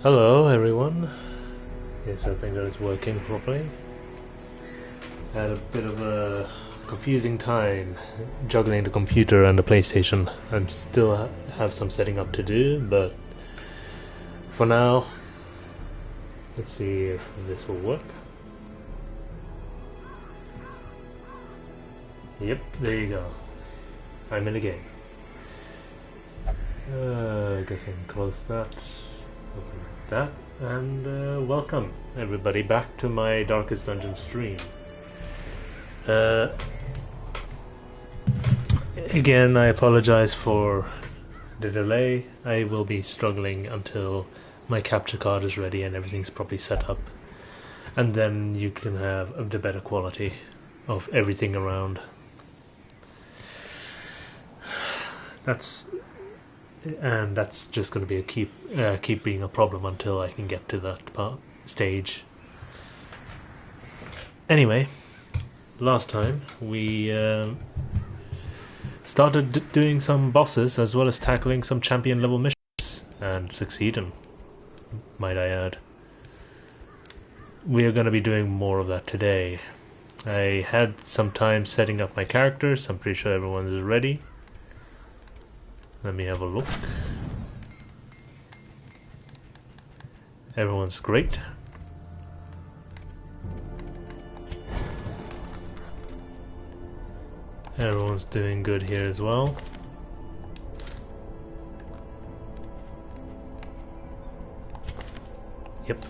Hello everyone. Yes, I think that is working properly. Had a bit of a confusing time juggling the computer and the PlayStation. I still have some setting up to do, but for now, let's see if this will work. Yep, there you go. I'm in the game. I guess I can close that. Open that. And welcome everybody back to my Darkest Dungeon stream. Again, I apologize for the delay. I will be struggling until my capture card is ready and everything's properly set up, and then you can have the better quality of everything around. That's just going to be a keep being a problem until I can get to that stage. Anyway, last time we started doing some bosses as well as tackling some champion level missions and succeeding, might I add. We are going to be doing more of that today. I had some time setting up my characters. I'm pretty sure everyone is ready. Let me have a look. Everyone's great. Everyone's doing good here as well. Yep.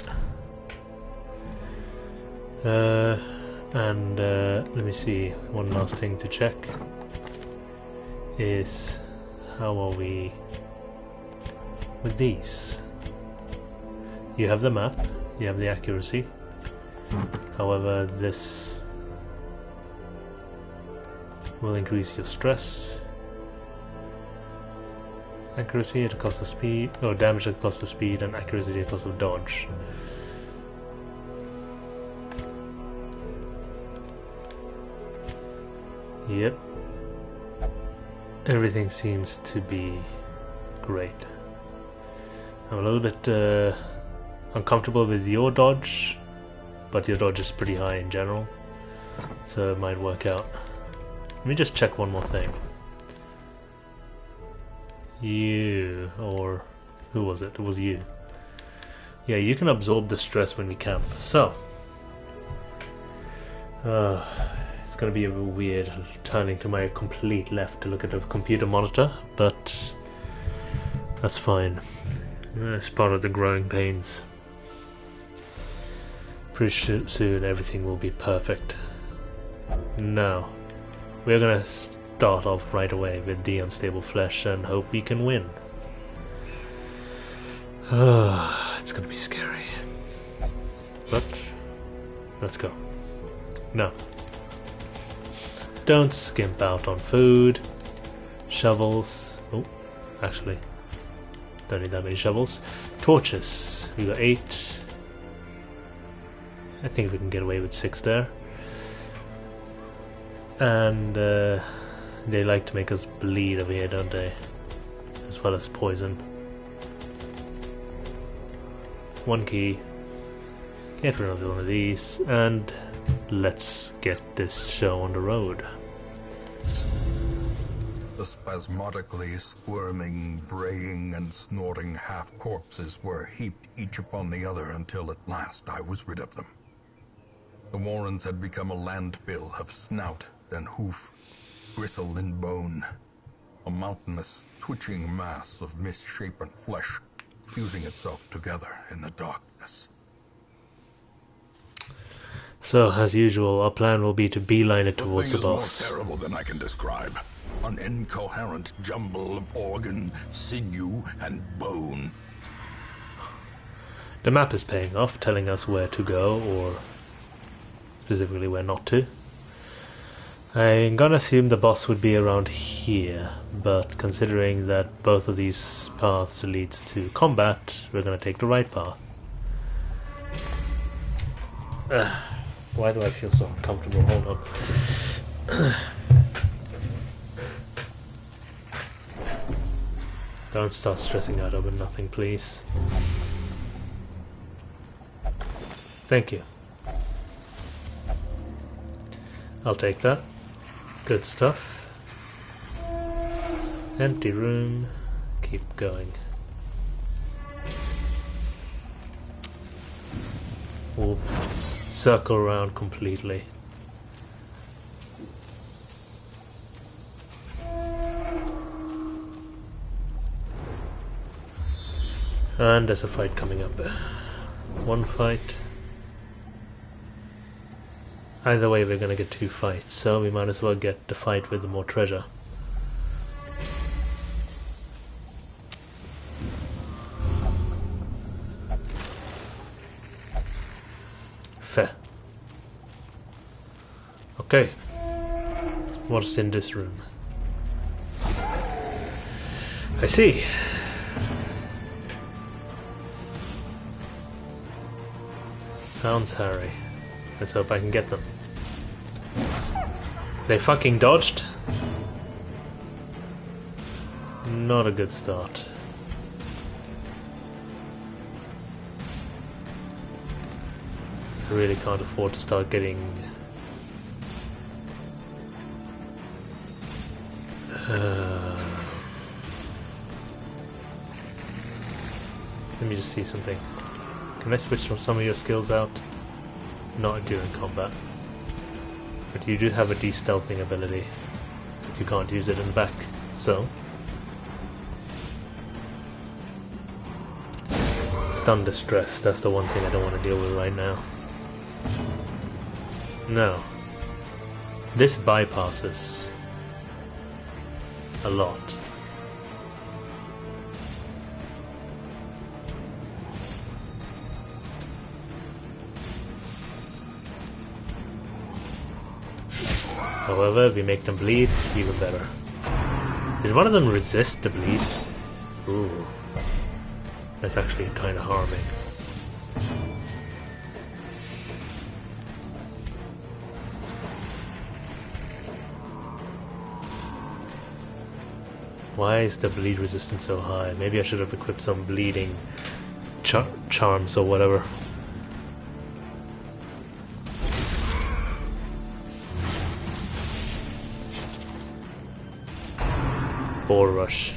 Let me see. One last thing to check is how are we with these? You have the map, you have the accuracy. However, this will increase your stress. Accuracy at the cost of speed, or damage at the cost of speed, and accuracy at the cost of dodge. Yep. Everything seems to be great. I'm a little bit uncomfortable with your dodge, but your dodge is pretty high in general, so it might work out. Let me just check one more thing. You, or who was it? It was you. Yeah, you can absorb the stress when we camp. So, it's gonna be a bit weird turning to my complete left to look at the computer monitor, but that's fine. It's part of the growing pains. Pretty soon everything will be perfect. Now, we're gonna start off right away with the unstable flesh and hope we can win. It's gonna be scary. But, let's go. No. Don't skimp out on food. Shovels. Oh, actually, don't need that many shovels. Torches. We got 8. I think we can get away with 6 there. And they like to make us bleed over here, don't they? As well as poison. 1 key. Get rid of one of these, and let's get this show on the road. The spasmodically squirming, braying, and snorting half-corpses were heaped each upon the other until at last I was rid of them. The warrens had become a landfill of snout and hoof, gristle and bone, a mountainous, twitching mass of misshapen flesh fusing itself together in the darkness. So, as usual, our plan will be to beeline it towards the boss. The thing is more terrible than I can describe. An incoherent jumble of organ, sinew, and bone. The map is paying off, telling us where to go, or specifically where not to. I'm gonna assume the boss would be around here, but considering that both of these paths leads to combat, we're gonna take the right path. Why do I feel so uncomfortable? Hold on. Don't start stressing out over nothing, please. Thank you. I'll take that. Good stuff. Empty room. Keep going. We'll circle around completely. And there's a fight coming up. One fight. Either way we're gonna get two fights, so we might as well get the fight with the more treasure. Fair. Okay. What's in this room? I see. Hounds Harry. Let's hope I can get them. They fucking dodged? Not a good start. I really can't afford to start getting... Let me just see something. Can I switch some of your skills out? Not during combat. But you do have a de-stealthing ability. But you can't use it in the back, so... Stun Distress, that's the one thing I don't want to deal with right now. No. This bypasses a lot. However, if we make them bleed, even better. Did one of them resist the bleed? Ooh. That's actually kind of harming. Why is the bleed resistance so high? Maybe I should have equipped some bleeding charms or whatever. Boar rush.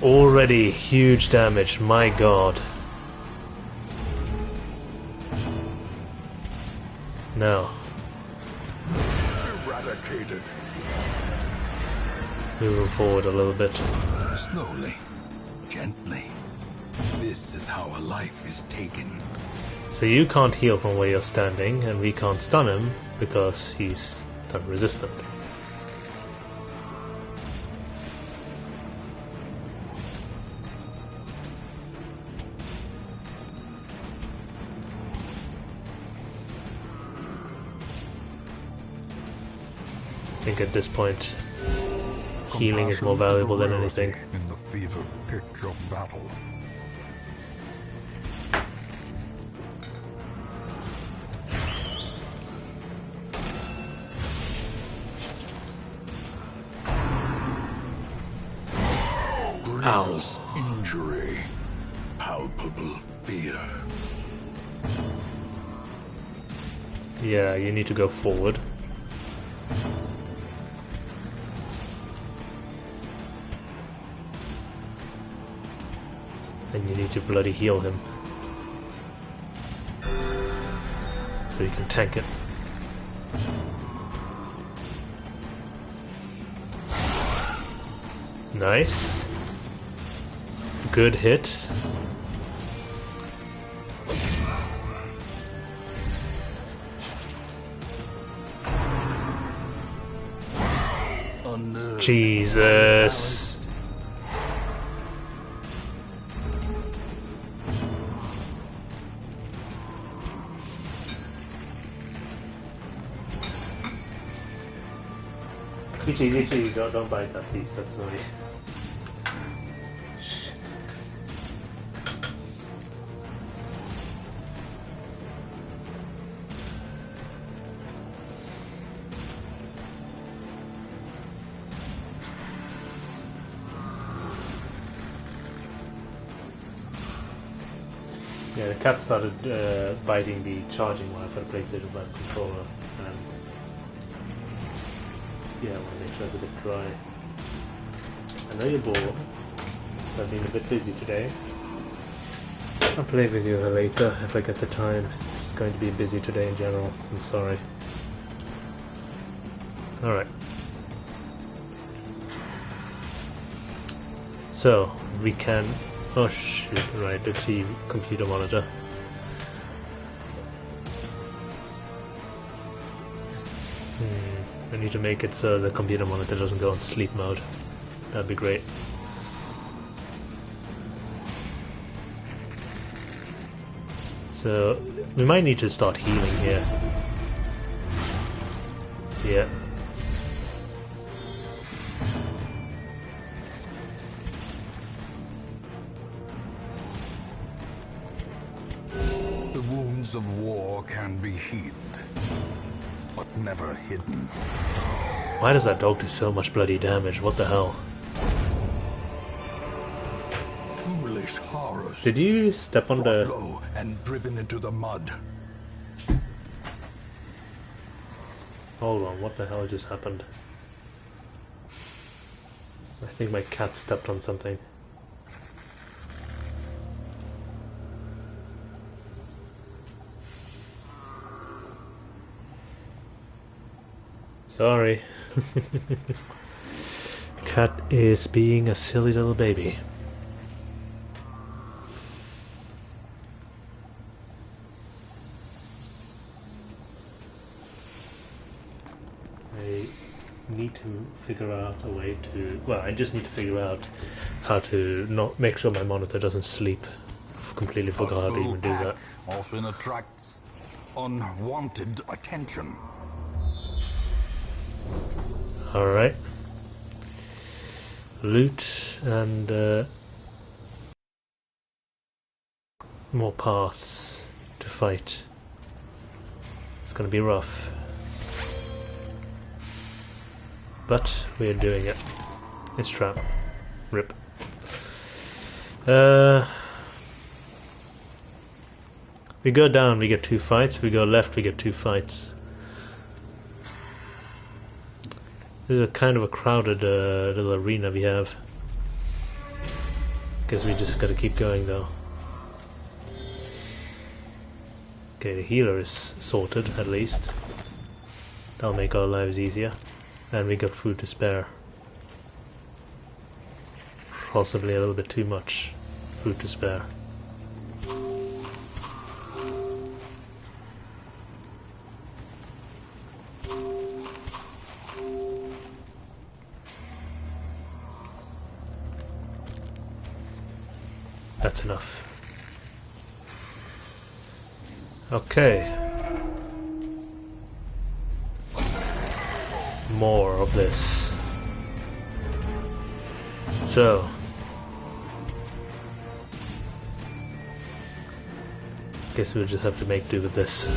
Already huge damage, my god. Now. Eradicated. Moving forward a little bit. Slowly, gently. This is how a life is taken. So you can't heal from where you're standing, and we can't stun him because he's stun resistant. I think at this point, healing is more valuable than anything. In the fever pitch of battle. Grievous injury, palpable fear. Yeah, you need to go forward. And you need to bloody heal him. So you can tank it. Nice. Good hit. Jesus. Ichi, don't bite that piece, that's sorry. Yeah, the cat started biting the charging wire for the PlayStation 5 controller, and yeah, I want to make sure it's a bit dry. I know you're bored. I've been a bit busy today. I'll play with you later if I get the time. It's going to be busy today in general. I'm sorry. Alright. So, we can... Oh shoot, right, the TV computer monitor. I need to make it so the computer monitor doesn't go on sleep mode. That'd be great. So, we might need to start healing here. Yeah. The wounds of war can be healed, but never hidden. Why does that dog do so much bloody damage? What the hell? Foolish horrors. Did you step on the... Low and driven into the mud. Hold on, what the hell just happened? I think my cat stepped on something. Sorry. Cat is being a silly little baby. I need to figure out a way to... Well, I just need to figure out how to not make sure my monitor doesn't sleep. Completely forgot how to even do that. Often attracts unwanted attention. Alright. Loot and more paths to fight. It's gonna be rough. But we're doing it. It's trap. Rip. We go down, we get 2 fights. We go left, we get 2 fights. This is a kind of a crowded little arena we have. Guess we just gotta keep going though. Okay, the healer is sorted at least. That'll make our lives easier. And we got food to spare. Possibly a little bit too much food to spare. That's enough. Okay. More of this. So. Guess we'll just have to make do with this.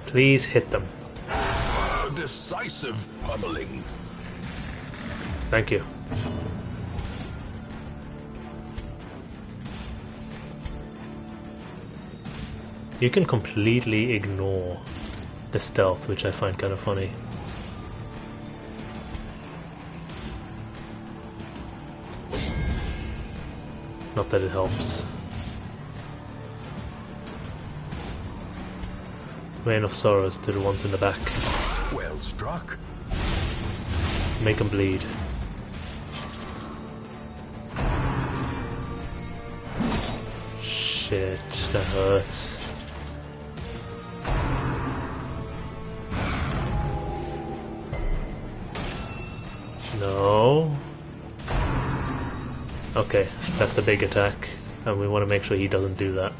Please hit them. A decisive pummeling. Thank you. You can completely ignore the stealth, which I find kind of funny. Not that it helps. Rain of Sorrows to the ones in the back. Well struck. Make them bleed. Shit, that hurts. No. Okay, that's the big attack, and we want to make sure he doesn't do that.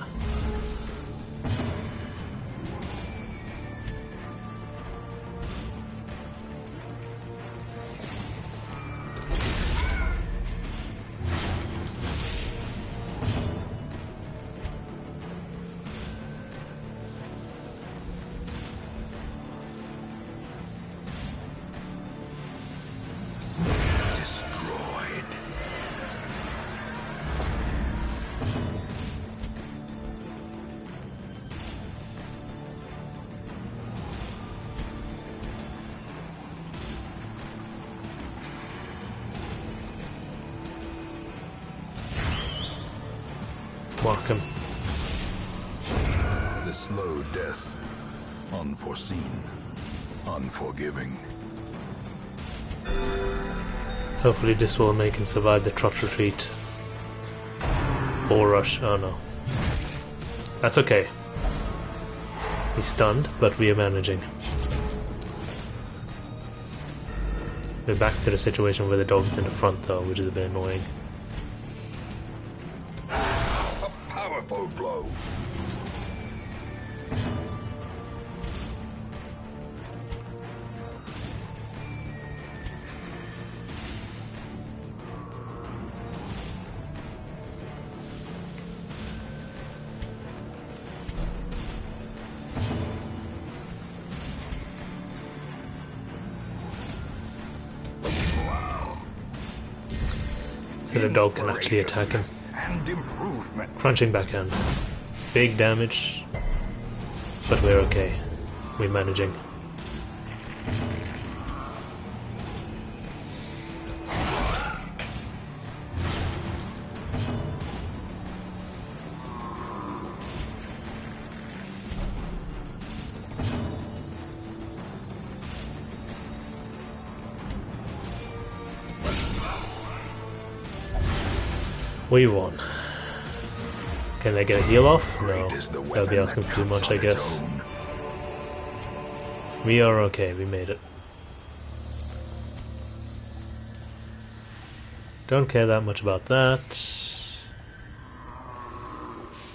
him. The slow death. Unforeseen. Unforgiving. Hopefully this will make him survive the trot retreat. Or rush. Oh no. That's okay. He's stunned, but we are managing. We're back to the situation where the dog's in the front though, which is a bit annoying. A powerful blow. So the dog can actually attack him. And improvement. Crunching backhand. Big damage, but we're okay. We're managing. We won. Can I get a heal off? No. That'll be asking for too much, I guess. We are okay, we made it. Don't care that much about that.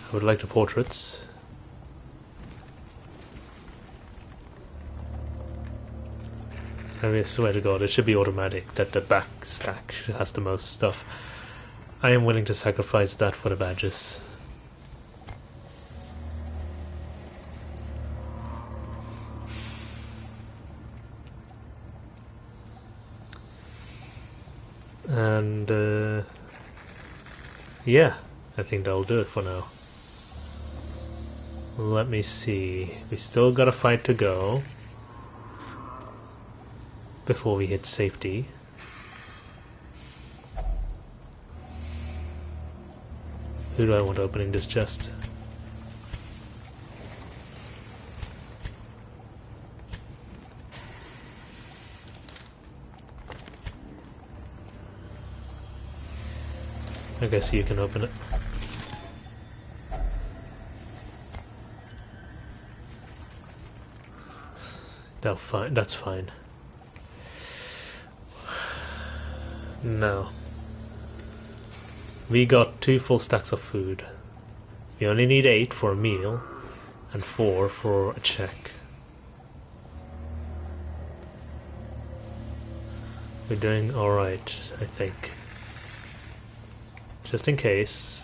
I would like the portraits. I swear to God, it should be automatic that the back stack has the most stuff. I am willing to sacrifice that for the badges. And yeah, I think that'll do it for now. Let me see. We still got a fight to go before we hit safety. Who do I want opening this chest? I guess you can open it. That's fine. Now, we got 2 full stacks of food. We only need 8 for a meal and 4 for a check. We're doing alright, I think. Just in case.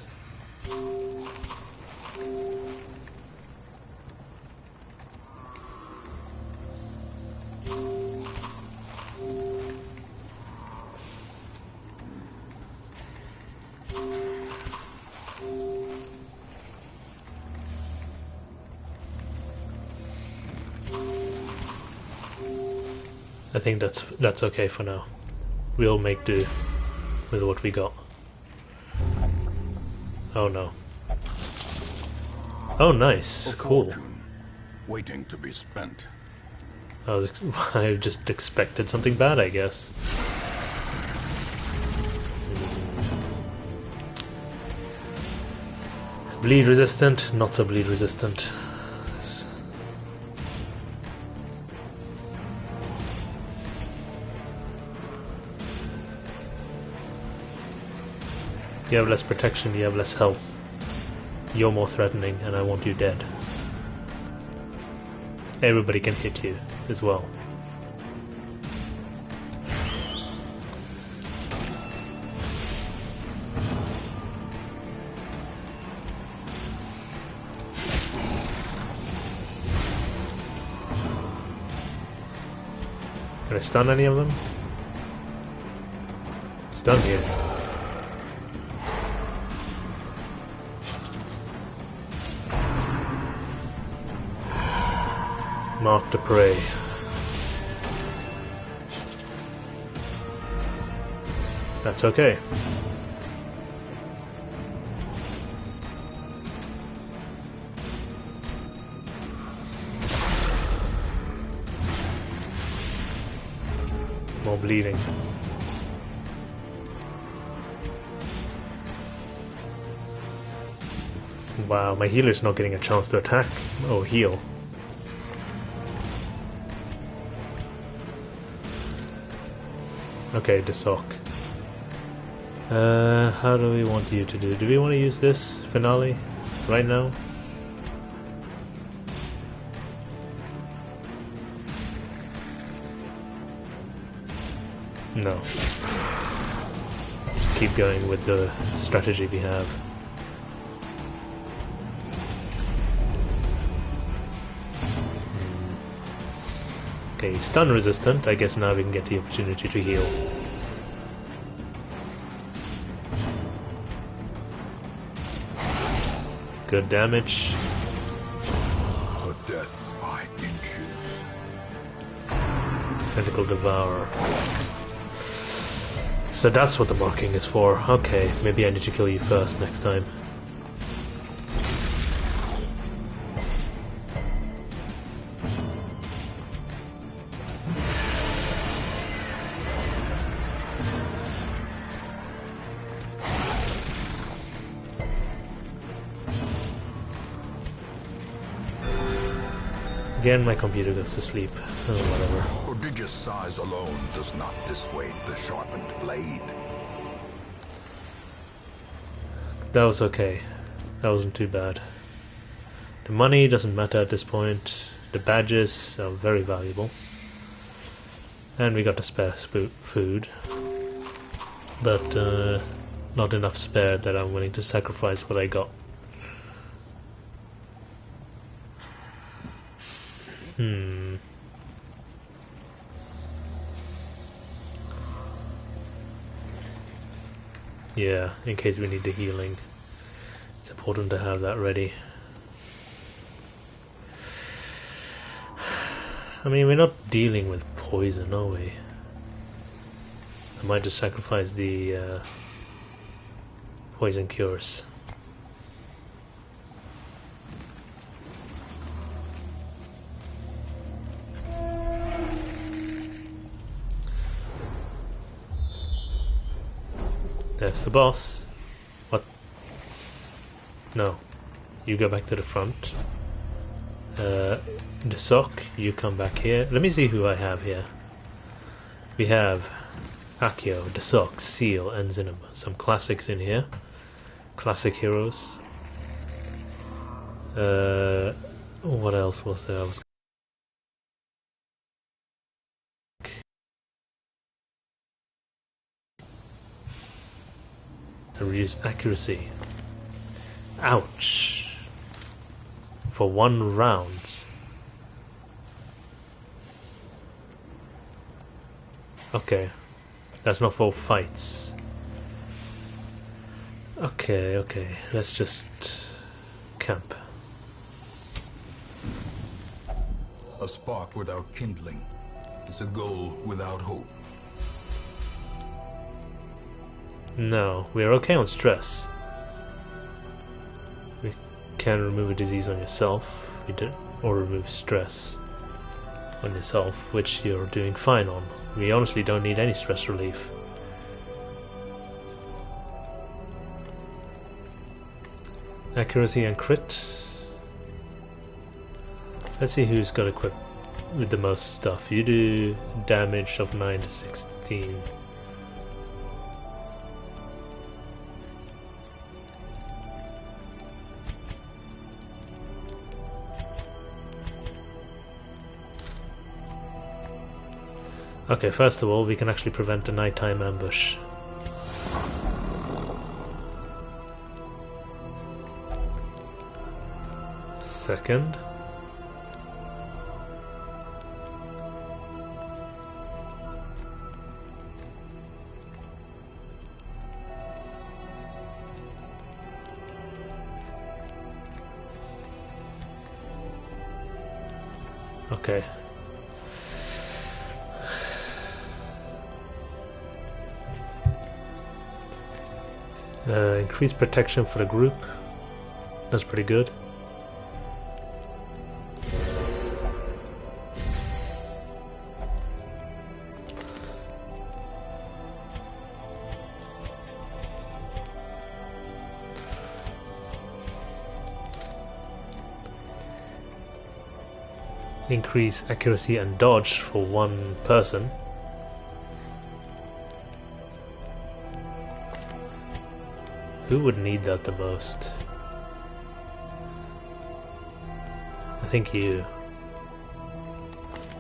I think that's okay for now. We'll make do with what we got. Oh no. Oh nice, cool. Waiting to be spent. I just expected something bad, I guess. Bleed resistant, not so bleed resistant. You have less protection, you have less health. You're more threatening, and I want you dead. Everybody can hit you as well. Can I stun any of them? Stun here. Mark the prey. That's okay. more bleeding. Wow, my healer's not getting a chance to attack or heal. Okay, Desok. How do we want you to do? Do we want to use this finale right now? No. Just keep going with the strategy we have. Okay, stun resistant. I guess now we can get the opportunity to heal. Good damage. A death by inches. Tentacle Devourer. So that's what the marking is for. Okay, maybe I need to kill you first next time. Again, my computer goes to sleep. Oh, whatever. Prodigious size alone does not dissuade the sharpened blade. That was okay. That wasn't too bad. The money doesn't matter at this point. The badges are very valuable. And we got the spare food. But not enough spare that I'm willing to sacrifice what I got. Yeah, in case we need the healing. It's important to have that ready. I mean, we're not dealing with poison, are we? I might just sacrifice the poison cures. There's the boss. What? No. You go back to the front. Desok, you come back here. Let me see who I have here. We have Accio, Desok, Seal, and Zinema. Some classics in here. Classic heroes. What else was there? Reduce accuracy. Ouch. For 1 round. Okay. That's not for fights. Okay. Let's just camp. A spark without kindling is a goal without hope. No, we're okay on stress. We can remove a disease on yourself, or remove stress on yourself, which you're doing fine on. We honestly don't need any stress relief. Accuracy and crit. Let's see who's got equipped with the most stuff. You do damage of 9 to 16. Okay, first of all, we can actually prevent a nighttime ambush. Second. Okay. Increased protection for the group. That's pretty good. increase accuracy and dodge for one person. Who would need that the most? I think you.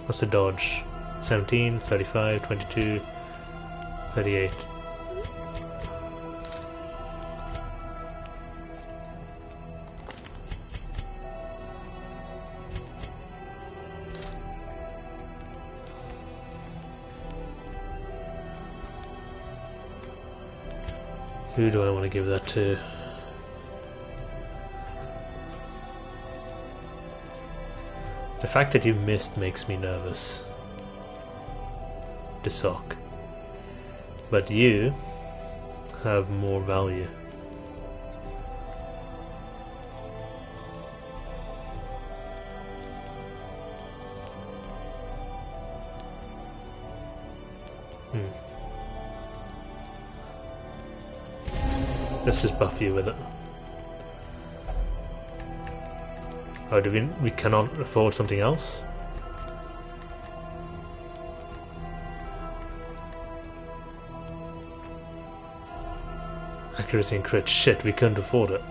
What's the dodge? 17, 35, 22, 38. Who do I want to give that to? The fact that you missed makes me nervous. Desoc. But you have more value. Let's just buff you with it. Oh, do we cannot afford something else? Accuracy and crit. Shit, we couldn't afford it.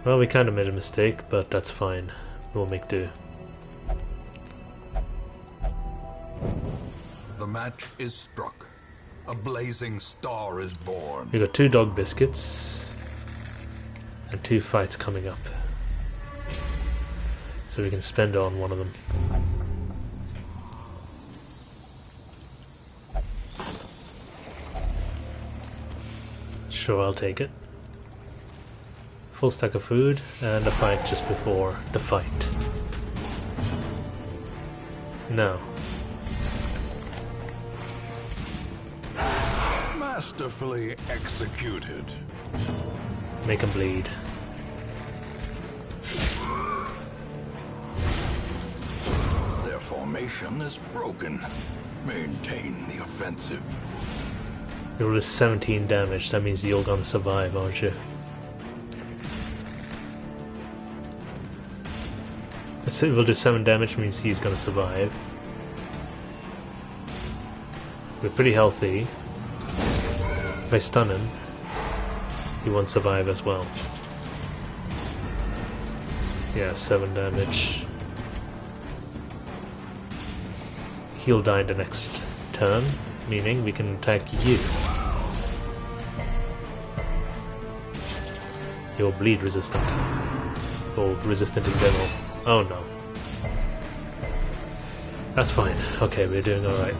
Well, we kind of made a mistake, but that's fine. We'll make do. The match is struck. A blazing star is born. We got 2 dog biscuits and 2 fights coming up, so we can spend on one of them. Sure, I'll take it. Full stack of food and a fight just before the fight. No. Masterfully executed. Make him bleed. Their formation is broken. Maintain the offensive. You rolled 17 damage, that means you're gonna survive, aren't you? So we'll do 7 damage, means he's gonna survive. We're pretty healthy. If I stun him, he won't survive as well. Yeah, 7 damage. He'll die in the next turn, meaning we can attack you. You're bleed resistant. Or resistant in general. Oh no. That's fine. Okay, we're doing alright.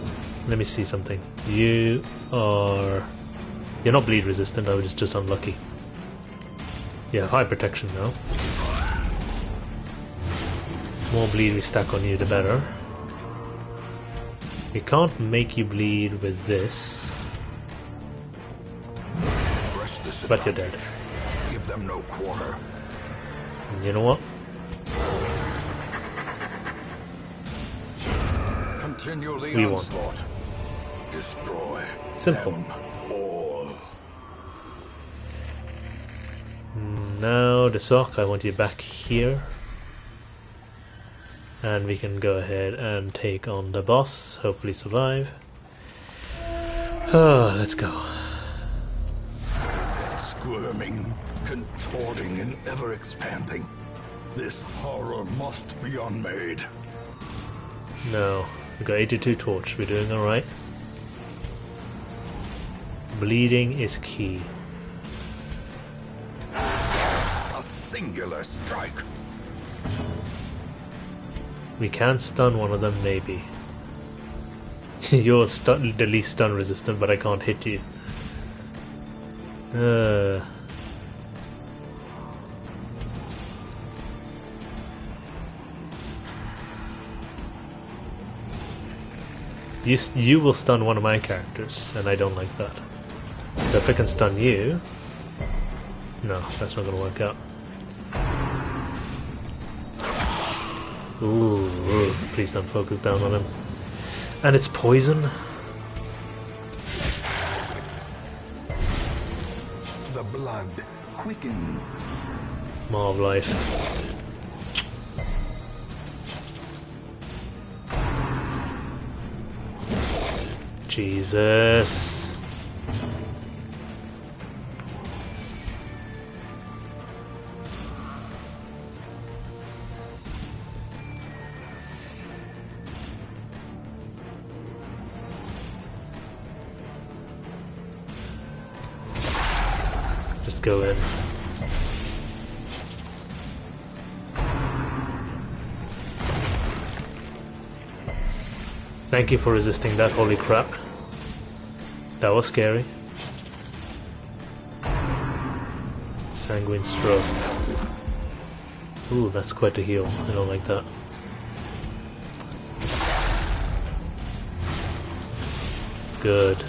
Let me see something. You are... You're not bleed resistant, I was just unlucky. You have high protection now. The more bleed we stack on you, the better. We can't make you bleed with this. But you're dead. Give them no quarter. And you know what? Continue the We onslaught. Destroy. Simple. Them all. Now, the sock, I want you back here. And we can go ahead and take on the boss, hopefully survive. Oh, let's go. Squirming, contorting, and ever expanding. This horror must be unmade. No, we got 82 torch, we're doing alright. Bleeding is key. A singular strike. We can stun one of them, maybe. You're the least stun resistant, but I can't hit you. You will stun one of my characters, and I don't like that. So if I can stun you... No, that's not going to work out. Ooh, please don't focus down on him. And it's poison? The blood quickens. Maw of Life. Jesus. Just go in. Thank you for resisting that, holy crap. That was scary. Sanguine Stroke. Ooh, that's quite a heal. I don't like that. Good.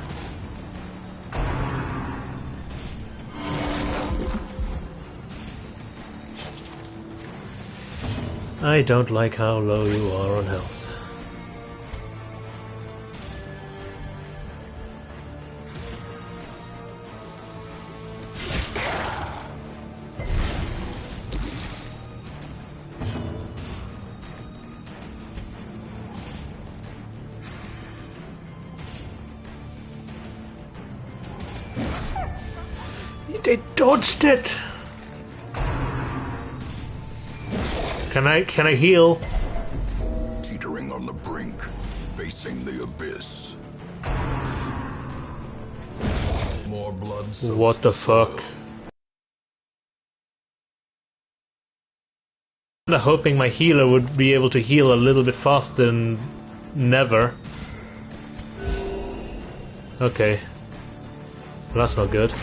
I don't like how low you are on health. They dodged it! Can I heal? Teetering on the brink, facing the abyss. More blood. What the fuck? I'm hoping my healer would be able to heal a little bit faster than never. Okay. Well, that's not good.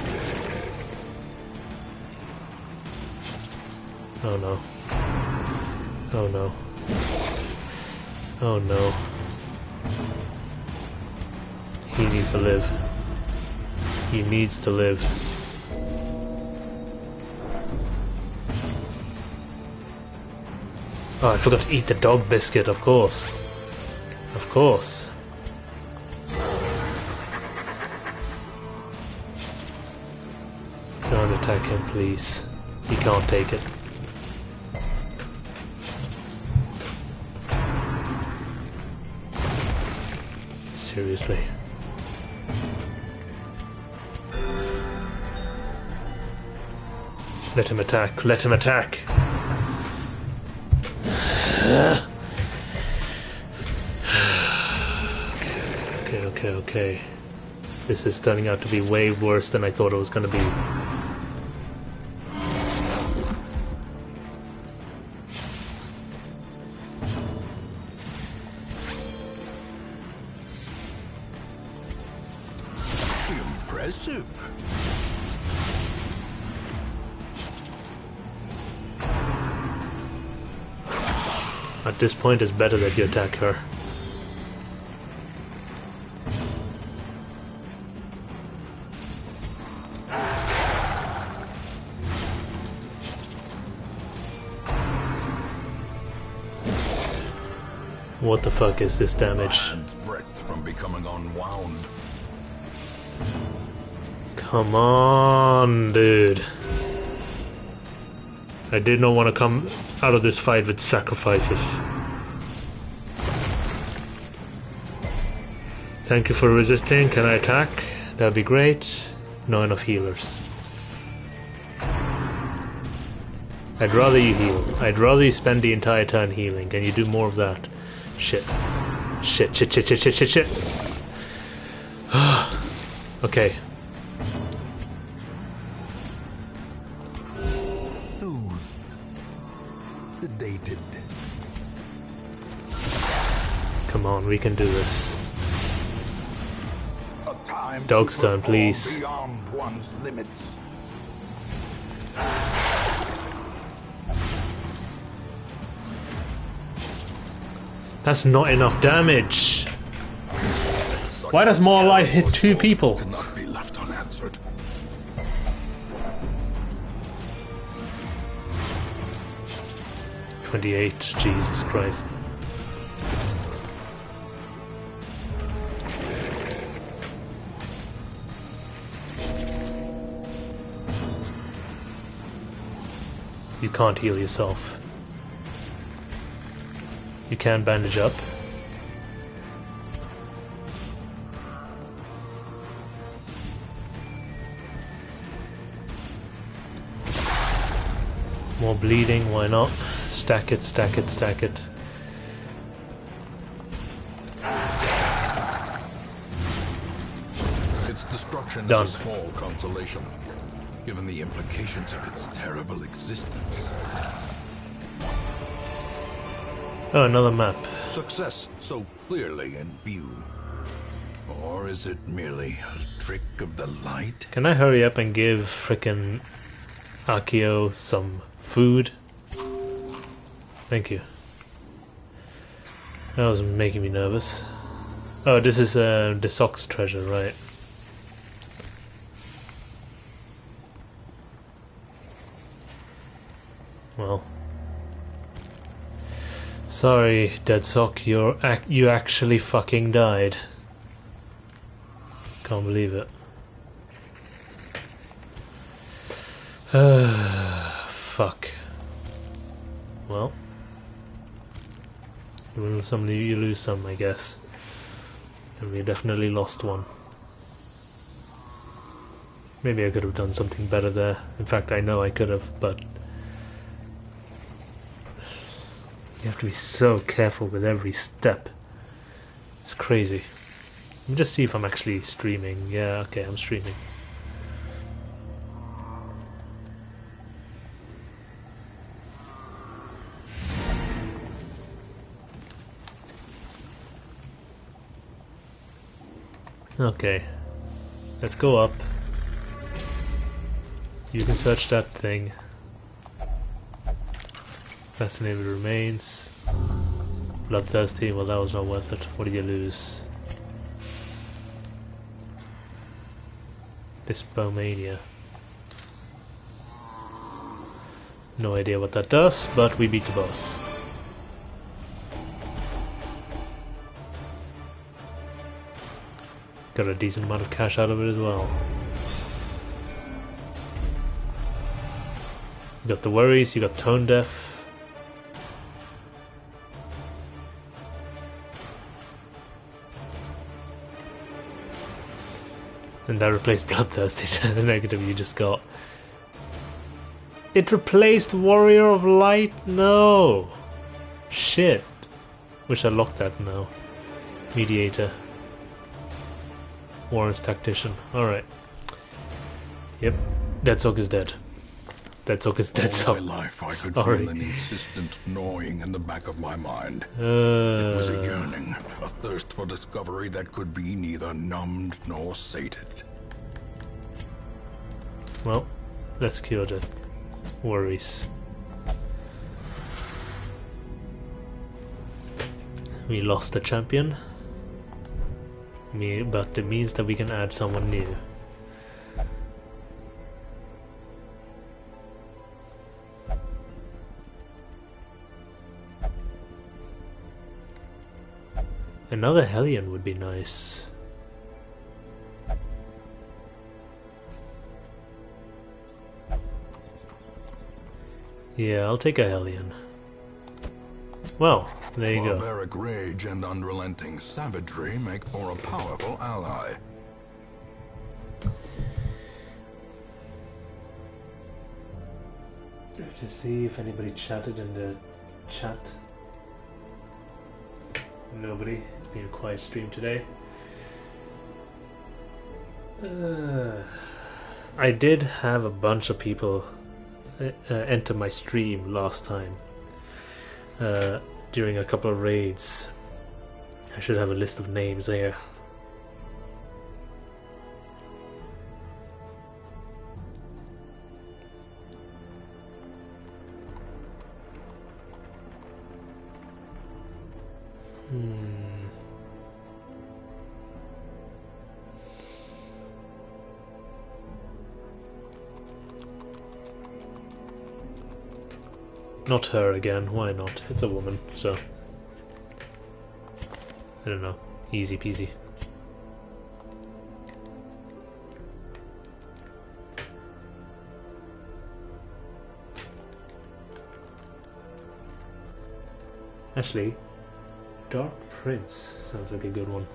Oh no. Oh no. Oh no. He needs to live. He needs to live. Oh, I forgot to eat the dog biscuit, of course. Of course. Don't attack him, please. He can't take it. Seriously. Let him attack. Let him attack. Okay. This is turning out to be way worse than I thought it was going to be. Impressive. At this point, it's better that you attack her. What the fuck is this damage? Hand's breadth from becoming unwound. Come on, dude. I did not want to come out of this fight with sacrifices. Thank you for resisting. Can I attack? That'd be great. Not enough healers. I'd rather you heal. I'd rather you spend the entire turn healing. Can you do more of that? Shit. Shit. Okay. Soothed. Sedated. Come on, we can do this. A time Dog's to turn, perform please. Beyond one's limits. That's not enough damage. Such Why does Maw of Life hit two assault people? Cannot be left unanswered. $28. Jesus Christ. You can't heal yourself. You can bandage up. More bleeding, why not? Stack it, stack it, stack it. Its destruction Done. is a small consolation, given the implications of its terrible existence. Oh, another map. Success so clearly in view. Or is it merely a trick of the light? Can I hurry up and give frickin' Akio some food? Thank you. That was making me nervous. Oh, this is Desok's treasure, right? Well, sorry, Deadsok, you actually fucking died. Can't believe it. Fuck. Well, you win some, you lose some, I guess. And we definitely lost one. Maybe I could have done something better there. In fact, I know I could have, but you have to be so careful with every step. It's crazy. Let me just see if I'm actually streaming. Yeah, okay, I'm streaming. Okay, let's go up. You can search that thing. Fascinated remains. Bloodthirsty, well that was not worth it. What did you lose? Dyspomania. No idea what that does, but we beat the boss. Got a decent amount of cash out of it as well. You got the worries, you got tone deaf. And that replaced Bloodthirsty, the negative you just got. It replaced Warrior of Light? No! Shit. Wish I locked that now. Mediator. Warren's Tactician. Alright. Yep. Deadsok is dead. Deadsok is Deadsok. All my life I could feel an insistent gnawing in the back of my mind. It was a yearning, a thirst for discovery that could be neither numbed nor sated. Well, let's cure the worries. We lost the champion. But it means that we can add someone new. Another Hellion would be nice. Yeah, I'll take a Hellion. Well, there you go. Barbaric rage and unrelenting savagery make for a powerful ally. To see if anybody chatted in the chat. Nobody. It's been a quiet stream today. I did have a bunch of people enter my stream last time. During a couple of raids. I should have a list of names there. Not her again, why not? It's a woman, so I don't know. Easy peasy. Actually, Dark Prince sounds like a good one.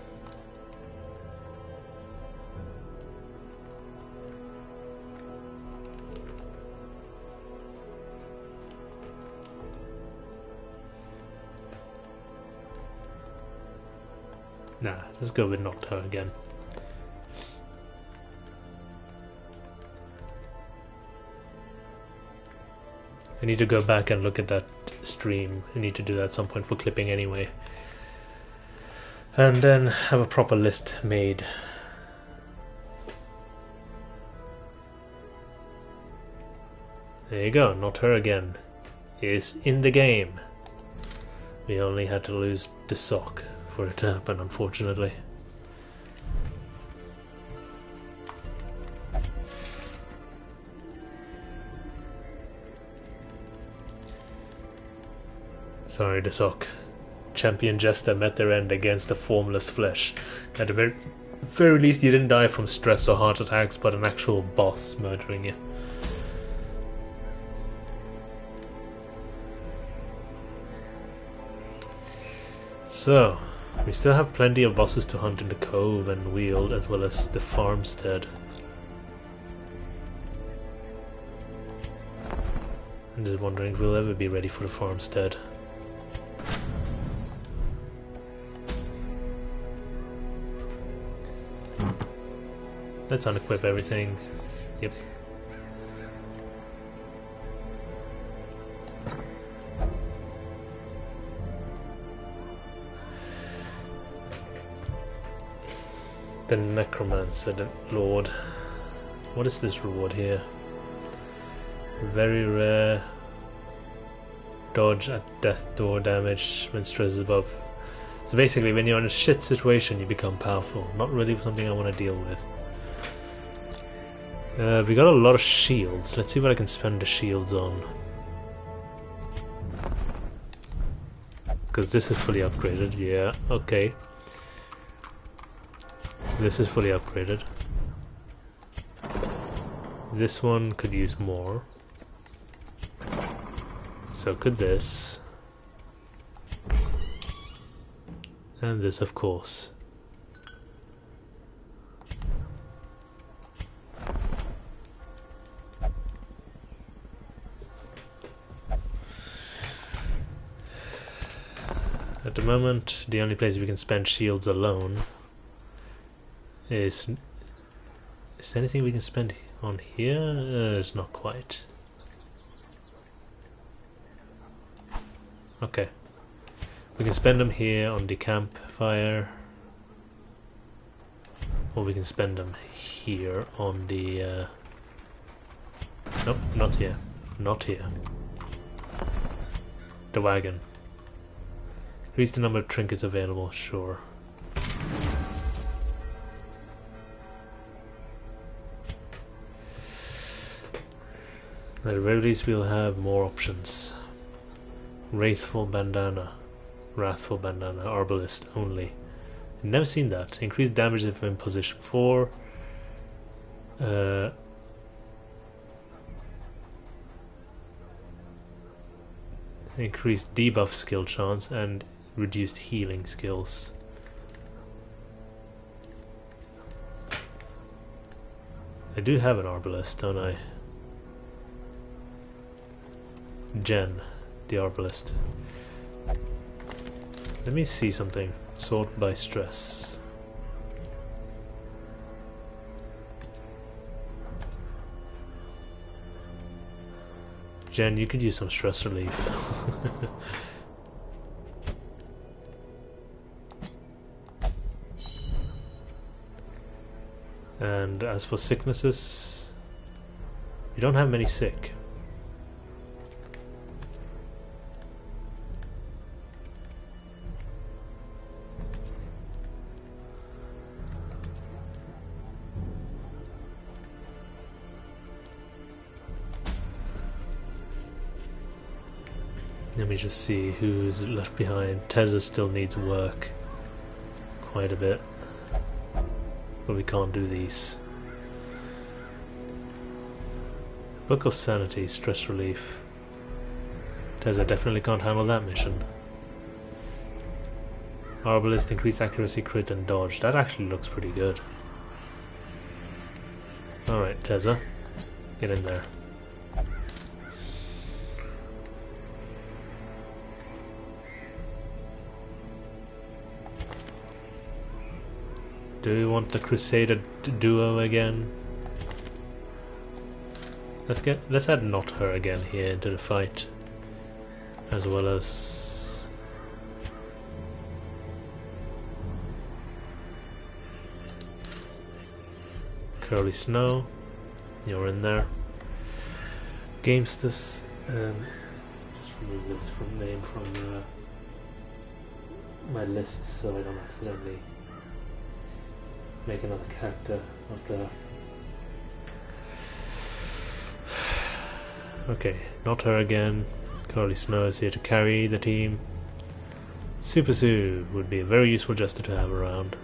Nah, let's go with Nocturne again. I need to go back and look at that stream. I need to do that at some point for clipping anyway. And then have a proper list made. There you go, Not Her Again is in the game. We only had to lose the sock for it to happen, unfortunately. Sorry, the sock. Champion Jester met their end against the formless flesh. At the very least, you didn't die from stress or heart attacks, but an actual boss murdering you. So, we still have plenty of bosses to hunt in the Cove and Weald, as well as the farmstead. I'm just wondering if we'll ever be ready for the farmstead. Let's unequip everything. Yep. The Necromancer, the Lord. What is this reward here? Very rare. Dodge at death door damage when stress is above. So basically, when you're in a shit situation, you become powerful. Not really something I want to deal with. We got a lot of shields. Let's see what I can spend the shields on. Because this is fully upgraded. Yeah, okay. This is fully upgraded. This one could use more. So could this. And this, of course. At the moment, the only place we can spend shields alone is there anything we can spend on here? It's not quite. Okay. We can spend them here on the campfire. Or we can spend them here on the... Nope, not here. Not here. The wagon. Increase the number of trinkets available, sure. At the very least we'll have more options. Wrathful Bandana. Wrathful Bandana. Arbalist only. Never seen that. Increased damage if in position 4. Increased debuff skill chance and reduced healing skills. I do have an Arbalist, don't I? Jen, the Arbalist. Let me see something. Sort by stress. Jen, you could use some stress relief. And as for sicknesses, you don't have many sick. Let me just see who's left behind. Tezza still needs work quite a bit, but we can't do these. Book of Sanity, stress relief. Tezza definitely can't handle that mission. Arbalist, increase accuracy, crit, and dodge. That actually looks pretty good. Alright, Tezza. Get in there. Do we want the Crusader duo again? Let's add not her again here into the fight, as well as Curly Snow. You're in there. Gamestus, just remove this name from my list so I don't accidentally make another character after that. Okay, not her again. Carly Snow is here to carry the team. Super Sue would be a very useful jester to have around.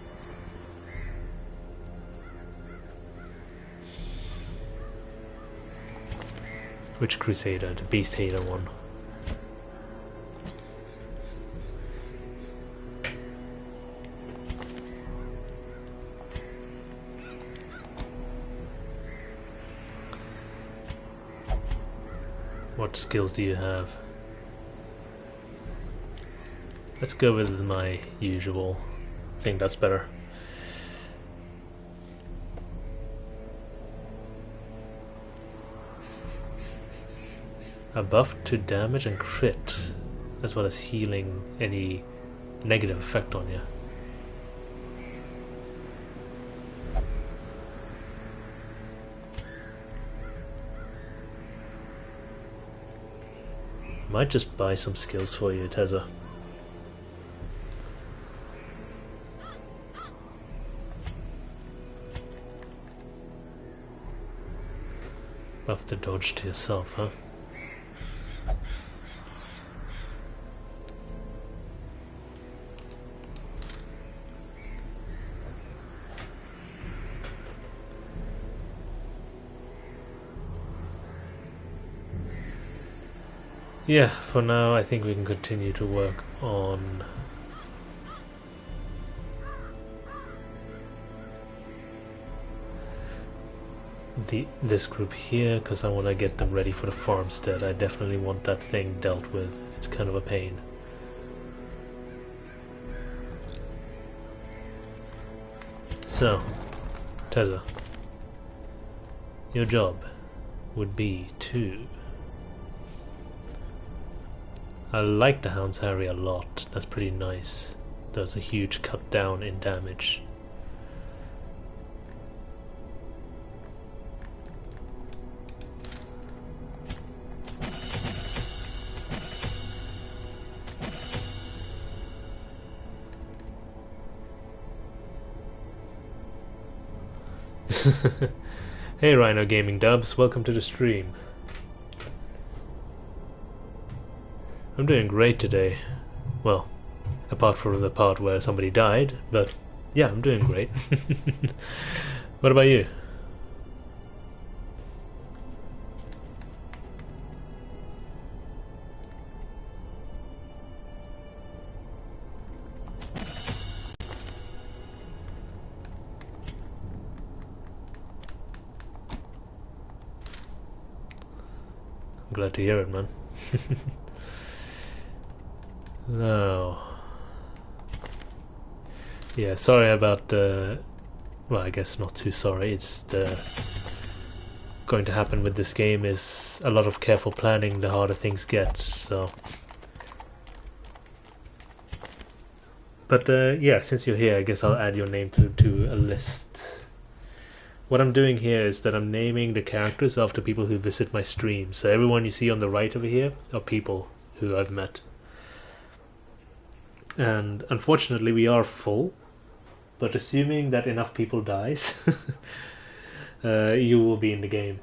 Which Crusader? The Beast Hater one. What skills do you have? Let's go with my usual. I think that's better. A buff to damage and crit, as well as healing any negative effect on you. Might just buy some skills for you, Tezza. Buff the dodge to yourself, huh? Yeah, for now I think we can continue to work on this group here, because I want to get them ready for the farmstead. I definitely want that thing dealt with. It's kind of a pain. So, Tezza, your job would be to... I like the Hound's Harry a lot. That's pretty nice. Does a huge cut down in damage. Hey Rhino Gaming Dubs, welcome to the stream. I'm doing great today. Well, apart from the part where somebody died, but yeah, I'm doing great. What about you? I'm glad to hear it, man. No. Yeah, sorry about the... Well, I guess not too sorry. It's the... Going to happen with this game is a lot of careful planning the harder things get, so... But yeah, since you're here, I guess I'll add your name to a list. What I'm doing here is that I'm naming the characters after people who visit my stream. So everyone you see on the right over here are people who I've met. And unfortunately we are full, but assuming that enough people dies, you will be in the game.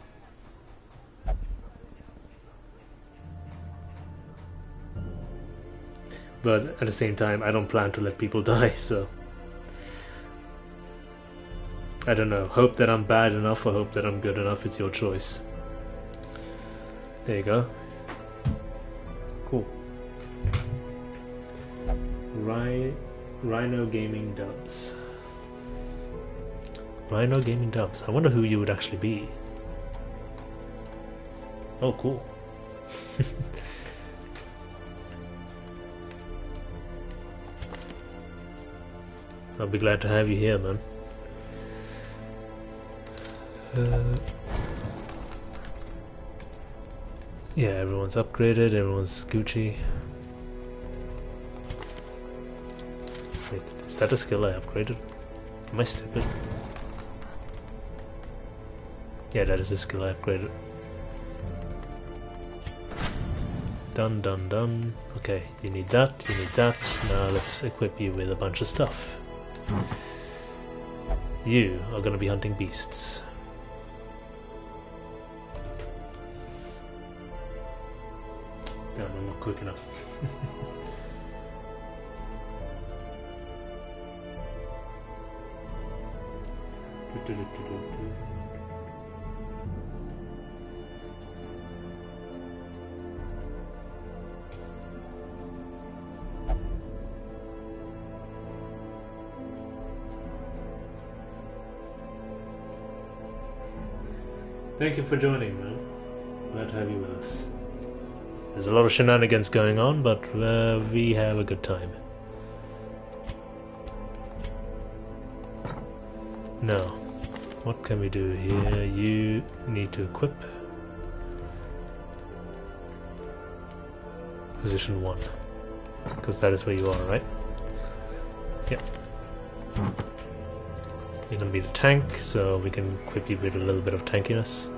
But at the same time, I don't plan to let people die, so... I don't know, hope that I'm bad enough or hope that I'm good enough, it's your choice. There you go. Cool. Rhino Gaming Dubs. Rhino Gaming Dubs. I wonder who you would actually be. Oh, cool. I'll be glad to have you here, man. Yeah, everyone's upgraded, everyone's Gucci. Wait, is that a skill I upgraded? Am I stupid? Yeah, that is a skill I upgraded. Done, done, done. Okay, you need that, you need that. Now let's equip you with a bunch of stuff. You are going to be hunting beasts. Damn, I'm not quick enough. Thank you for joining, man. Glad to have you with us. There's a lot of shenanigans going on, but we have a good time. Now, what can we do here? You need to equip. Position 1. Because that is where you are, right? Yep. You're going to be the tank, so we can equip you with a little bit of tankiness.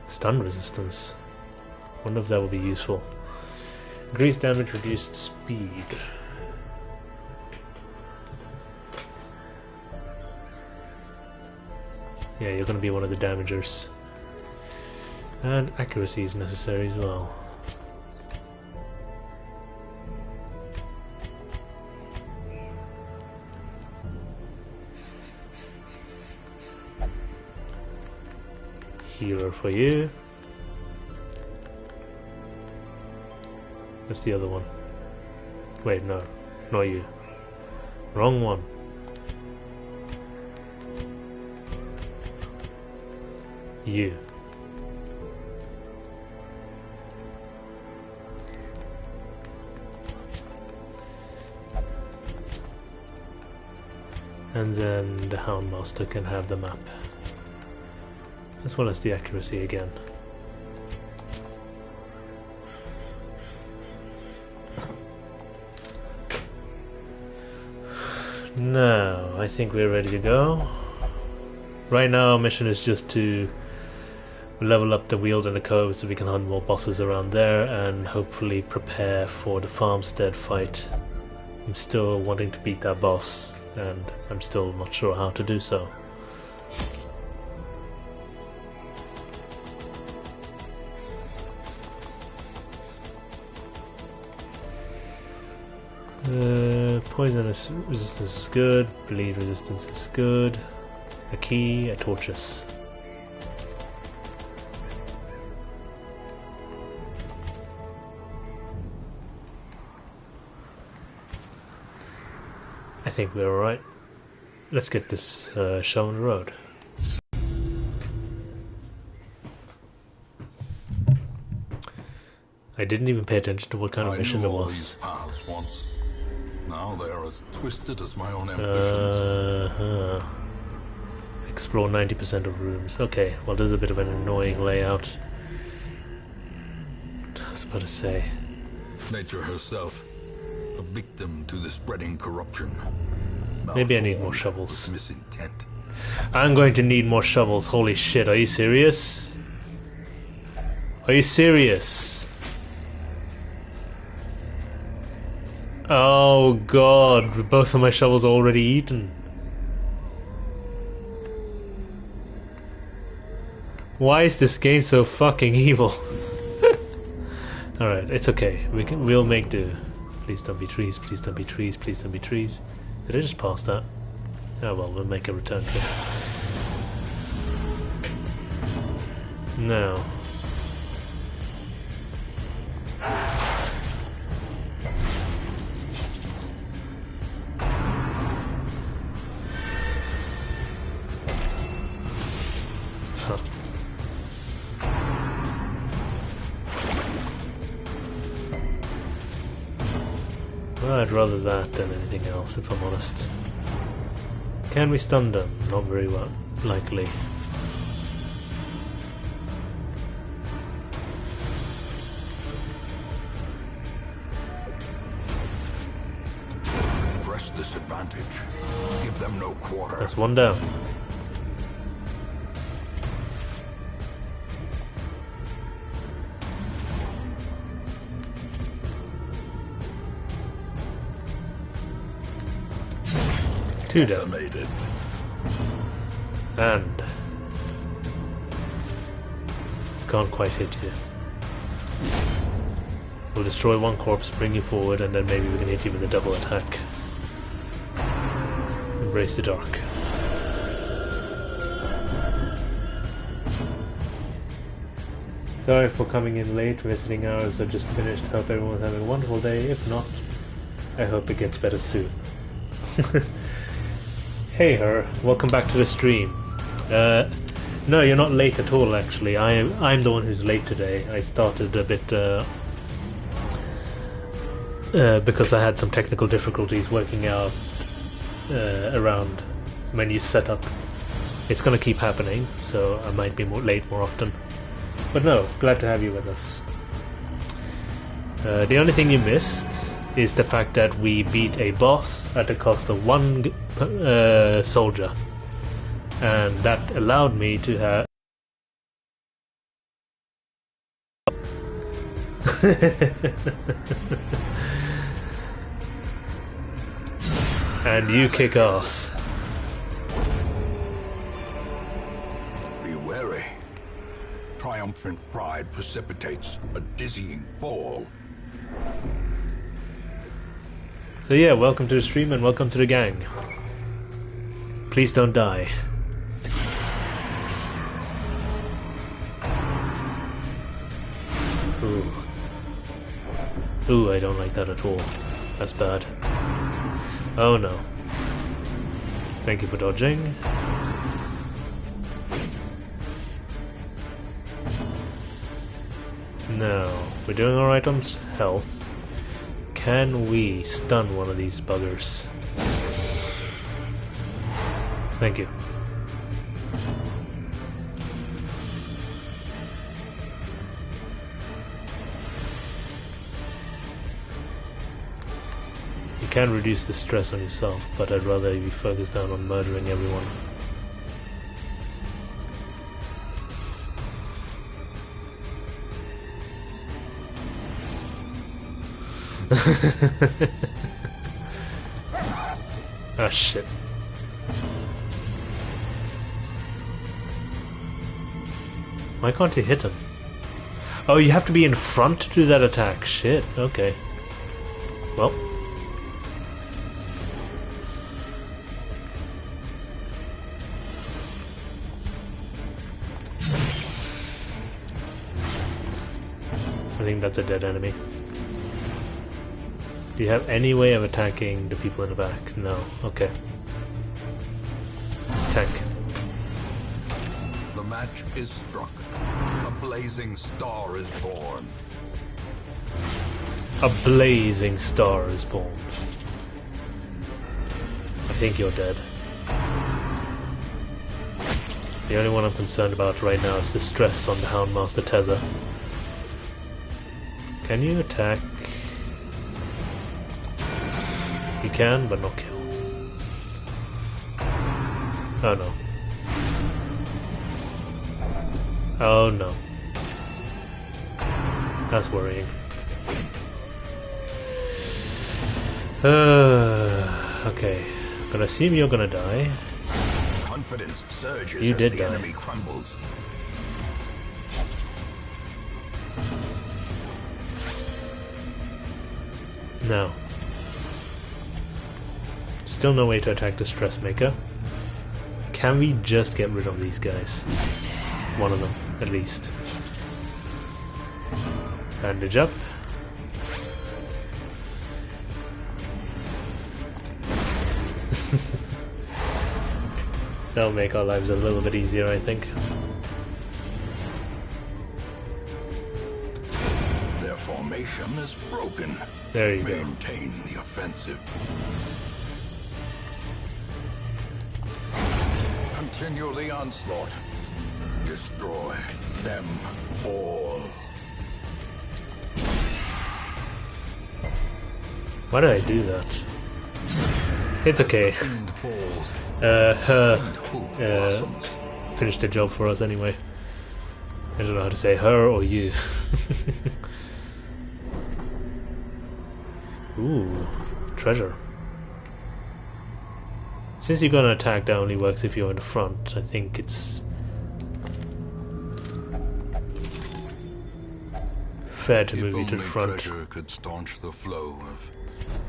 Stun resistance. Wonder if that will be useful. Increased damage, reduced speed. Yeah, you're going to be one of the damagers. And accuracy is necessary as well. Healer for you. What's the other one? Wait, no. Not you. Wrong one. You. And then the Houndmaster can have the map. As well as the accuracy again. Now, I think we're ready to go. Right now our mission is just to level up the Weald and the Cove so we can hunt more bosses around there and hopefully prepare for the farmstead fight. I'm still wanting to beat that boss and I'm still not sure how to do so. Poison resistance is good, bleed resistance is good, a key, a torches. I think we're alright. Let's get this show on the road. I didn't even pay attention to what kind of mission it was. These paths once. Now they are as twisted as my own ambitions. Explore 90% of rooms. Okay, well there's a bit of an annoying layout. I was about to say. Nature herself, a victim to the spreading corruption. Maybe I need more shovels. Misintent. I'm going to need more shovels. Holy shit, are you serious? Are you serious? Oh god, both of my shovels are already eaten. Why is this game so fucking evil? Alright, it's okay. We'll make do. Please don't be trees, please don't be trees, please don't be trees. Did I just pass that? Oh well, we'll make a return trip. No. Huh. Well, I'd rather that than anything else, if I'm honest. Can we stun them? Not very well, likely. Press this advantage. Give them no quarter. That's one down. Two down. Decimated. And can't quite hit you. We'll destroy one corpse, bring you forward, and then maybe we can hit you with a double attack. Embrace the dark. Sorry for coming in late. Visiting hours are just finished. Hope everyone's having a wonderful day. If not, I hope it gets better soon. Hey her, welcome back to the stream. No, you're not late at all actually. I'm the one who's late today. I started a bit because I had some technical difficulties working out around menu setup. It's gonna keep happening, so I might be late more often. But no, glad to have you with us. The only thing you missed is the fact that we beat a boss at the cost of one soldier, and that allowed me to have and you kick ass. Be wary. Triumphant pride precipitates a dizzying fall. So yeah, welcome to the stream and welcome to the gang. Please don't die. Ooh. Ooh, I don't like that at all. That's bad. Oh no. Thank you for dodging. No, we're doing alright on health. Can we stun one of these buggers? Thank you. You can reduce the stress on yourself, but I'd rather you focus down on murdering everyone. Ah, shit. Why can't you hit him? Oh, you have to be in front to do that attack. Shit, okay. Well. I think that's a dead enemy. Do you have any way of attacking the people in the back? No. Okay. Tank. The match is struck. A blazing star is born. A blazing star is born. I think you're dead. The only one I'm concerned about right now is the stress on the Houndmaster Tezza. Can you attack? You can, but not kill. Oh no. Oh no. That's worrying. Okay. I'm gonna assume you're gonna die. Confidence surges You as did the die. enemy crumbles. No. still no way to attack the Stress Maker. Can we just get rid of these guys? One of them, at least. Bandage up. That'll make our lives a little bit easier, I think. Their formation is broken. There you go. Maintain the offensive. Continue the onslaught. Destroy them all. Why did I do that? It's okay. Fiend falls. Her Blossoms. finished the job for us anyway. I don't know how to say her or you. Ooh, treasure. Since you're gonna attack, that only works if you're in the front. I think it's fair to move you to the front. Treasure could staunch the flow of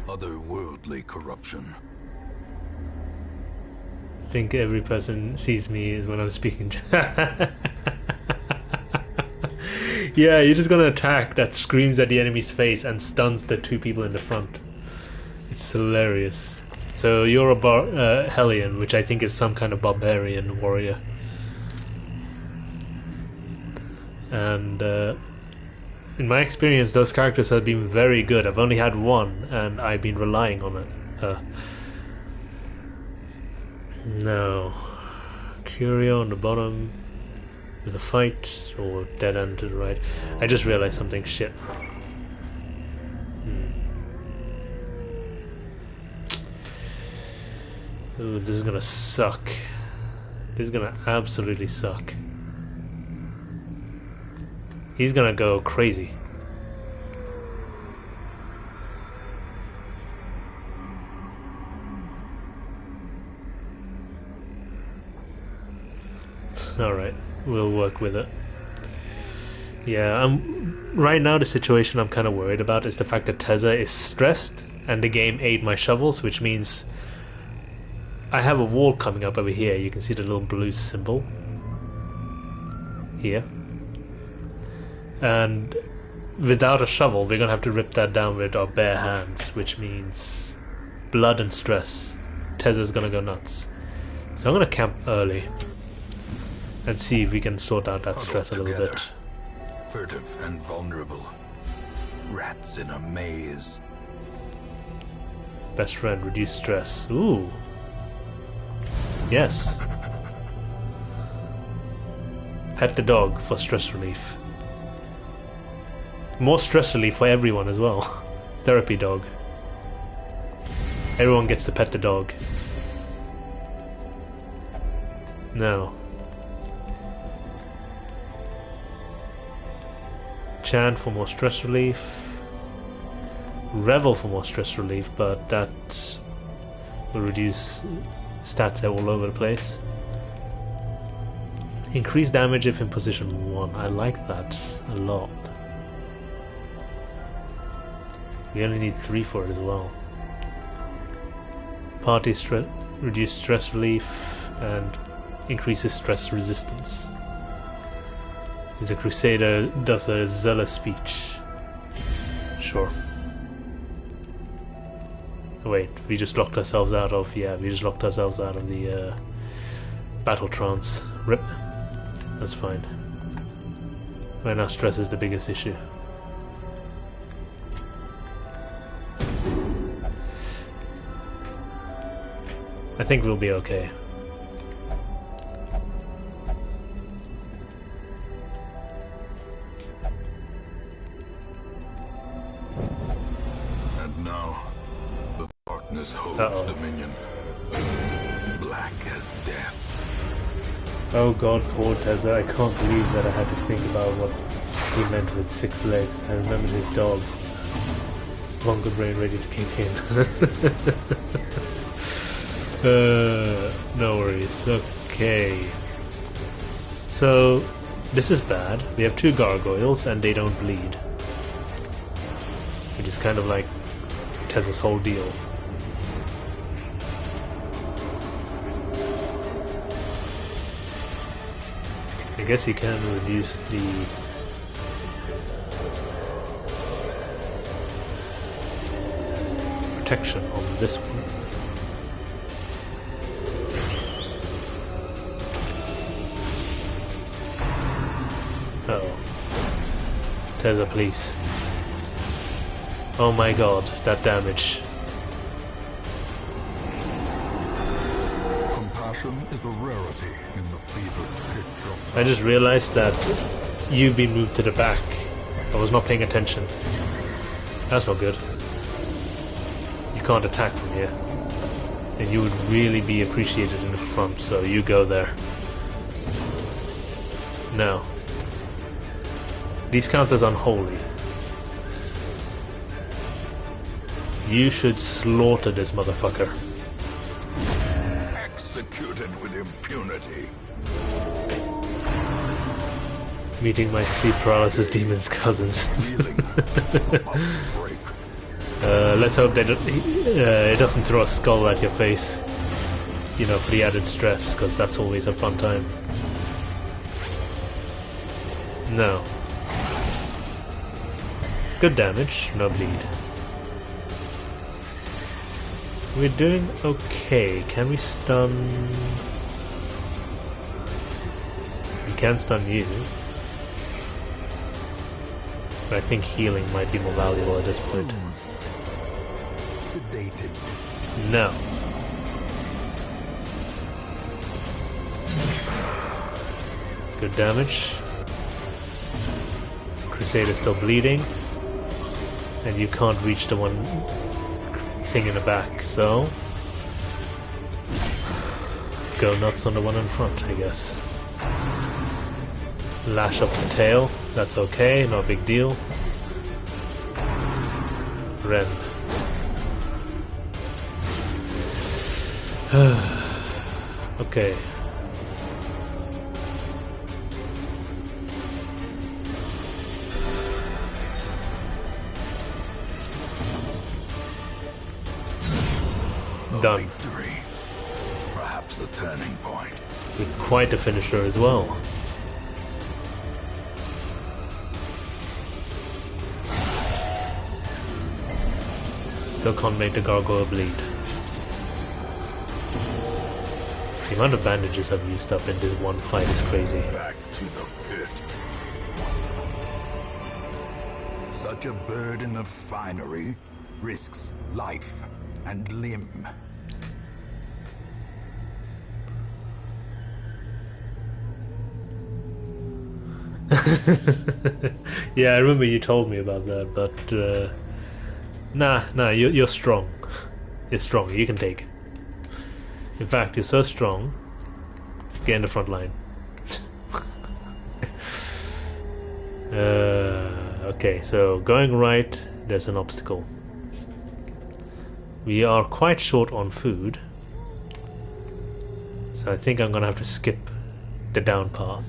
otherworldly corruption. I think every person sees me is when I'm speaking. Yeah, you're just gonna attack that screams at the enemy's face and stuns the two people in the front. It's hilarious. So you're a Hellion, which I think is some kind of barbarian warrior. And in my experience, those characters have been very good. I've only had one, and I've been relying on it. No. Curio on the bottom with a fight, or dead end to the right. I just realized something. Shit. Ooh, this is gonna suck. This is gonna absolutely suck. He's gonna go crazy. Alright, we'll work with it. Yeah, right now the situation I'm kind of worried about is the fact that Tezza is stressed and the game ate my shovels, which means I have a wall coming up over here. You can see the little blue symbol here. And without a shovel, we're gonna have to rip that down with our bare hands, which means blood and stress. Tezza's gonna go nuts. So I'm gonna camp early and see if we can sort out that stress a little bit. Furtive and vulnerable. Rats in a maze. Best friend, reduce stress. Ooh. Yes. Pet the dog for stress relief. More stress relief for everyone as well. Therapy dog. Everyone gets to pet the dog. Now. Chant for more stress relief. Revel for more stress relief, but that will reduce stats all over the place. Increase damage if in position 1. I like that a lot. We only need 3 for it as well. Party reduce stress relief and increases stress resistance. If the Crusader does a zealous speech. Sure. Wait, we just locked ourselves out of... Yeah, we just locked ourselves out of the battle trance. RIP. That's fine. Right now stress is the biggest issue. I think we'll be okay. And now, the darkness holds dominion. Black as death. Oh god, poor Tezza, I can't believe that I had to think about what he meant with 6 legs. I remembered his dog. Longer brain ready to kick in. No worries. Okay. So, this is bad. We have 2 gargoyles and they don't bleed. Which is kind of like Tezza's whole deal. I guess you can reduce the protection on this one. Uh-oh. There's a police. Oh my god, that damage. Compassion is a rarity in the fevered pitch of... I just realized that you've been moved to the back. I was not paying attention. That's not good. You can't attack from here. And you would really be appreciated in the front, so you go there. No. These count as unholy. You should slaughter this motherfucker. Executed with impunity. Meeting my sleep paralysis demon's cousins. Let's hope that it doesn't throw a skull at your face. You know, for the added stress, because that's always a fun time. No. Good damage, no bleed. We're doing okay. Can we stun? We can stun you. But I think healing might be more valuable at this point. Sedated. No. Good damage. Crusader's still bleeding. And you can't reach the one thing in the back, so go nuts on the one in front, I guess. Lash up the tail, that's okay, no big deal. Ren. Okay. Done. Victory. Perhaps the turning point. With quite a finisher as well. Still can't make the gargoyle bleed. The amount of bandages I've used up in this one fight is crazy. Back to the pit. Such a burden of finery risks life and limb. Yeah, I remember you told me about that, but nah, you're strong. You're strong, you can take it. In fact, you're so strong, get in the front line. Okay, so going right, there's an obstacle. We are quite short on food, so I think I'm gonna have to skip the down path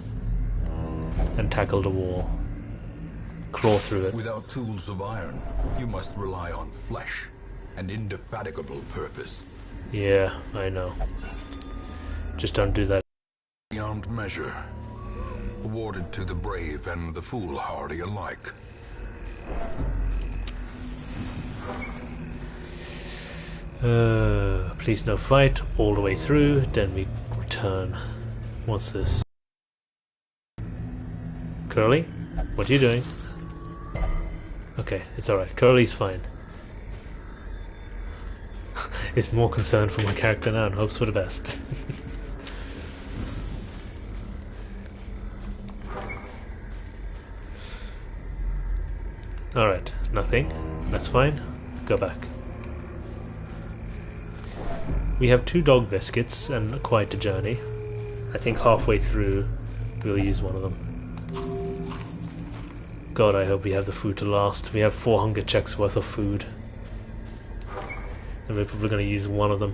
and tackle the wall. Crawl through it. Without tools of iron, you must rely on flesh and indefatigable purpose. Yeah, I know. Just don't do that. Beyond measure. Awarded to the brave and the foolhardy alike. Please no fight all the way through, then we return. What's this? Curly? What are you doing? Okay, it's alright. Curly's fine. It's more concerned for my character now and hopes for the best. Alright, nothing. That's fine. Go back. We have 2 dog biscuits and quite a journey. I think halfway through we'll use one of them. God, I hope we have the food to last. We have 4 hunger checks worth of food. And we're probably going to use one of them.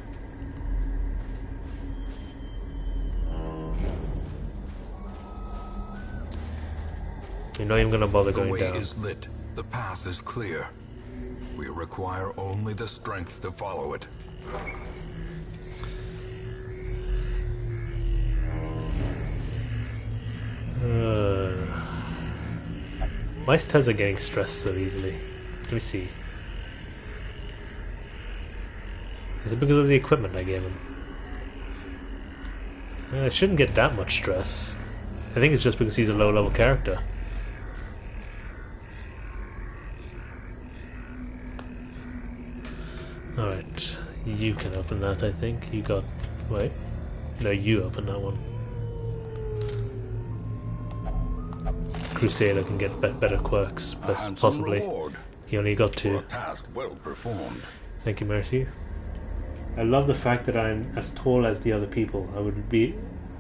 You're not even going to bother going down. The way is lit. The path is clear. We require only the strength to follow it. Why is Tezza getting stressed so easily? Let me see. Is it because of the equipment I gave him? It shouldn't get that much stress. I think it's just because he's a low level character. Alright, you can open that, I think. You got... wait. No, you open that one. Crusader can get better quirks, possibly. He only got 2. For a task well performed. Thank you, Mercy. I love the fact that I'm as tall as the other people. I would be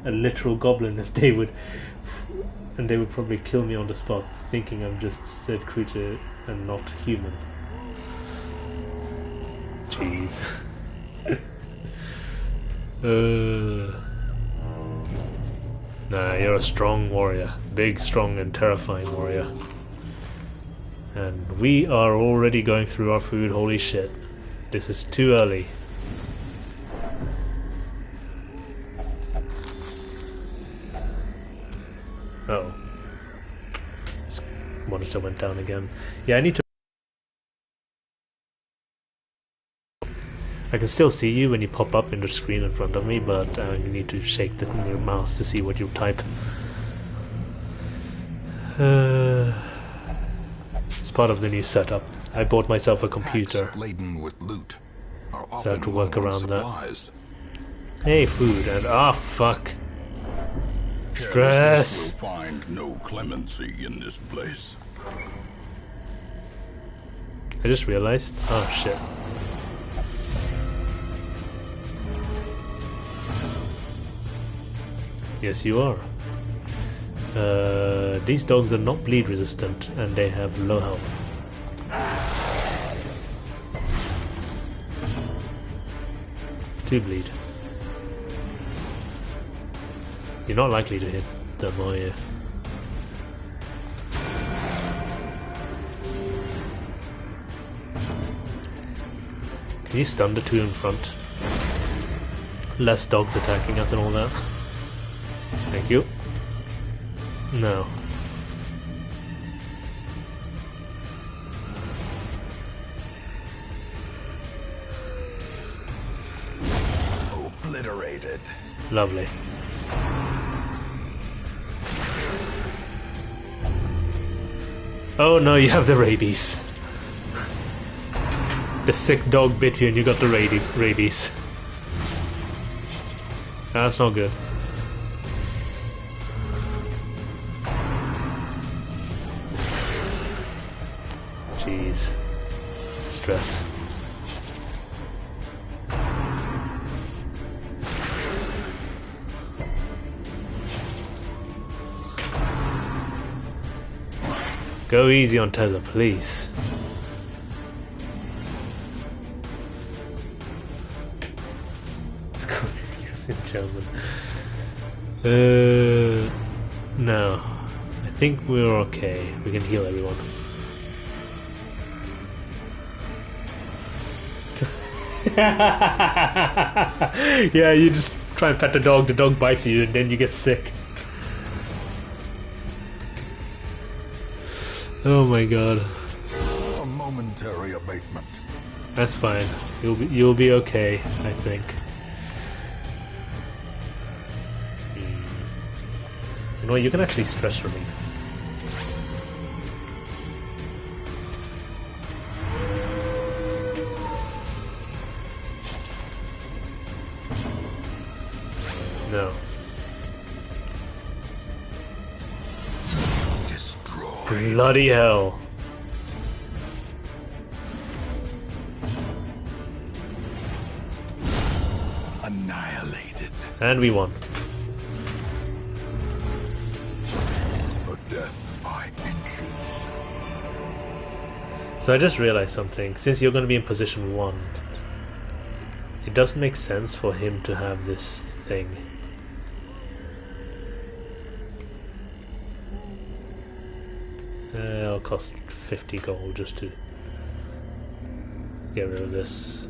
a literal goblin if they would... and they would probably kill me on the spot, thinking I'm just said creature and not human. Jeez. Nah, you're a strong warrior. Big, strong and terrifying warrior. And we are already going through our food, holy shit. This is too early. Oh. This monitor went down again. Yeah, I need to... I can still see you when you pop up in the screen in front of me, but you need to shake your mouse to see what you type. It's part of the new setup. I bought myself a computer, Laden with loot are so I have to work often low on around supplies. that. Hey, food, and fuck. Carelessness Stress. will find no clemency in this place. I just realized. Oh shit. Yes, you are. These dogs are not bleed resistant and they have low health. 2 bleed. You're not likely to hit them, are you? Can you stun the 2 in front? Less dogs attacking us and all that. Thank you. No. Obliterated. Lovely. Oh no, you have the rabies. The sick dog bit you and you got the rabies. That's not good. Jeez. Stress. Go easy on Tezza, please. It's going in German. No. I think we're okay. We can heal everyone. Yeah, you just try and pet the dog bites you, and then you get sick. Oh my god. A momentary abatement. That's fine. You'll be okay, I think. You know, you can actually stress relief. No. Destroy. Bloody hell. Annihilated. And we won. A death by inches. So I just realized something. Since you're going to be in position 1, it doesn't make sense for him to have this thing. It'll cost 50 gold just to get rid of this.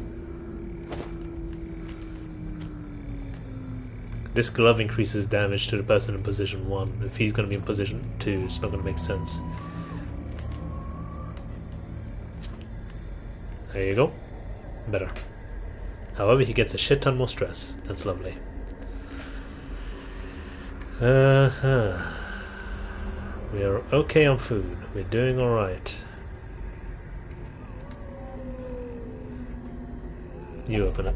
This glove increases damage to the person in position 1. If he's going to be in position 2, it's not going to make sense. There you go. Better. However, he gets a shit ton more stress. That's lovely. Uh-huh. We are okay on food. We're doing alright. You open it.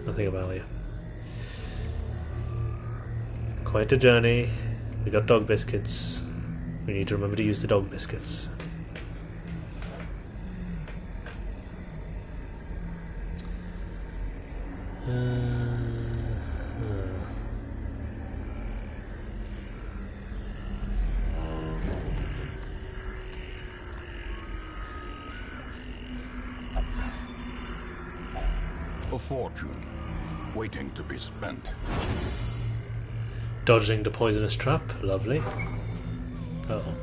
Nothing of value. Quite a journey. We got dog biscuits. We need to remember to use the dog biscuits. A fortune, waiting to be spent. Dodging the poisonous trap. Lovely. Uh-oh.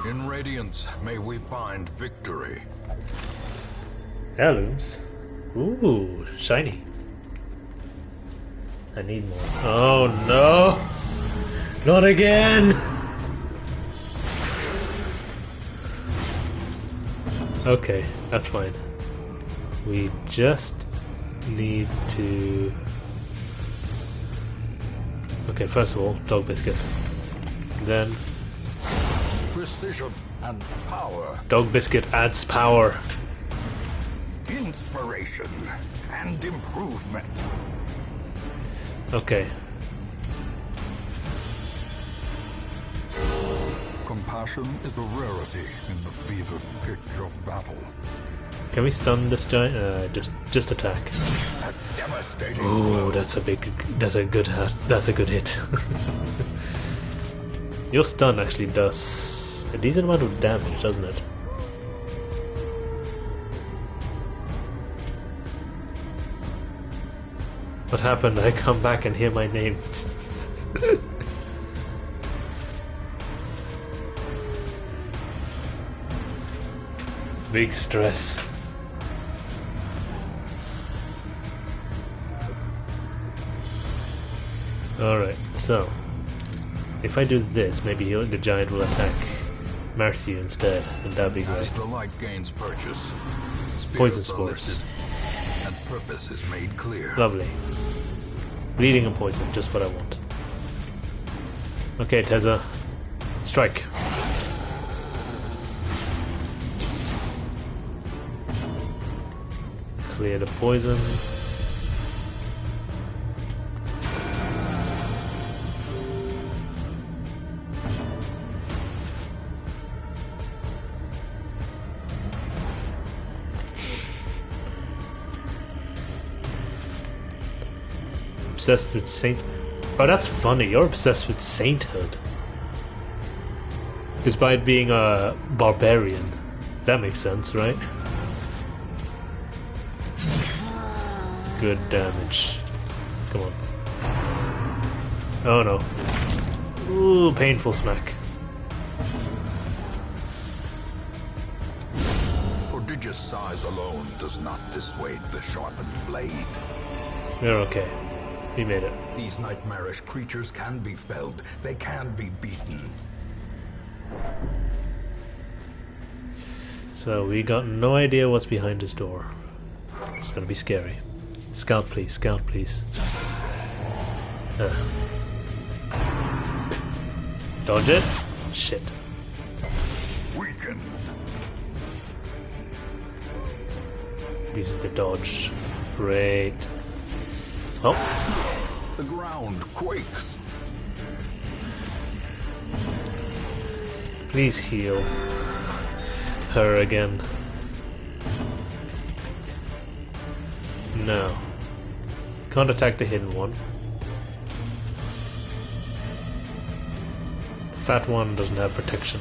In Radiance, may we find victory. Heirlooms. Ooh, shiny. I need more. Oh no! Not again! Okay, that's fine. We just need to... Okay, first of all, dog biscuit. Then... Precision and power. Dog biscuit adds power. Inspiration and improvement. Okay. Compassion is a rarity in the fevered pitch of battle. Can we stun this giant? Just attack. A devastating Ooh, that's a good hit. That's a good hit. Your stun actually does a decent amount of damage, doesn't it? What happened? I come back and hear my name. Big stress. Alright, so if I do this, maybe the giant will attack Marthew instead, and that'd be great. As the light gains purchase, Poison spirits are spores. lifted, and purpose is made clear. Lovely. Bleeding and poison, just what I want. Okay, Tezza. Strike. Clear the poison. Obsessed with saint. Oh, that's funny. You're obsessed with sainthood. Despite being a barbarian. That makes sense, right? Good damage. Come on. Oh no. Ooh, painful smack. Prodigious size alone does not dissuade the sharpened blade. We're okay. We made it. These nightmarish creatures can be felled. They can be beaten. So we got no idea what's behind this door. It's gonna be scary. Scout please, scout please. Dodge it? Shit. Weakened. Use the dodge. Great. Oh. The ground quakes. Please heal her again. No. Can't attack the hidden one. Fat one doesn't have protection.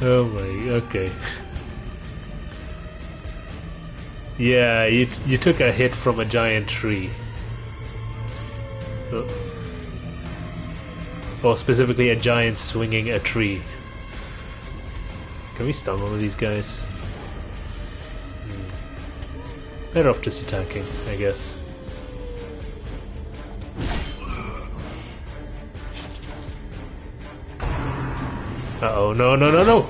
Oh my, okay. Yeah, you took a hit from a giant tree. Or specifically a giant swinging a tree. Can we stun one of these guys? Better off just attacking, I guess. Uh-oh, no, no, no, no!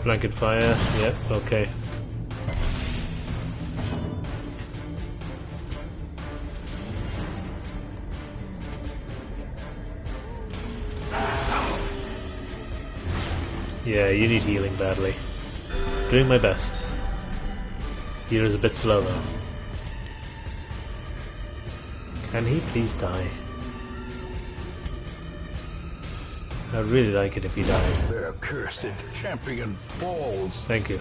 Blanket fire, yep, okay. Yeah, you need healing badly. Doing my best. Healer's a bit slow though. Can he please die? I'd really like it if he died. Their cursed champion falls. Thank you.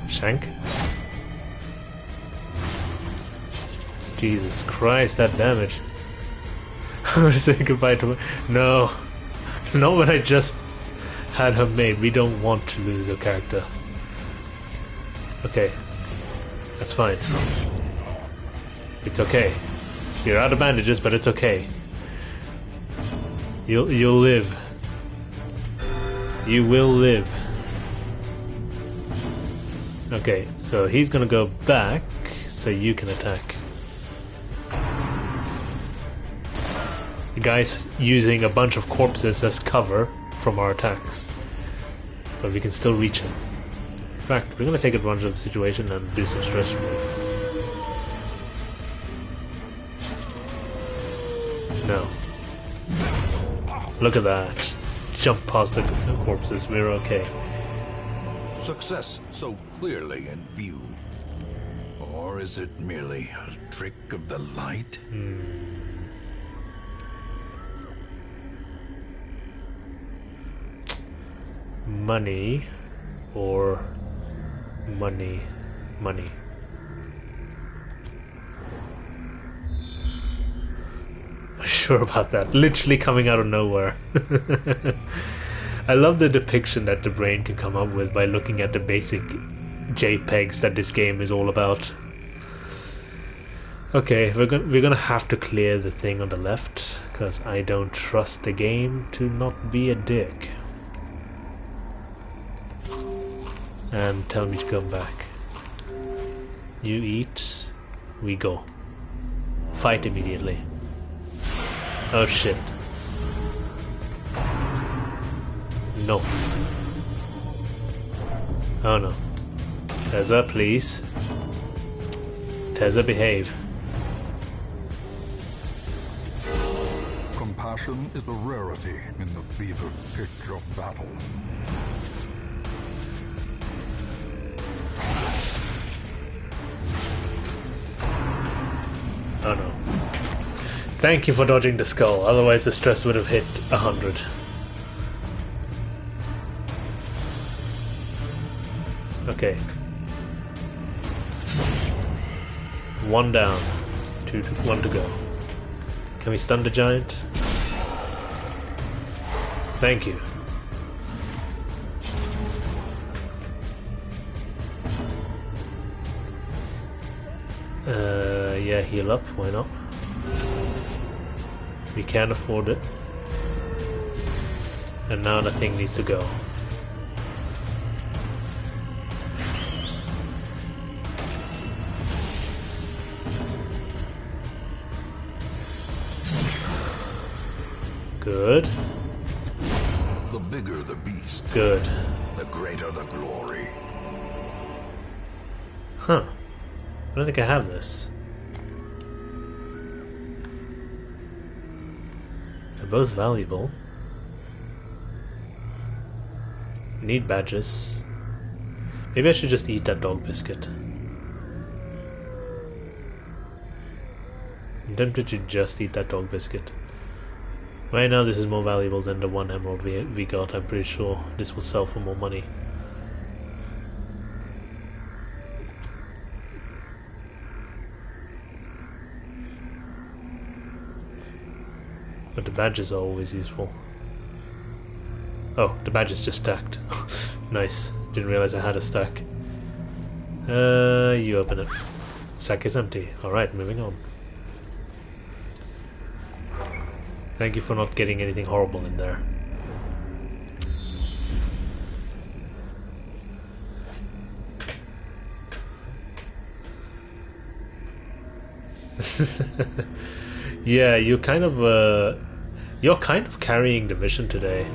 Shank? Jesus Christ, that damage. I'm gonna say goodbye to her. No. Not when I just had her made. We don't want to lose a character. Okay. That's fine. It's okay. You're out of bandages, but it's okay. You'll live. You will live. Okay, so he's gonna go back so you can attack. The guy's using a bunch of corpses as cover from our attacks. But we can still reach him. In fact, we're gonna take advantage of the situation and do some stress relief. No. Look at that. Jump past the corpses, we're okay. Success so clearly in view. Or is it merely a trick of the light? Money or money. Sure about that. Literally coming out of nowhere. I love the depiction that the brain can come up with by looking at the basic JPEGs that this game is all about. Okay, we're gonna have to clear the thing on the left because I don't trust the game to not be a dick. And tell me to come back. You eat, we go. Fight immediately. Oh shit. No. Oh no. Teza, please. Teza, behave. Compassion is a rarity in the fevered pitch of battle. Oh no. Thank you for dodging the skull, otherwise the stress would have hit 100. Okay. One down. One to go. Can we stun the giant? Thank you. Yeah, heal up, why not? We can't afford it. And now the thing needs to go. Good. The bigger the beast, Good. the greater the glory. Huh. I don't think I have this. They're both valuable. Need badges. Maybe I should just eat that dog biscuit. I'm tempted to just eat that dog biscuit. Right now this is more valuable than the one emerald we got. I'm pretty sure this will sell for more money. But the badges are always useful. Oh, the badge is just stacked. Nice. Didn't realize I had a stack. You open it. Sack is empty. Alright, moving on. Thank you for not getting anything horrible in there. Yeah, you're kind of carrying the mission today.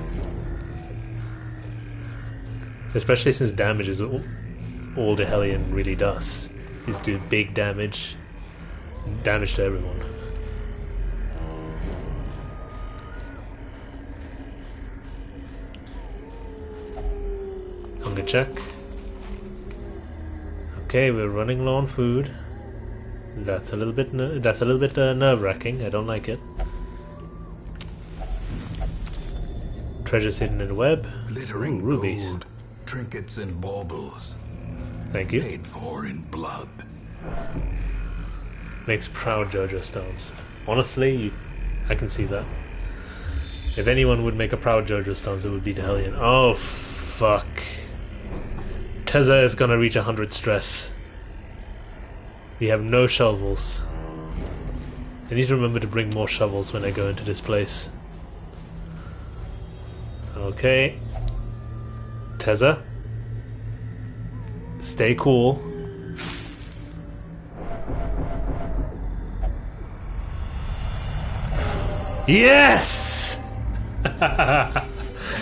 Especially since damage is all the Hellion really does. Is do big damage to everyone. Hunger check. Okay, we're running low on food. That's a little bit nerve-wracking. I don't like it. Treasures hidden in the web. Glittering rubies. gold, trinkets and baubles. Thank you. Paid for in blood. Makes proud Jojo stones. Honestly, I can see that. If anyone would make a proud Jojo stones, it would be the Hellion. Oh, fuck. Teza is gonna reach 100 stress. We have no shovels. I need to remember to bring more shovels when I go into this place. Okay. Teza. Stay cool. Yes! A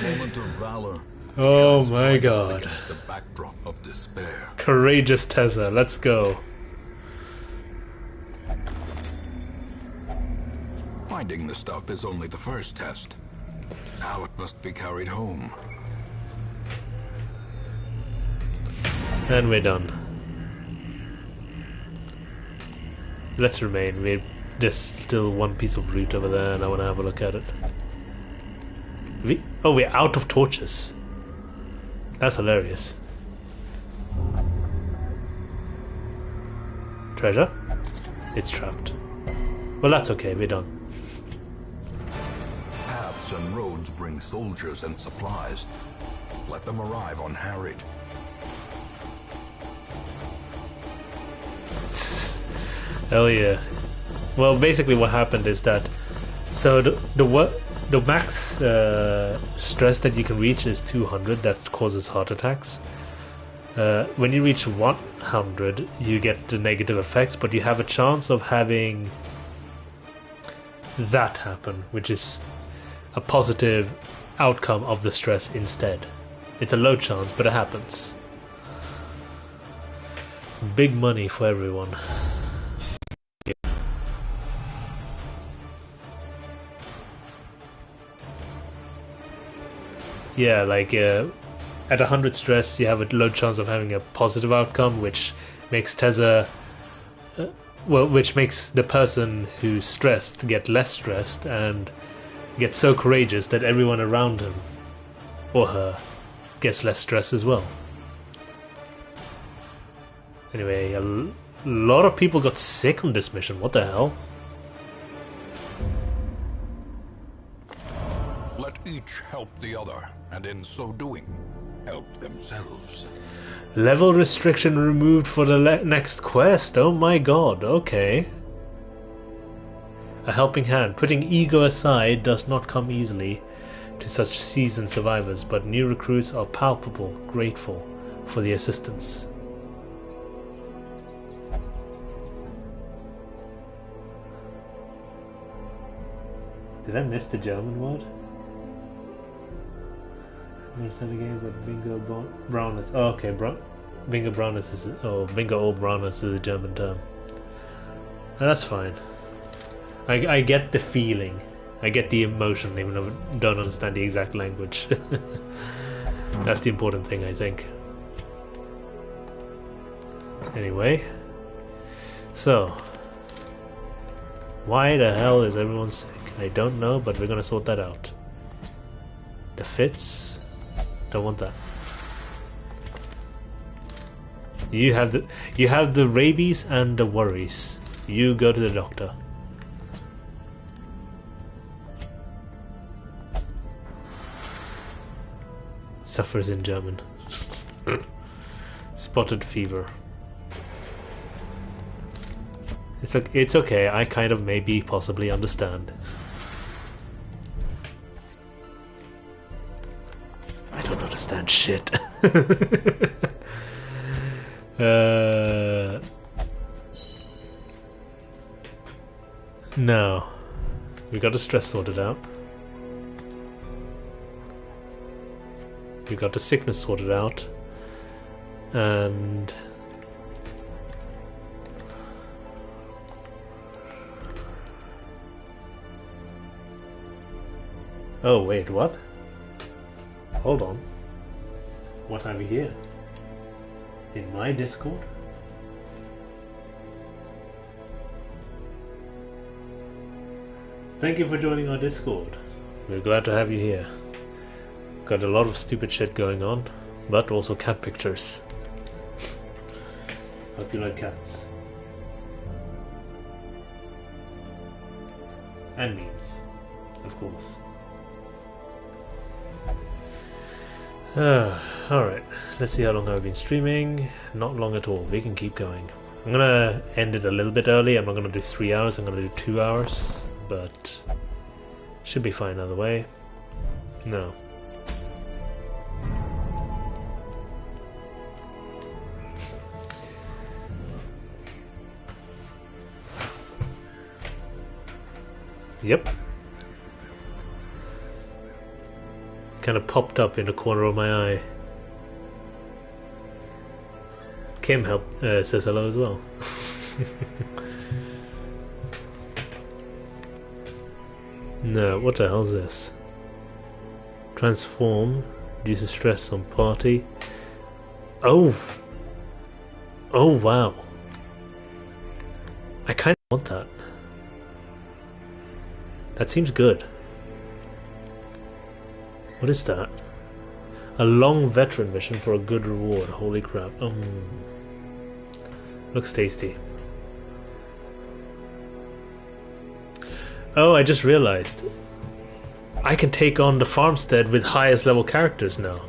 moment of valor. Oh my god. Against the backdrop of despair. Courageous Teza, let's go. Finding the stuff is only the first test. Now it must be carried home. And we're done. Let's remain. There's still one piece of loot over there and I want to have a look at it. We're out of torches. That's hilarious. Treasure? It's trapped. Well, that's okay, we're done. Paths and roads bring soldiers and supplies. Let them arrive unharried. Hell yeah. Well, basically what happened is that the max stress that you can reach is 200. That causes heart attacks. When you reach 100, you get the negative effects, but you have a chance of having that happen, which is a positive outcome of the stress instead. It's a low chance, but it happens. Big money for everyone. Yeah, like at 100 stress, you have a low chance of having a positive outcome, which makes Teza, which makes the person who's stressed get less stressed and get so courageous that everyone around him or her gets less stress as well. Anyway, a lot of people got sick on this mission. What the hell? Let each help the other, and in so doing, help themselves. Level restriction removed for the next quest. Oh my god, okay. A helping hand. Putting ego aside does not come easily to such seasoned survivors, but new recruits are palpable, grateful for the assistance. Did I miss the German word? Instead again, but Vingo Braunus. Oh, okay, Vingo Braunus is Vingo Old Braunus is a German term. And that's fine. I get the feeling, I get the emotion, even though I don't understand the exact language. That's the important thing, I think. Anyway, so why the hell is everyone sick? I don't know, but we're gonna sort that out. The fits. Don't want that. You have the rabies and the worries. You go to the doctor. Suffers in German. Spotted fever. It's okay. I kind of maybe possibly understand. understand shit. No. We got the stress sorted out. We got the sickness sorted out. And... oh wait, what? Hold on. What have we here? In my Discord? Thank you for joining our Discord. We're glad to have you here. Got a lot of stupid shit going on, but also cat pictures. Hope you like cats. And memes, of course. Alright, let's see how long I've been streaming. Not long at all, we can keep going. I'm gonna end it a little bit early. I'm not gonna do 3 hours, I'm gonna do 2 hours. But should be fine either way. No. Yep. Kind of popped up in the corner of my eye. Kim says hello as well. No, what the hell is this? Transform, reduces stress on party. Oh! Oh wow. I kinda want that. That seems good. What is that? A long veteran mission for a good reward. Holy crap. Looks tasty. Oh, I just realized. I can take on the farmstead with highest level characters now.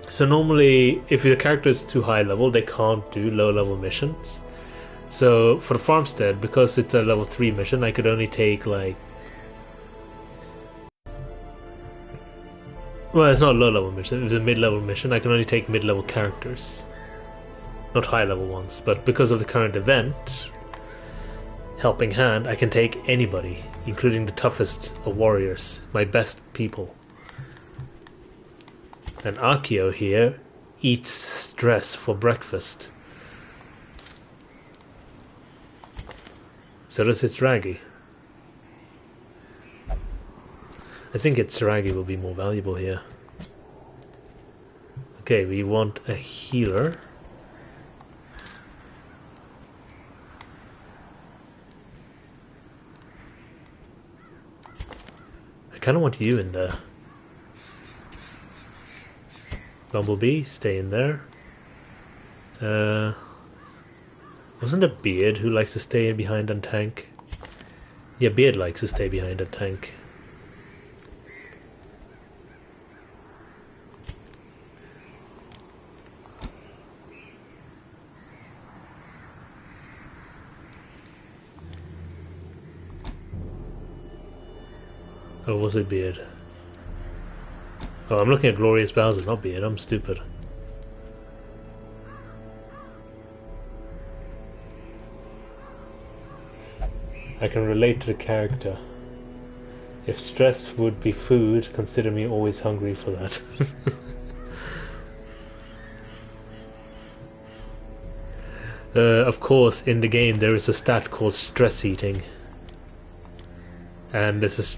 So normally, if your character is too high level, they can't do low level missions. So for the farmstead, because it's a level 3 mission, I could only take like... well, it's not a low level mission, it was a mid level mission. I can only take mid level characters. Not high level ones, but because of the current event, Helping Hand, I can take anybody, including the toughest of warriors, my best people. And Akio here eats stress for breakfast. So does Hitsuragi. I think Hitsuragi will be more valuable here. Okay, we want a healer. I kind of want you in there. Bumblebee, stay in there. Wasn't it Beard who likes to stay in behind and tank? Yeah, Beard likes to stay behind and tank. Or was it Beard? Oh, I'm looking at Glorious Bowser, not Beard. I'm stupid. I can relate to the character. If stress would be food, consider me always hungry for that. Of course, in the game there is a stat called stress eating. And this is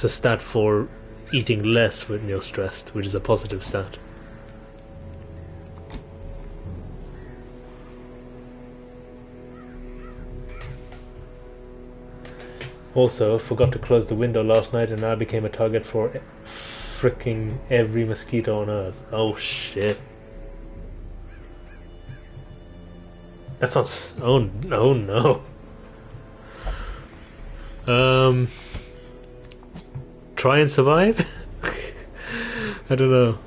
a stat for eating less when you're stressed, which is a positive stat. Also, forgot to close the window last night and now I became a target for freaking every mosquito on Earth. Oh shit. That sounds... oh no. Try and survive? I don't know.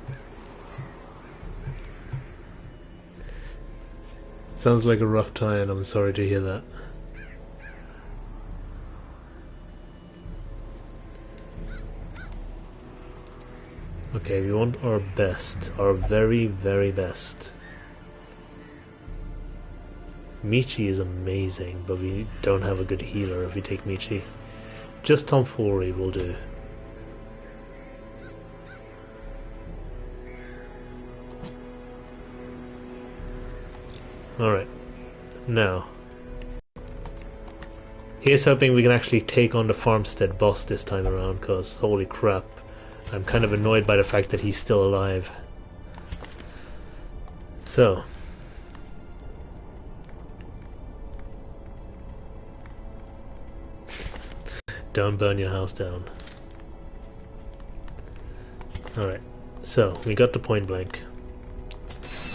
Sounds like a rough time, I'm sorry to hear that. Okay, we want our best. Our very, very best. Michi is amazing, but we don't have a good healer if we take Michi. Just Tomfoolery will do. Alright. Now. Here's hoping we can actually take on the farmstead boss this time around, because holy crap. I'm kind of annoyed by the fact that he's still alive. So. Don't burn your house down. Alright, so we got the point blank.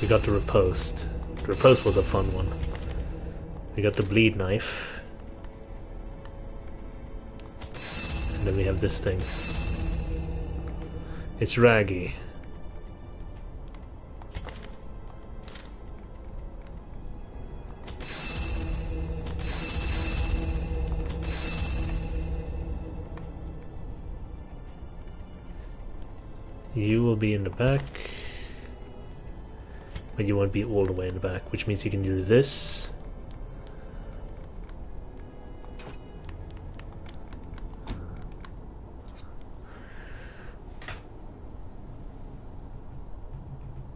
We got the riposte. The riposte was a fun one. We got the bleed knife. And then we have this thing. It's Raggy. You will be in the back, but you won't be all the way in the back, which means you can do this.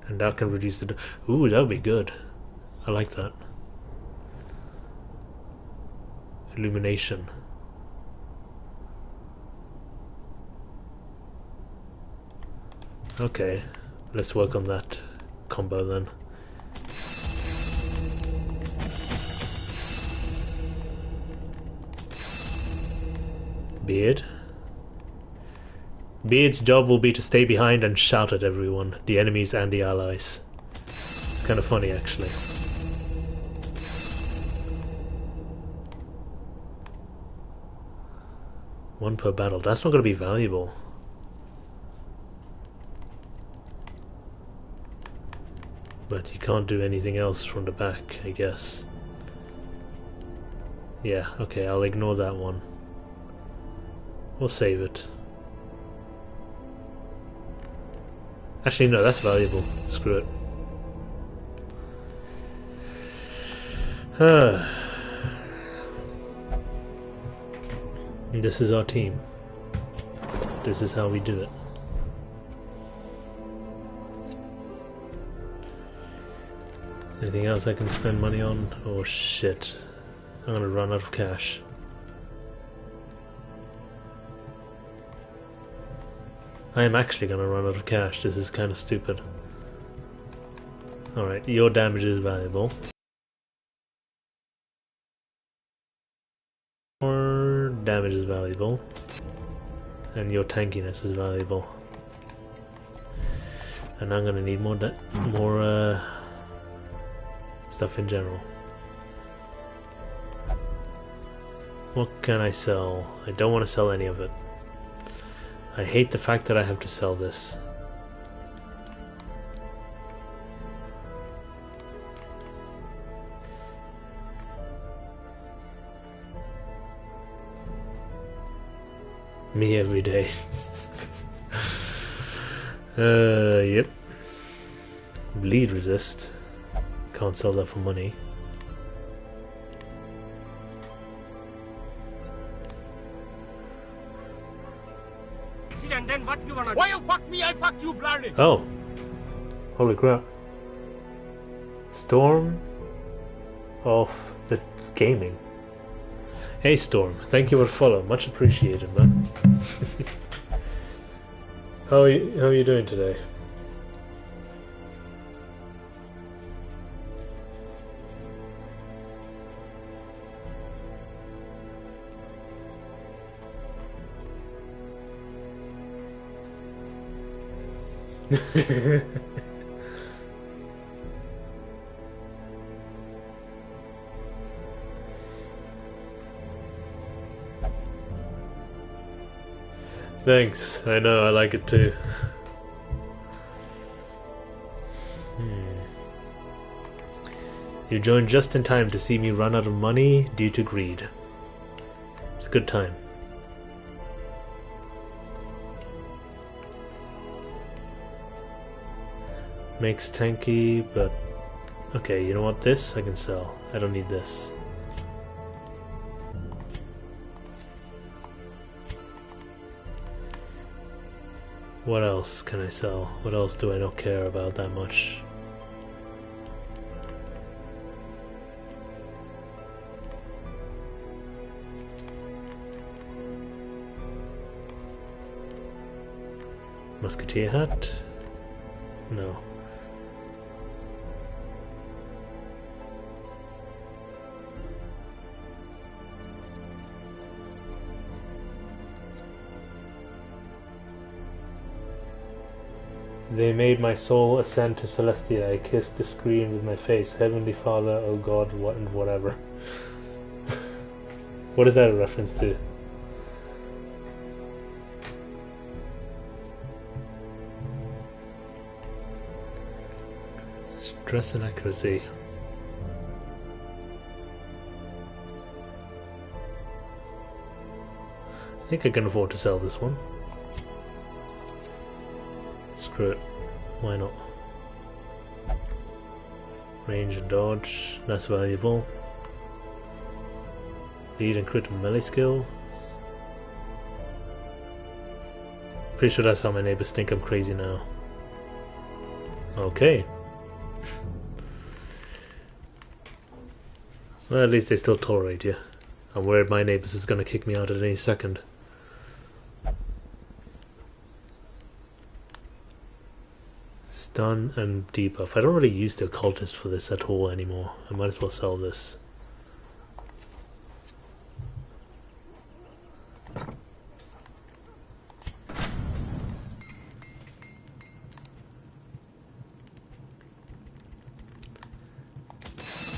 And that can reduce the... Ooh, that would be good. I like that. Illumination. Okay, let's work on that combo then. Beard. Beard's job will be to stay behind and shout at everyone, the enemies and the allies. It's kind of funny actually. One per battle, that's not going to be valuable. But you can't do anything else from the back, I guess. Yeah, okay, I'll ignore that one. We'll save it. Actually, no, that's valuable. Screw it. And this is our team. This is how we do it. Anything else I can spend money on? Oh shit. I'm gonna run out of cash. I am actually gonna run out of cash. This is kind of stupid. Alright, your damage is valuable. More damage is valuable. And your tankiness is valuable. And I'm gonna need more stuff in general. What can I sell? I don't want to sell any of it. I hate the fact that I have to sell this. Me every day. Yep. Bleed resist. Can't sell that for money. And then what you gonna do? Why you fuck me? I fuck you, bloody. Oh. Holy crap. Storm of the Gaming. Hey Storm, thank you for the follow. Much appreciated, man. How are you doing today? Thanks, I know, I like it too. You joined just in time to see me run out of money due to greed. It's a good time. Makes tanky, but okay, you know what? This I can sell. I don't need this. What else can I sell? What else do I not care about that much? Musketeer hat? No. They made my soul ascend to Celestia. I kissed the screen with my face. Heavenly Father, oh God, what and whatever. What is that a reference to? Stress and accuracy. I think I can afford to sell this one. Screw it. Why not? Range and dodge, that's valuable. Lead and crit and melee skill. Pretty sure that's how my neighbors think I'm crazy now. Okay. Well, at least they still tolerate you. I'm worried my neighbors is gonna kick me out at any second. Stun and debuff. I don't really use the occultist for this at all anymore. I might as well sell this.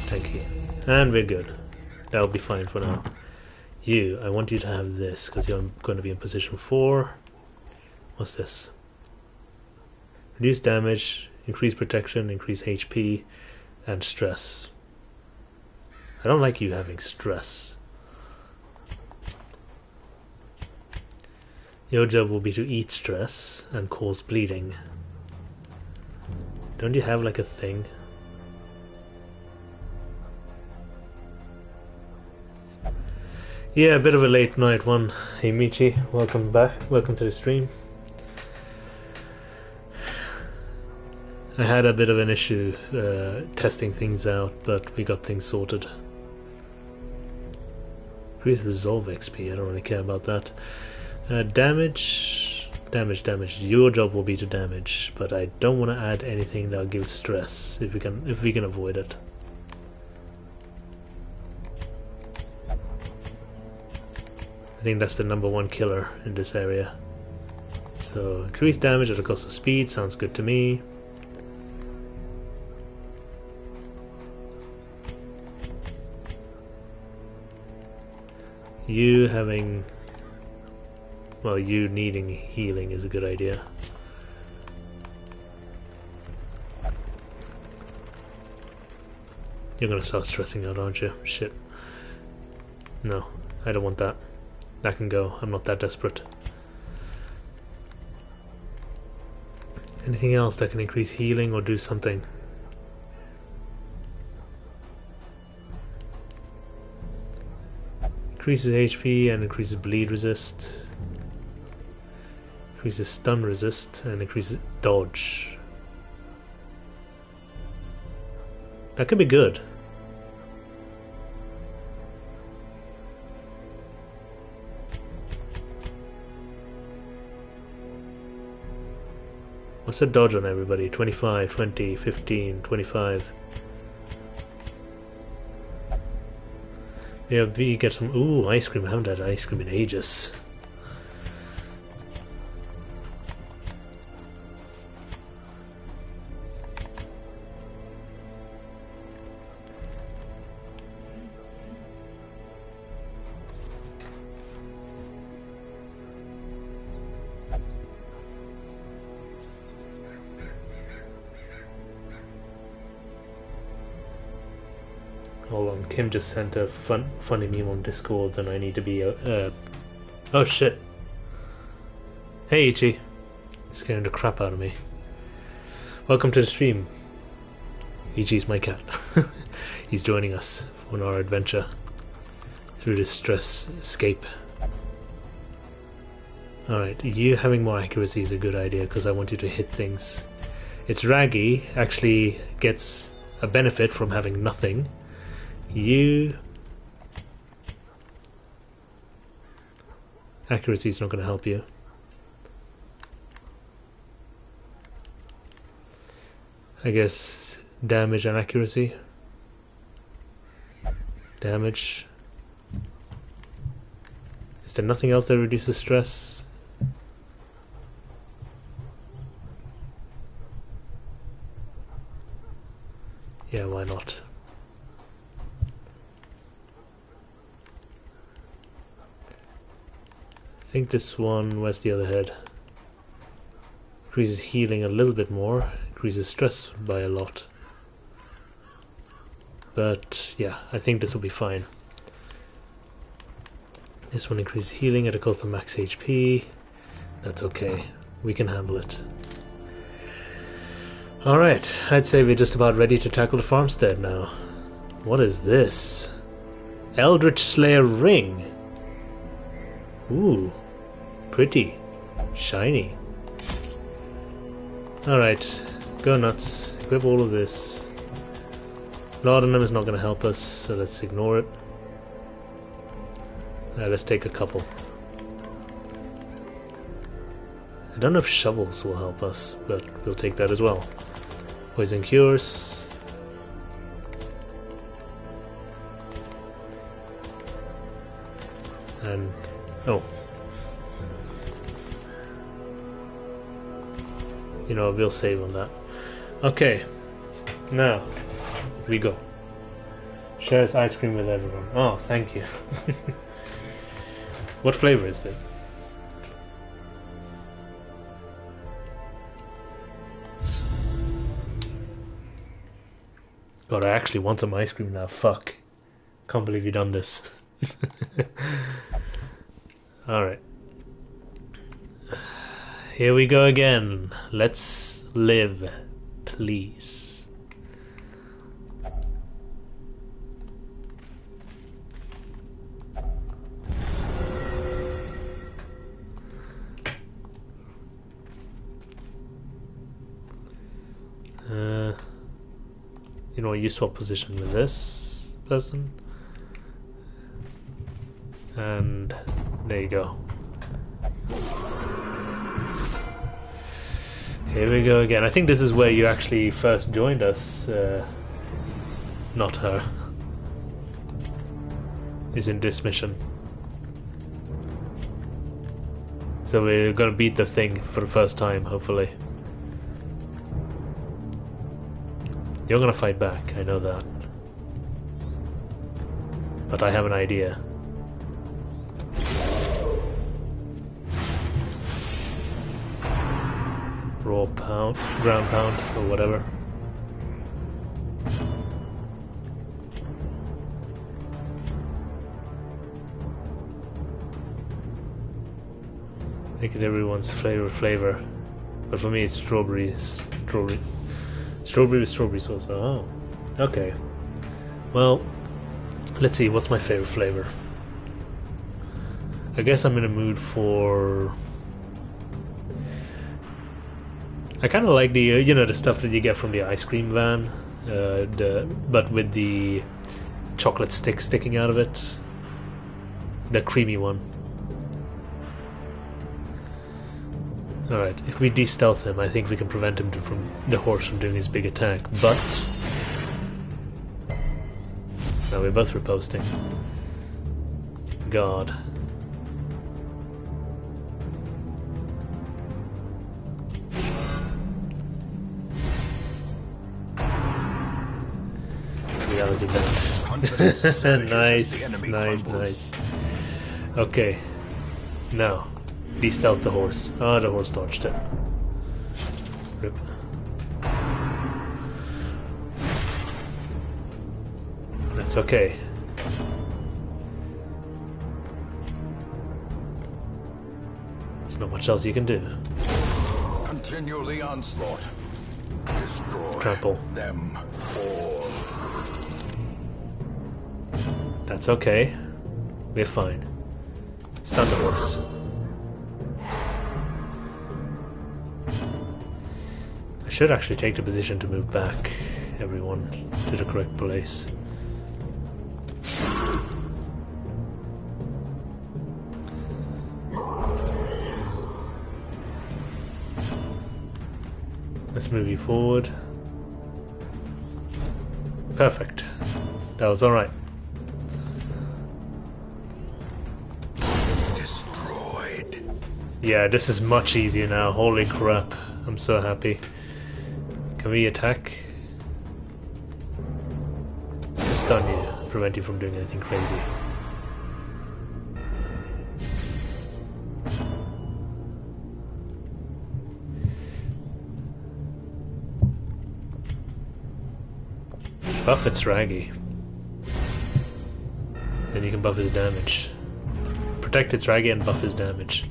Thank you. And we're good. That'll be fine for now. You, I want you to have this because you're going to be in position 4. What's this? Reduce damage, increase protection, increase HP, and stress. I don't like you having stress. Your job will be to eat stress and cause bleeding. Don't you have like a thing? Yeah, a bit of a late night one. Hey Michi, welcome back. Welcome to the stream. I had a bit of an issue testing things out, but we got things sorted. Increase resolve XP, I don't really care about that. Damage. Your job will be to damage, but I don't want to add anything that'll give stress if we can avoid it. I think that's the #1 killer in this area. So increase damage at a cost of speed sounds good to me. You having... well, you needing healing is a good idea. You're gonna start stressing out, aren't you? Shit. No, I don't want that. That can go. I'm not that desperate. Anything else that can increase healing or do something? Increases HP and increases bleed resist. Increases stun resist and increases dodge. That could be good. What's the dodge on everybody? 25, 20, 15, 25. Yeah, we get some... ooh, ice cream. I haven't had ice cream in ages. Hold on, Kim just sent a funny meme on Discord and I need to be oh shit. Hey Ichi. Scaring the crap out of me. Welcome to the stream. E.G.'s my cat. He's joining us on our adventure through this stress escape. Alright, you having more accuracy is a good idea because I want you to hit things. It's Raggy actually gets a benefit from having nothing. You... accuracy is not going to help you. I guess damage and accuracy. Damage. Is there nothing else that reduces stress? Yeah, why not? I think this one, where's the other head? Increases healing a little bit more, increases stress by a lot. But yeah, I think this will be fine. This one increases healing at a cost of max HP. That's okay, we can handle it. Alright, I'd say we're just about ready to tackle the farmstead now. What is this? Eldritch Slayer Ring! Ooh, pretty. Shiny. Alright, go nuts. Equip all of this. Laudanum is not going to help us, so let's ignore it. Let's take a couple. I don't know if shovels will help us, but we'll take that as well. Poison cures. And... oh. You know, we'll save on that. Okay. Now, we go. Shares ice cream with everyone. Oh, thank you. What flavor is it? God, I actually want some ice cream now. Fuck. Can't believe you've done this. Alright. Here we go again. Let's live, please. You know, you swap position with this person. And there you go. Here we go again. I think this is where you actually first joined us. Not her. Is in this mission. So we're gonna beat the thing for the first time, hopefully. You're gonna fight back, I know that. But I have an idea. Raw pound, ground pound, or whatever. Make it everyone's flavor. But for me it's strawberry with strawberry sauce. Oh, okay. Well, let's see, what's my favorite flavor? I guess I'm in a mood for... I kind of like the, you know, the stuff that you get from the ice cream van, but with the chocolate stick sticking out of it. The creamy one. Alright, if we de-stealth him, I think we can prevent him from the horse from doing his big attack, but... now we're both riposting. God. Reality damage. Nice. Okay. Now. De-stealth the horse. Ah, the horse dodged it. Rip. That's okay. There's not much else you can do. Continue the onslaught. Destroy Trample. them all. That's okay. We're fine. Stun the horse. I should actually take the position to move back everyone to the correct place. Let's move you forward. Perfect. That was alright. Destroyed. Yeah, this is much easier now. Holy crap. I'm so happy. Can we attack? Stun you, prevent you from doing anything crazy. Buff its Raggy. Then you can buff his damage. Protect its Raggy and buff his damage.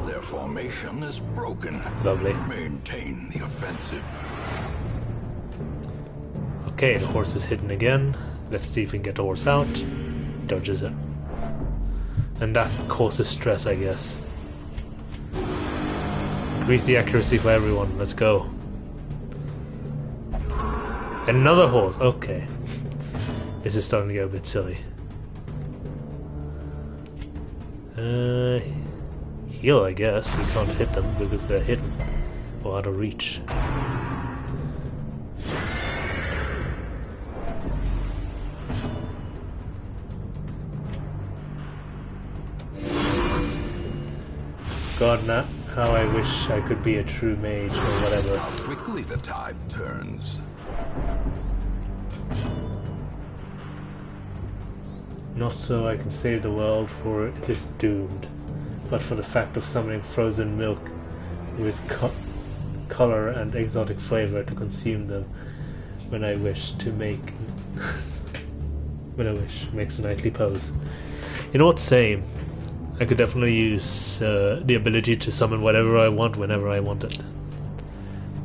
Their formation is broken. Lovely. Maintain the offensive. Okay, the horse is hidden again. Let's see if we can get the horse out. Dodges it. And that causes stress, I guess. Increase the accuracy for everyone. Let's go. Another horse. Okay. This is starting to get a bit silly. Heal, I guess. We can't hit them because they're hidden or out of reach. God, not how I wish I could be a true mage or whatever. How quickly the tide turns. Not so I can save the world, for it is doomed, but for the fact of summoning frozen milk with color and exotic flavor to consume them when I wish to make makes a nightly pose. You know what? Same. I could definitely use the ability to summon whatever I want whenever I want it.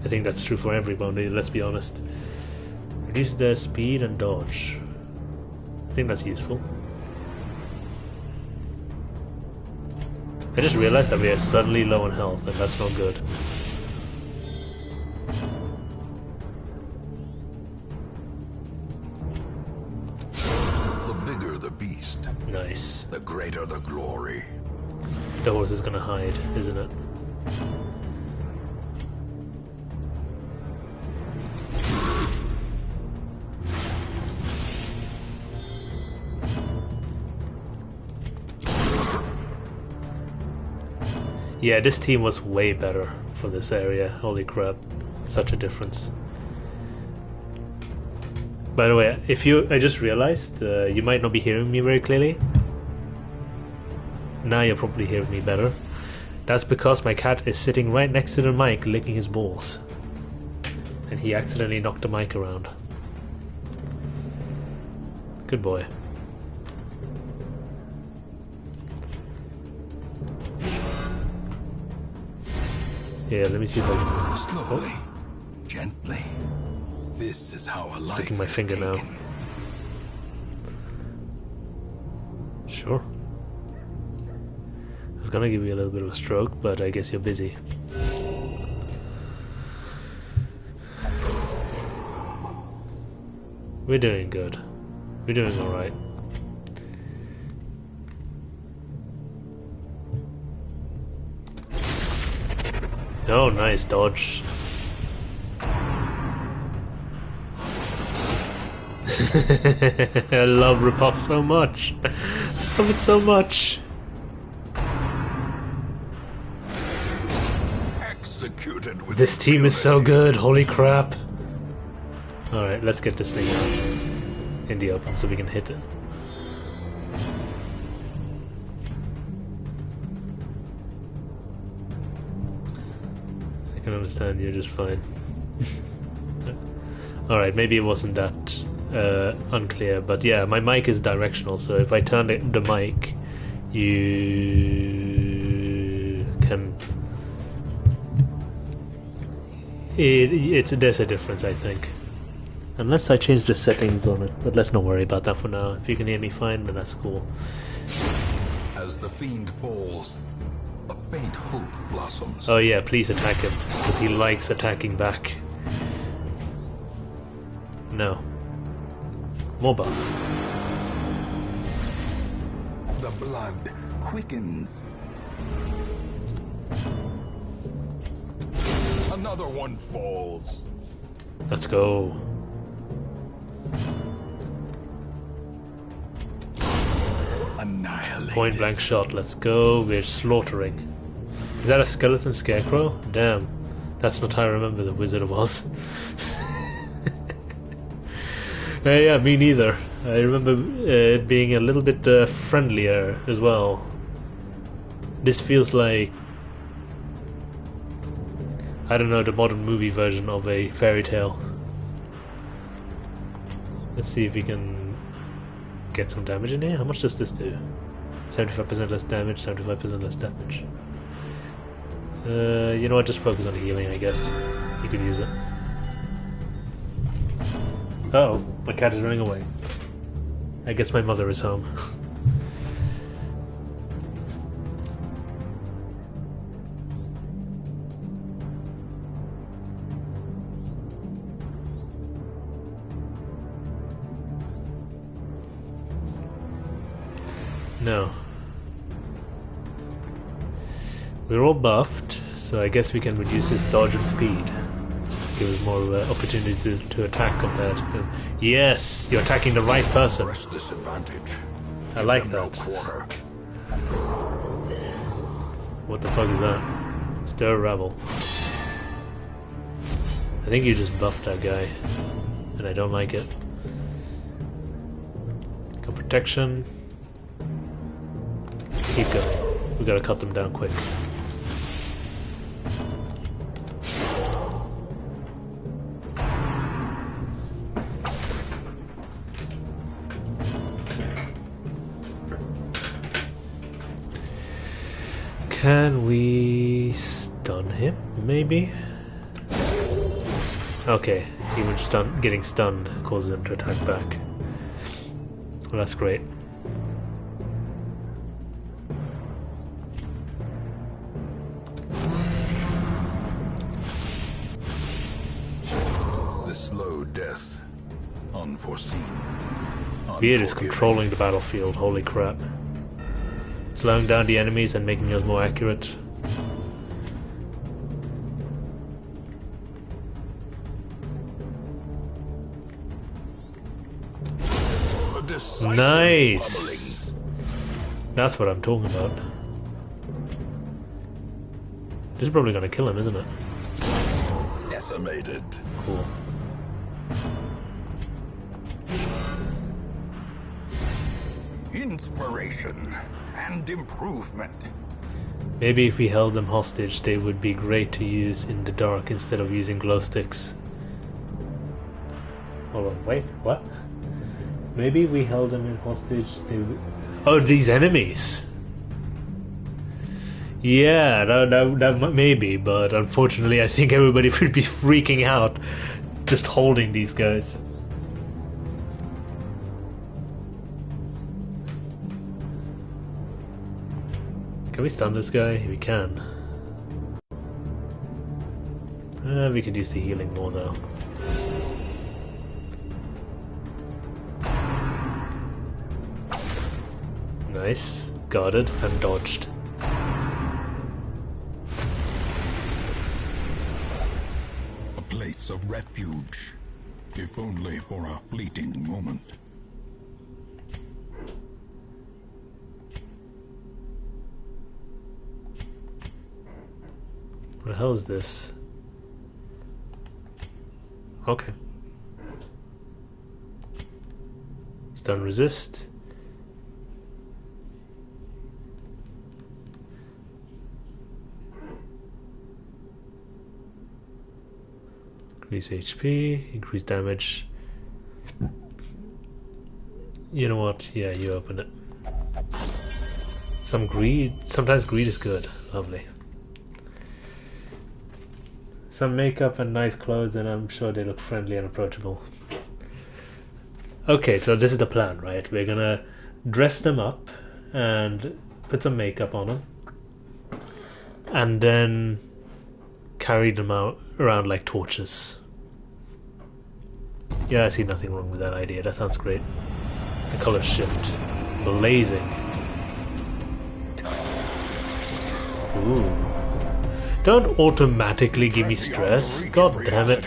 I think that's true for everybody, let's be honest. Reduce their speed and dodge. I think that's useful. I just realized that we are suddenly low on health, and that's not good. The bigger the beast, Nice. the greater the glory. The horse is gonna hide, isn't it? Yeah, this team was way better for this area. Holy crap. Such a difference. By the way, I just realized you might not be hearing me very clearly. Now you're probably hearing me better. That's because my cat is sitting right next to the mic licking his balls. And he accidentally knocked the mic around. Good boy. Yeah, let me see if I can... Slowly, gently. This is how a life Sticking my is finger now. taken. Sure. I was gonna give you a little bit of a stroke, but I guess you're busy. We're doing good. We're doing alright. Oh, nice dodge. I love Riposte so much. I love it so much. Executed with This team is so impunity. good, holy crap. Alright, let's get this thing out in the open so we can hit it. I can understand you're just fine. Alright, maybe it wasn't that unclear, but yeah, my mic is directional, so if I turn the mic, you can... There's a difference, I think. Unless I change the settings on it, but let's not worry about that for now. If you can hear me fine, then that's cool. As the fiend falls, a faint hope blossoms. Oh yeah, please attack him, because he likes attacking back. No. More buff. The blood quickens. Another one falls. Let's go. Annihilated. Point blank shot, let's go. We're slaughtering. Is that a skeleton scarecrow? Damn. That's not how I remember the wizard was. Yeah, me neither. I remember it being a little bit friendlier as well. This feels like, I don't know, the modern movie version of a fairy tale. Let's see if we can get some damage in here. How much does this do? 75% less damage, 75% less damage. You know what, just focus on healing, I guess. You could use it. Uh oh, my cat is running away. I guess my mother is home. No. We're all buffed, so I guess we can reduce his dodge and speed. Give us more opportunities to attack compared to him. Yes! You're attacking the right person. Press this advantage. I like No that. quarter. What the fuck is that? Stir rabble. I think you just buffed that guy. And I don't like it. Got protection. Keep going. We gotta cut them down quick. Can we stun him? Maybe? Okay, even getting stunned causes him to attack back. Well, that's great. The slow death. Unforeseen. Beard is Unforgiving. controlling the battlefield, holy crap. Slowing down the enemies and making us more accurate. A decisive Nice! That's what I'm talking about. This is probably gonna kill him, isn't it? pummeling. Decimated. Cool. Inspiration and improvement. Maybe if we held them hostage, they would be great to use in the dark instead of using glow sticks. Hold on, wait, what? Maybe we held them in hostage, they would... Oh, these enemies! Yeah, that maybe, but unfortunately I think everybody would be freaking out just holding these guys. Can we stun this guy? We can. We could use the healing more though. Nice. Guarded and dodged. A place of refuge, if only for a fleeting moment. What the hell is this? Okay. Stun resist. Increase HP, increase damage. You know what? Yeah, you open it. Some greed. Sometimes greed is good. Lovely. Some makeup and nice clothes, and I'm sure they look friendly and approachable. Okay, so this is the plan, right? We're gonna dress them up and put some makeup on them, and then carry them out around like torches. Yeah, I see nothing wrong with that idea. That sounds great. The color shift. Blazing. Ooh. Don't automatically give me stress. God damn it.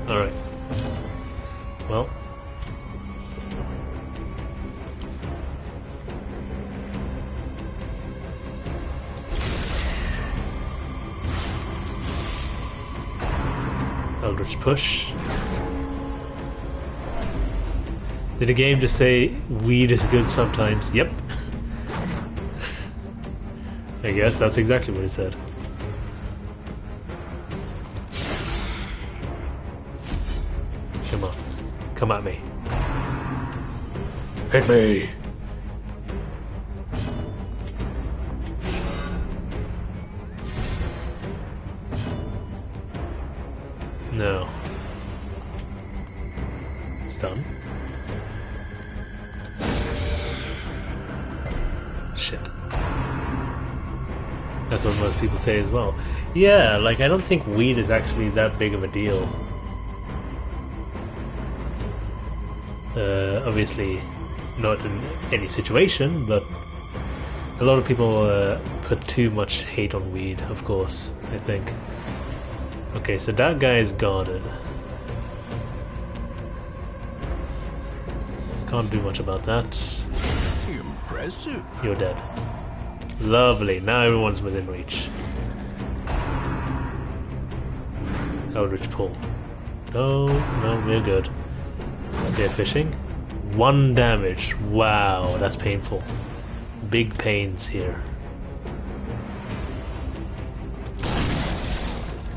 Alright. Well. Eldritch Push. Did the game just say weed is good sometimes? Yep. I guess that's exactly what it said. Come on. Come at me. Hit me! No. Stun. Shit. That's what most people say as well. Yeah, like I don't think weed is actually that big of a deal. Obviously not in any situation, but a lot of people put too much hate on weed, of course, I think. Okay, so that guy is guarded. Can't do much about that. Impressive. You're dead. Lovely, now everyone's within reach. Eldritch Pull. No, no, we're good. Spearfishing. 1 damage. Wow, that's painful. Big pains here.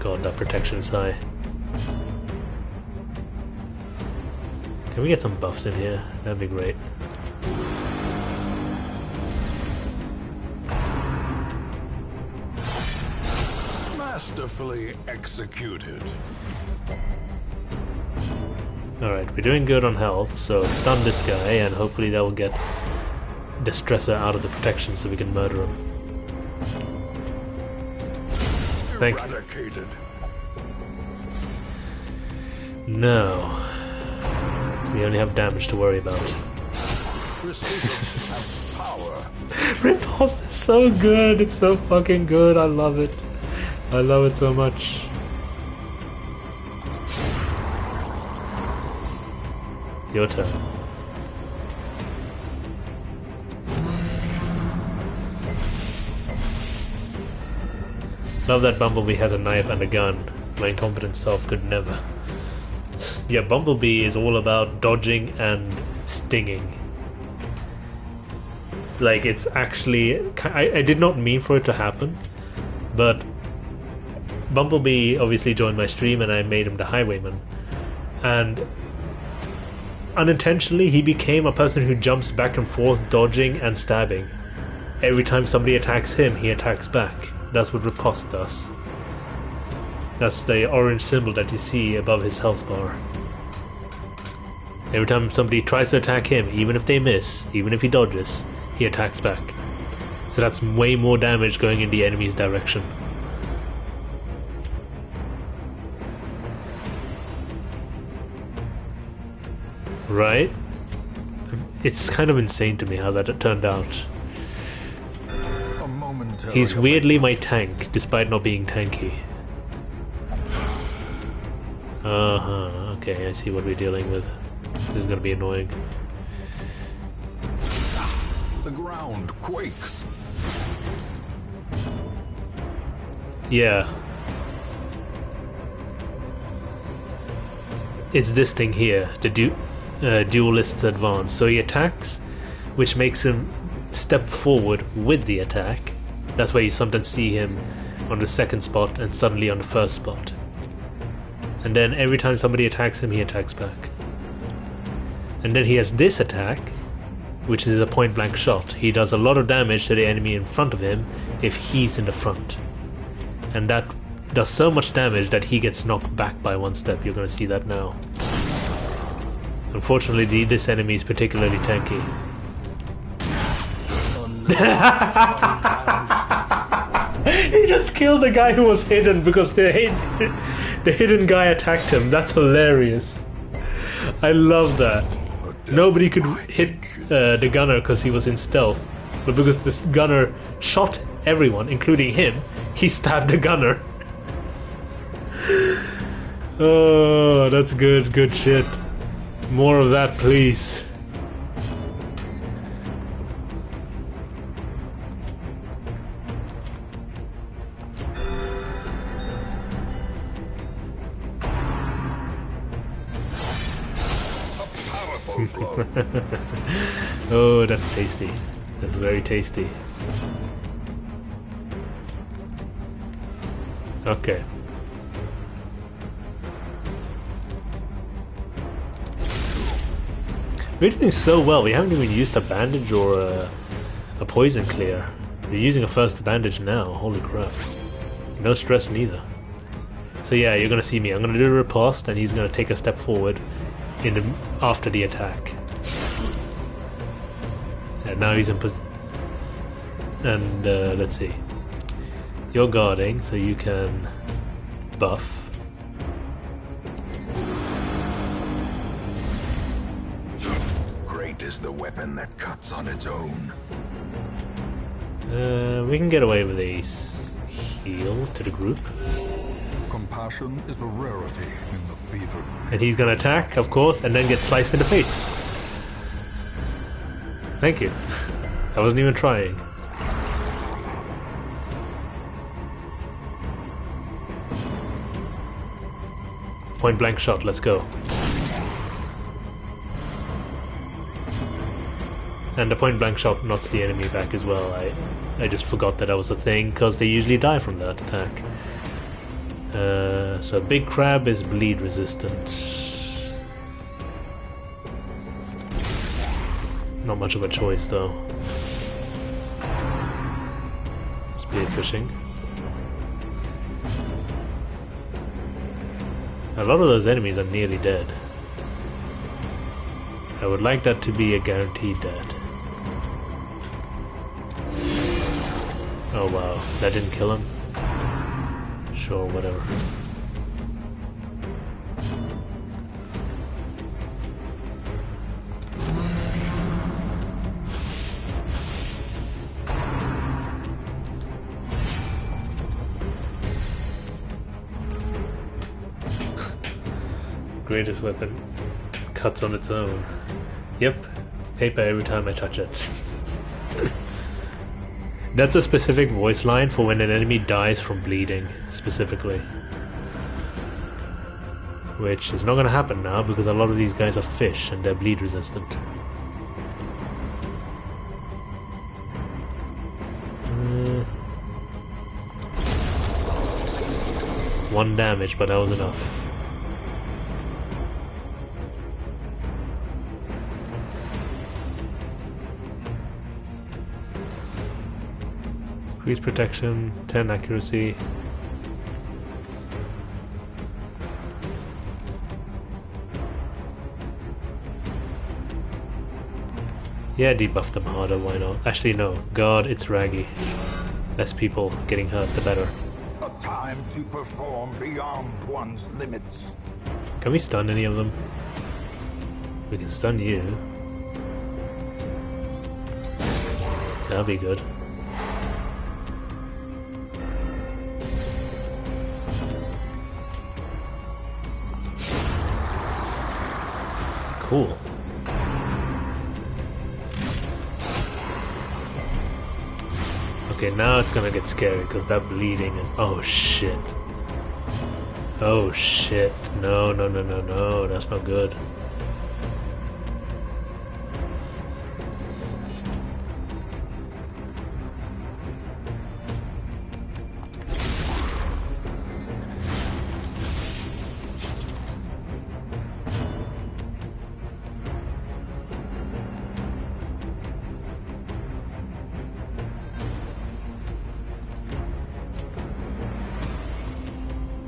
God, that protection is high. Can we get some buffs in here? That'd be great. Masterfully executed. Alright, we're doing good on health, so stun this guy and hopefully that will get Distresser out of the protection so we can murder him. Thank you. No. We only have damage to worry about. Riposte is so good, it's so fucking good, I love it. I love it so much. Your turn. Love that Bumblebee has a knife and a gun. My incompetent self could never. Yeah, Bumblebee is all about dodging and stinging. Like, it's actually... I did not mean for it to happen, but Bumblebee obviously joined my stream and I made him the Highwayman. And unintentionally, he became a person who jumps back and forth, dodging and stabbing. Every time somebody attacks him, he attacks back. That's what Riposte does. That's the orange symbol that you see above his health bar. Every time somebody tries to attack him, even if they miss, even if he dodges, he attacks back. So that's way more damage going in the enemy's direction. Right? It's kind of insane to me how that turned out. He's weirdly my tank, despite not being tanky. Uh-huh, okay, I see what we're dealing with. This is gonna be annoying. The ground quakes. Yeah. It's this thing here, the Duelist's Advance. So he attacks, which makes him step forward with the attack. That's why you sometimes see him on the second spot, and suddenly on the first spot. And then every time somebody attacks him, he attacks back. And then he has this attack, which is a point blank shot. He does a lot of damage to the enemy in front of him if he's in the front. And that does so much damage that he gets knocked back by one step. You're going to see that now. Unfortunately, this enemy is particularly tanky. He just killed the guy who was hidden because the hidden guy attacked him. That's hilarious. I love that. Nobody could hit the gunner because he was in stealth, but because this gunner shot everyone, including him, he stabbed the gunner. Oh, that's good shit. More of that, please. Oh, that's tasty. That's very tasty. Okay. We're doing so well. We haven't even used a bandage or a poison clear. We're using a first bandage now. Holy crap. No stress neither. So yeah, you're gonna see me. I'm gonna do a riposte, and he's gonna take a step forward after the attack. And now he's in position. And let's see. You're guarding, so you can buff. Great is the weapon that cuts on its own. We can get away with a heal to the group. Compassion is a rarity in the fevered. And he's gonna attack, of course, and then get sliced in the face. Thank you. I wasn't even trying. Point blank shot, let's go. And the point blank shot knocks the enemy back as well. I just forgot that was a thing, because they usually die from that attack. So Big Crab is bleed resistant. Not much of a choice though. Spear fishing. A lot of those enemies are nearly dead. I would like that to be a guaranteed dead. Oh wow, that didn't kill him? Sure, whatever. Greatest weapon cuts on its own. Yep, paper every time I touch it. That's a specific voice line for when an enemy dies from bleeding, specifically. Which is not going to happen now because a lot of these guys are fish and they're bleed resistant. One damage, but that was enough. Increase protection, 10 accuracy. Yeah, debuff them harder, why not? Actually no, God, it's Raggy. Less people getting hurt, the better. A time to perform beyond one's limits. Can we stun any of them? We can stun you. That'll be good. Cool. Okay, now it's gonna get scary because that bleeding is. Oh shit. Oh shit. No, no, no, no, no. That's not good.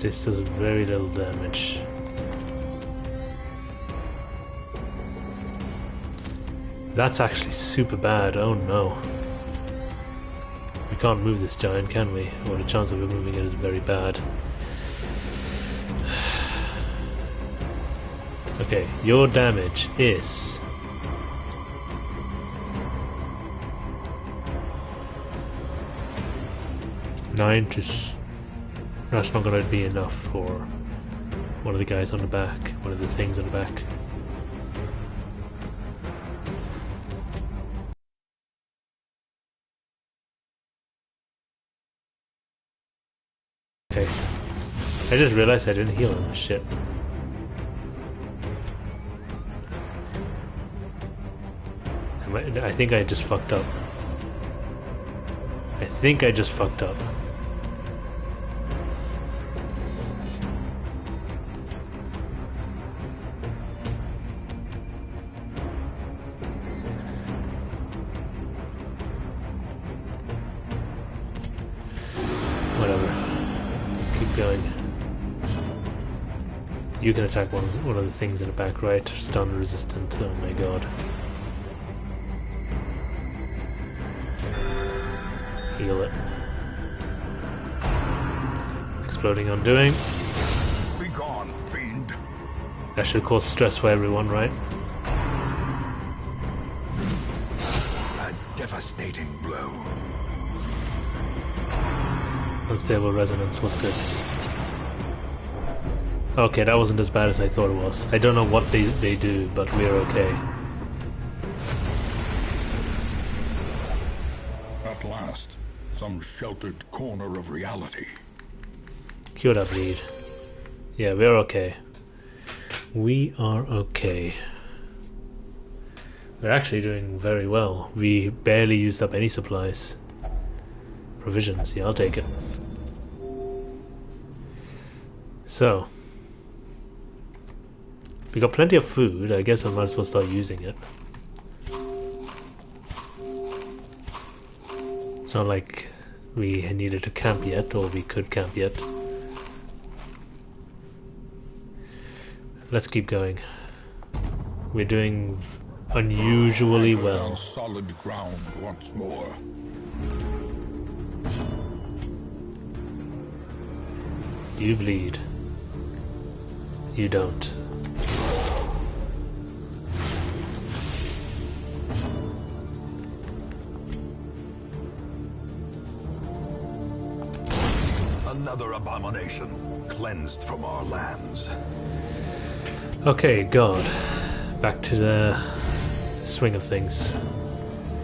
This does very little damage. That's actually super bad. Oh no. We can't move this giant, can we? Or the chance of it moving it is very bad. Okay, your damage is... Nine to... That's not going to be enough for one of the guys on the back, one of the things on the back. Okay. I just realized I didn't heal him. Shit. I think I just fucked up. I think I just fucked up. Whatever. Keep going. You can attack one of the things in the back, right? Stun resistant. Oh my god. Heal it. Exploding Undoing. Be gone, fiend. That should cause stress for everyone, right? A devastating blow. Unstable resonance, what's this? Okay, that wasn't as bad as I thought it was. I don't know what they do, but we're okay. At last, some sheltered corner of reality. Cure that bleed. Yeah, we're okay. We are okay. We're actually doing very well. We barely used up any supplies. Provisions, yeah, I'll take it. So, we got plenty of food. I guess I might as well start using it. It's not like we needed to camp yet, or we could camp yet. Let's keep going. We're doing unusually well. On solid ground once more. You bleed. You don't. Another abomination cleansed from our lands. Okay, God. Back to the swing of things.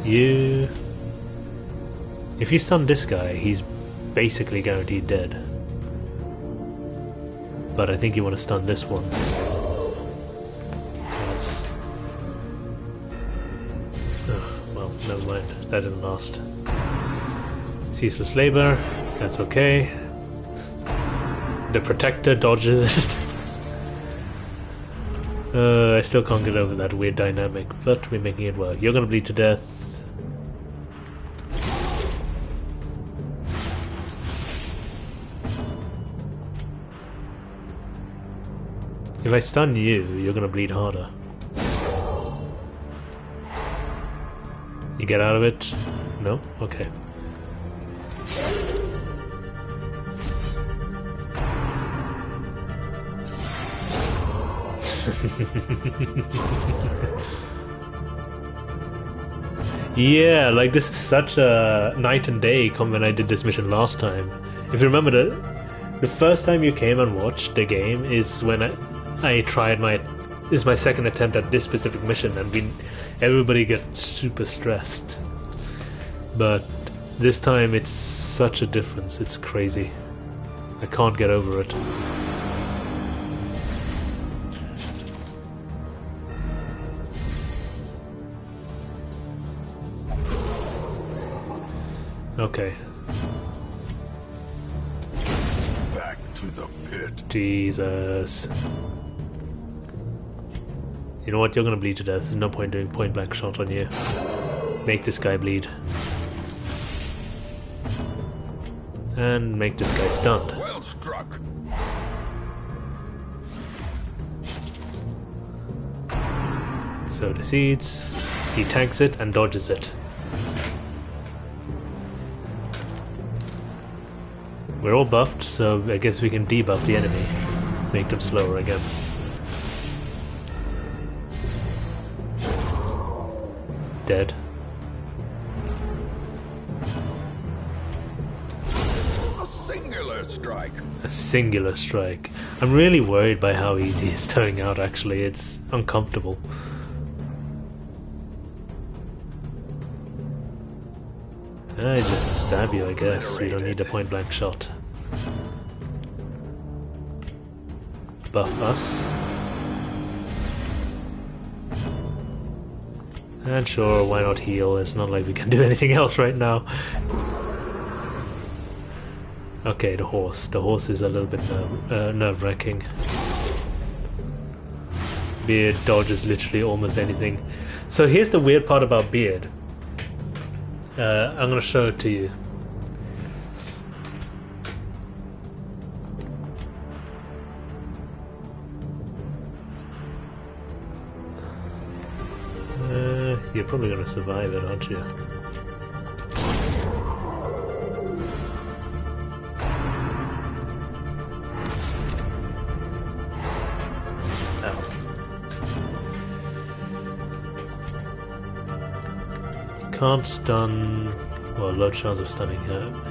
You... If you stun this guy, he's basically guaranteed dead. But I think you want to stun this one. Yes. Oh, well, never mind. That didn't last. Ceaseless labor. That's okay. The protector dodges it. I still can't get over that weird dynamic, but we're making it work. You're gonna bleed to death. If I stun you, you're gonna bleed harder. You get out of it? No? Okay. Yeah, like this is such a night and day come when I did this mission last time. If you remember, the first time you came and watched the game is when I tried my second attempt at this specific mission, and everybody gets super stressed. But this time it's such a difference, it's crazy. I can't get over it. Okay. Back to the pit. Jesus. You know what? You're gonna bleed to death. There's no point doing point blank shot on you. Make this guy bleed. and make this guy stunned. Well struck. So the seeds, he tanks it and dodges it. We're all buffed, so I guess we can debuff the enemy, make them slower again. Dead. A singular strike. A singular strike. I'm really worried by how easy it's turning out, actually. It's uncomfortable. I just stab you, I guess. We don't need a point blank shot. Buff us. And sure, why not heal? It's not like we can do anything else right now. Okay, the horse. The horse is a little bit nerve-wracking. Beard dodges literally almost anything. So here's the weird part about Beard. I'm gonna show it to you. You're probably gonna survive it, aren't you? Ow. Can't stun. Well, low chance of stunning him.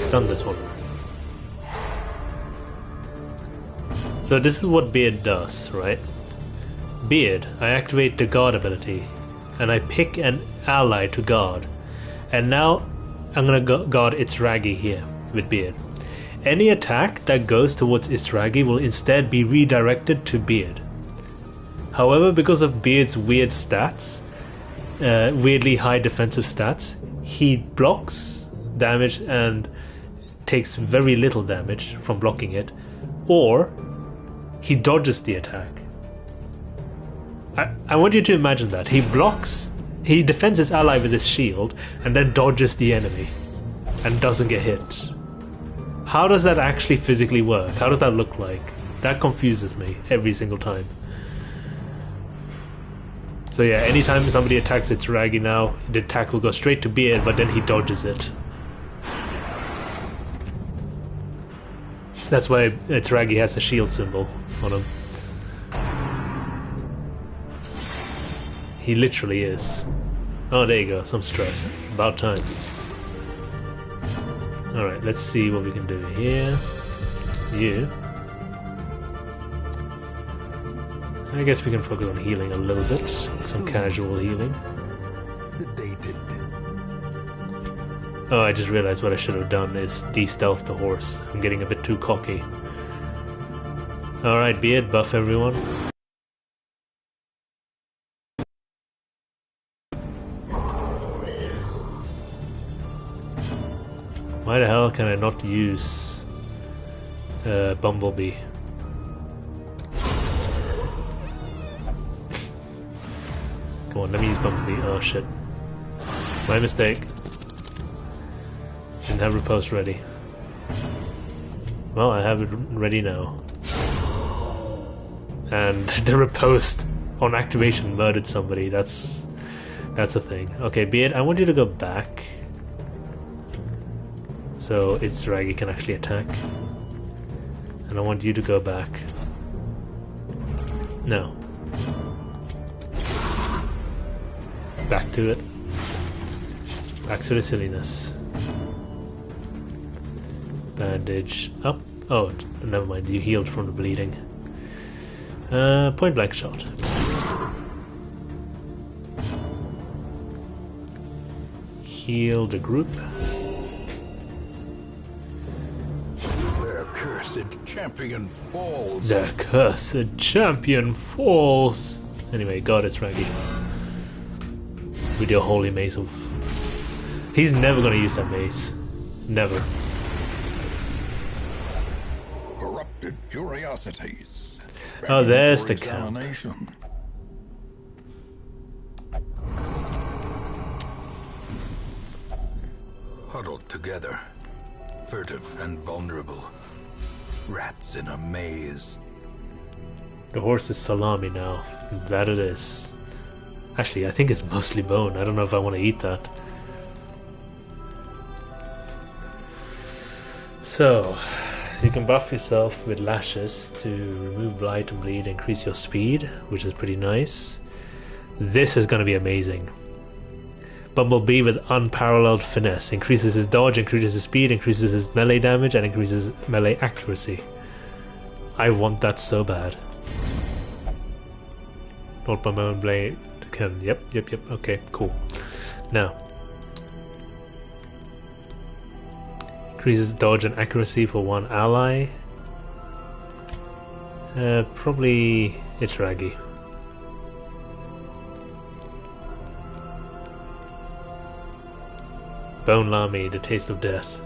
Stun this one. So this is what Beard does, right? Beard, I activate the guard ability, and I pick an ally to guard. And now I'm gonna guard Itsragi here with Beard. Any attack that goes towards Itsragi will instead be redirected to Beard. However, because of Beard's weird stats, weirdly high defensive stats, he blocks damage and takes very little damage from blocking it, or he dodges the attack. I want you to imagine that. He defends his ally with his shield and then dodges the enemy and doesn't get hit. How does that actually physically work? How does that look like? That confuses me every single time. So yeah, anytime somebody attacks Itsragi now, the attack will go straight to Beard, but then he dodges it. That's why Itsragi has a shield symbol on him. He literally is. Oh, there you go, some stress. About time. Alright, let's see what we can do here. You. I guess we can focus on healing a little bit. Some casual healing. Sedated. Oh, I just realized what I should have done is de-stealth the horse. I'm getting a bit too cocky. Alright, Beard, buff everyone. Why the hell can I not use Bumblebee? Come on, let me use Bumblebee. Oh shit. My mistake. Didn't have riposte ready. Well, I have it ready now. And the riposte on activation murdered somebody. That's a thing. Okay, Beard, I want you to go back. So Itsragi can actually attack. And I want you to go back. No. Back to it. Back to the silliness. Bandage up. Oh, never mind. You healed from the bleeding. Point blank shot. Heal the group. Their cursed champion falls. The cursed champion falls. Anyway, God, it's Raggy. With your holy mace of... He's never gonna use that mace. Never. Corrupted curiosities. Oh, there's the camp. huddled together, furtive and vulnerable. Rats in a maze. The horse is salami now. That it is. Actually, I think it's mostly bone. I don't know if I want to eat that. So, you can buff yourself with lashes to remove blight and bleed, increase your speed, which is pretty nice. This is going to be amazing. Bumblebee with unparalleled finesse. Increases his dodge, increases his speed, increases his melee damage, and increases melee accuracy. I want that so bad. Not by my own blade. Yep, okay, cool. Now. Increases dodge and accuracy for one ally. Probably it's Raggy. Bone Lami, the taste of death.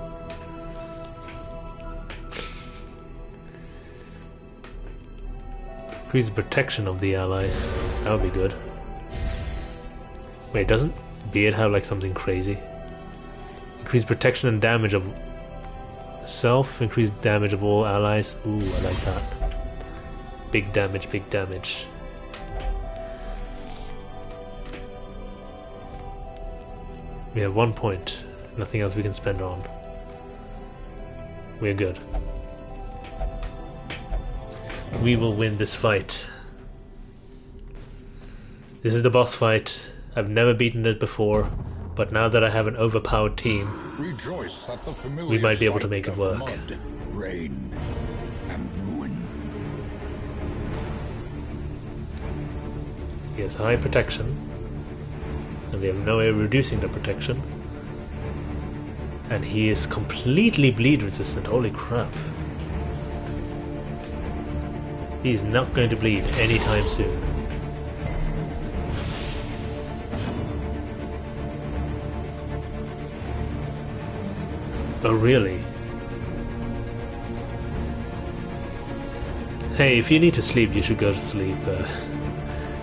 Increase protection of the allies. That would be good. Wait, doesn't Beard have like something crazy? Increase protection and damage of self. Increase damage of all allies. Ooh, I like that. Big damage, big damage. We have 1 point. Nothing else we can spend on. We're good. We will win this fight. This is the boss fight. I've never beaten it before, but now that I have an overpowered team, Rejoice at the familiar we might be able to sight make it of work. Mud, rain, and ruin. He has high protection, and we have no way of reducing the protection. And he is completely bleed resistant, holy crap. He's not going to bleed anytime soon. Oh really? Hey, if you need to sleep, you should go to sleep.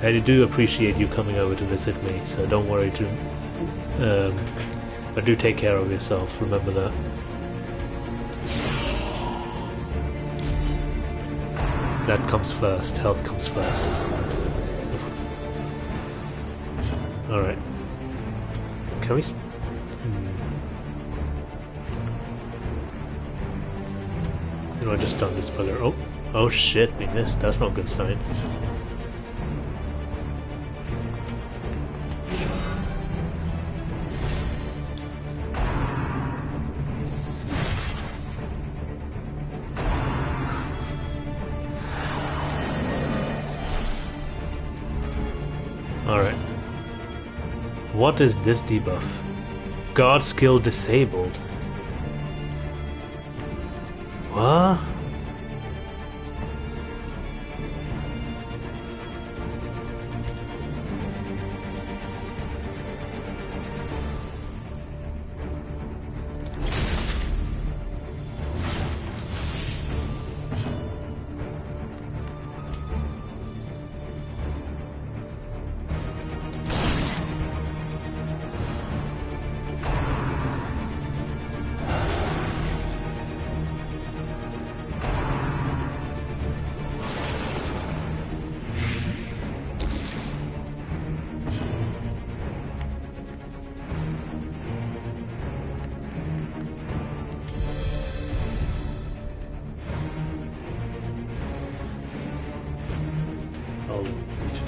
I do appreciate you coming over to visit me, so don't worry but do take care of yourself, remember that. That comes first, health comes first. Alright. Can we... You know, I just stunned this bugger. Oh shit, we missed. That's not a good sign. Alright. What is this debuff? God skill disabled. What?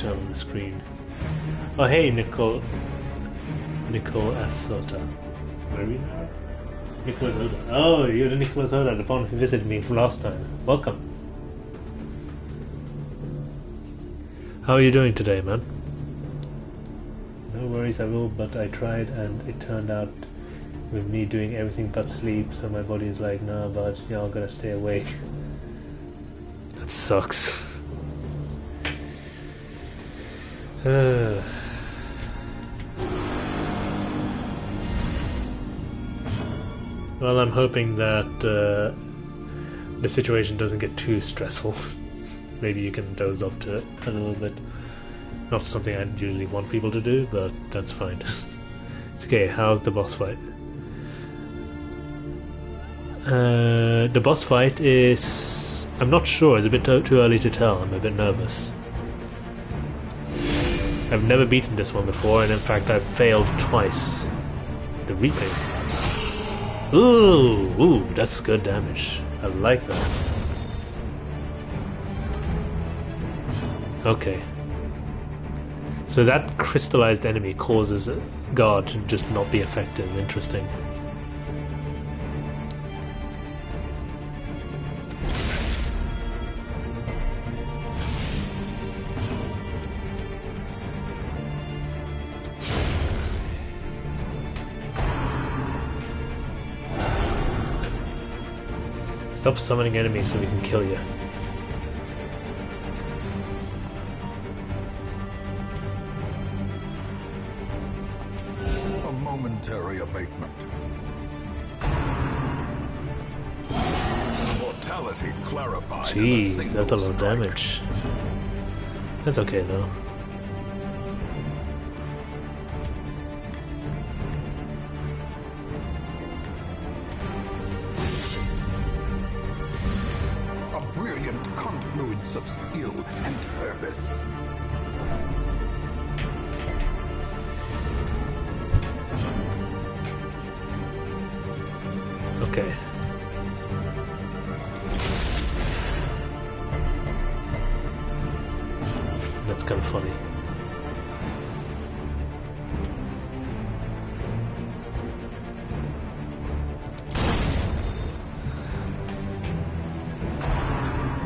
On the screen. Oh hey, Nicole Asota. Where are we now? Nicholas Oda. Oh, you're the Nicholas Oda, the one who visited me from last time. Welcome. How are you doing today, man? No worries, I will, but I tried and it turned out with me doing everything but sleep, so my body is like, nah, but y'all gotta stay awake. That sucks. Well, I'm hoping that the situation doesn't get too stressful. Maybe you can doze off to it a little bit. Not something I'd usually want people to do, but that's fine. It's okay. How's the boss fight? The boss fight is... I'm not sure, it's a bit too early to tell, I'm a bit nervous. I've never beaten this one before, and in fact I've failed twice. The Reaping. Ooh, that's good damage. I like that. Okay. So that crystallized enemy causes guard to just not be effective. Interesting. Stop summoning enemies so we can kill you. A momentary abatement. Mortality clarified. Jeez, that's a lot of damage. That's okay though. Confluence of skill and purpose. Okay. That's kind of funny.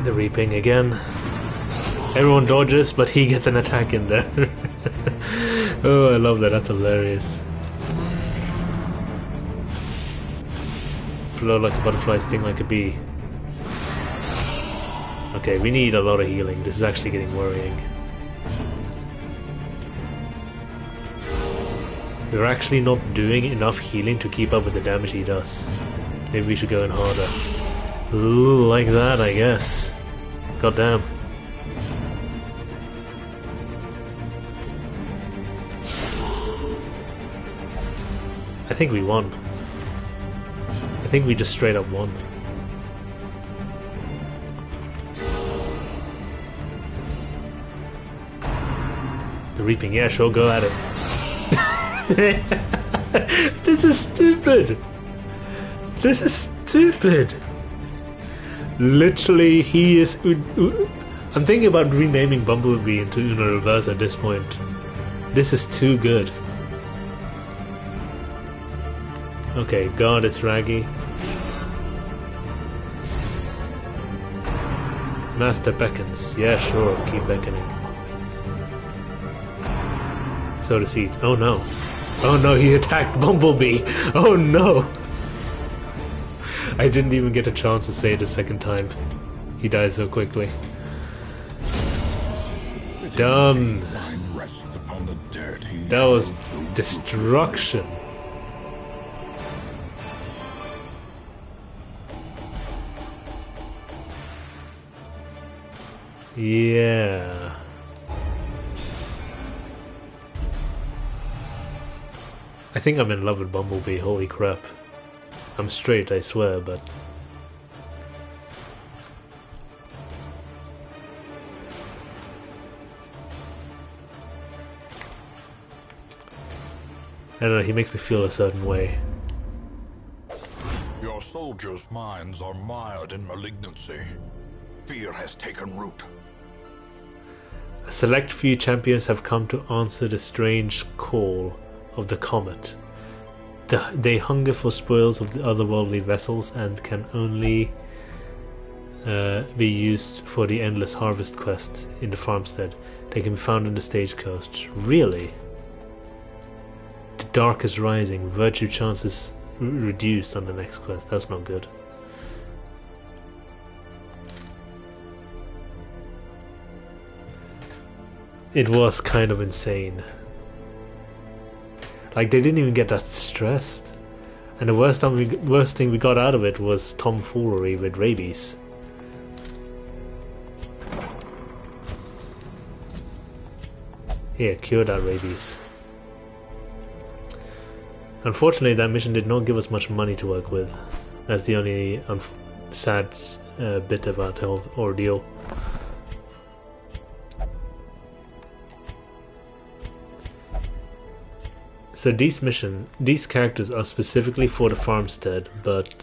The Reaping again. Everyone dodges, but he gets an attack in there. Oh, I love that. That's hilarious. Flow like a butterfly, sting like a bee. Okay, we need a lot of healing. This is actually getting worrying. We're actually not doing enough healing to keep up with the damage he does. Maybe we should go in harder. Ooh, like that, I guess. God damn. I think we won. I think we just straight up won. The Reaping, yeah, sure, go at it. This is stupid. This is stupid. Literally, he is... I'm thinking about renaming Bumblebee into Uno Reverse at this point. This is too good. Okay, God, it's Raggy. Master beckons. Yeah, sure, keep beckoning. So does he. Oh no. Oh no, he attacked Bumblebee. Oh no. I didn't even get a chance to say it a second time. He died so quickly. Done. That was destruction. Yeah. I think I'm in love with Bumblebee, holy crap. I'm straight, I swear, but... I don't know, he makes me feel a certain way. Your soldiers' minds are mired in malignancy. Fear has taken root. A select few champions have come to answer the strange call of the comet. They hunger for spoils of the otherworldly vessels and can only be used for the endless harvest quest in the farmstead. They can be found in the stagecoach. Really? The dark is rising. Virtue chances reduced on the next quest. That's not good. It was kind of insane. Like, they didn't even get that stressed. And the worst thing we got out of it was tomfoolery with rabies. Here, cure that rabies. Unfortunately, that mission did not give us much money to work with. That's the only sad bit about the whole ordeal. So these characters are specifically for the farmstead, but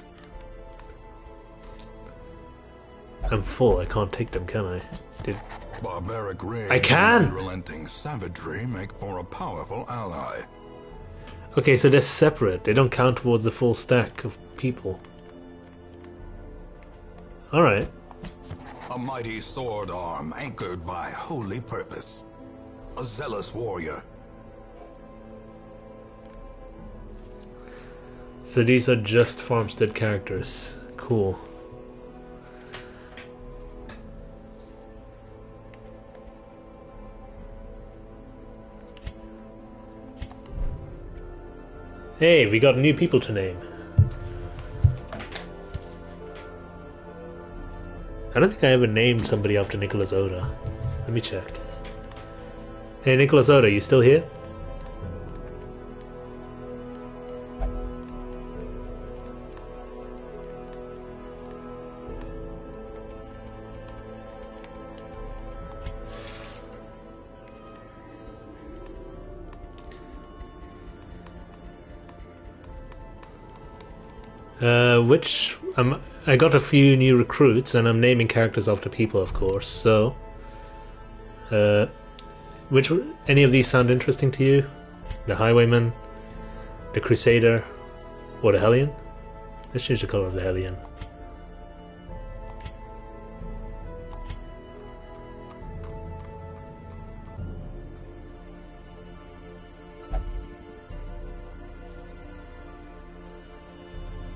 I'm full. I can't take them, can I? Barbaric rage I can! and unrelenting savagery make for a powerful ally. Okay, so they're separate. They don't count towards the full stack of people. Alright. A mighty sword arm anchored by holy purpose. A zealous warrior. So these are just farmstead characters. Cool. Hey, we got new people to name. I don't think I ever named somebody after Nicholas Oda. Let me check. Hey, Nicholas Oda, you still here? I got a few new recruits, and I'm naming characters after people, of course. So, any of these sound interesting to you? The Highwayman, the Crusader, or the Hellion? Let's change the color of the Hellion.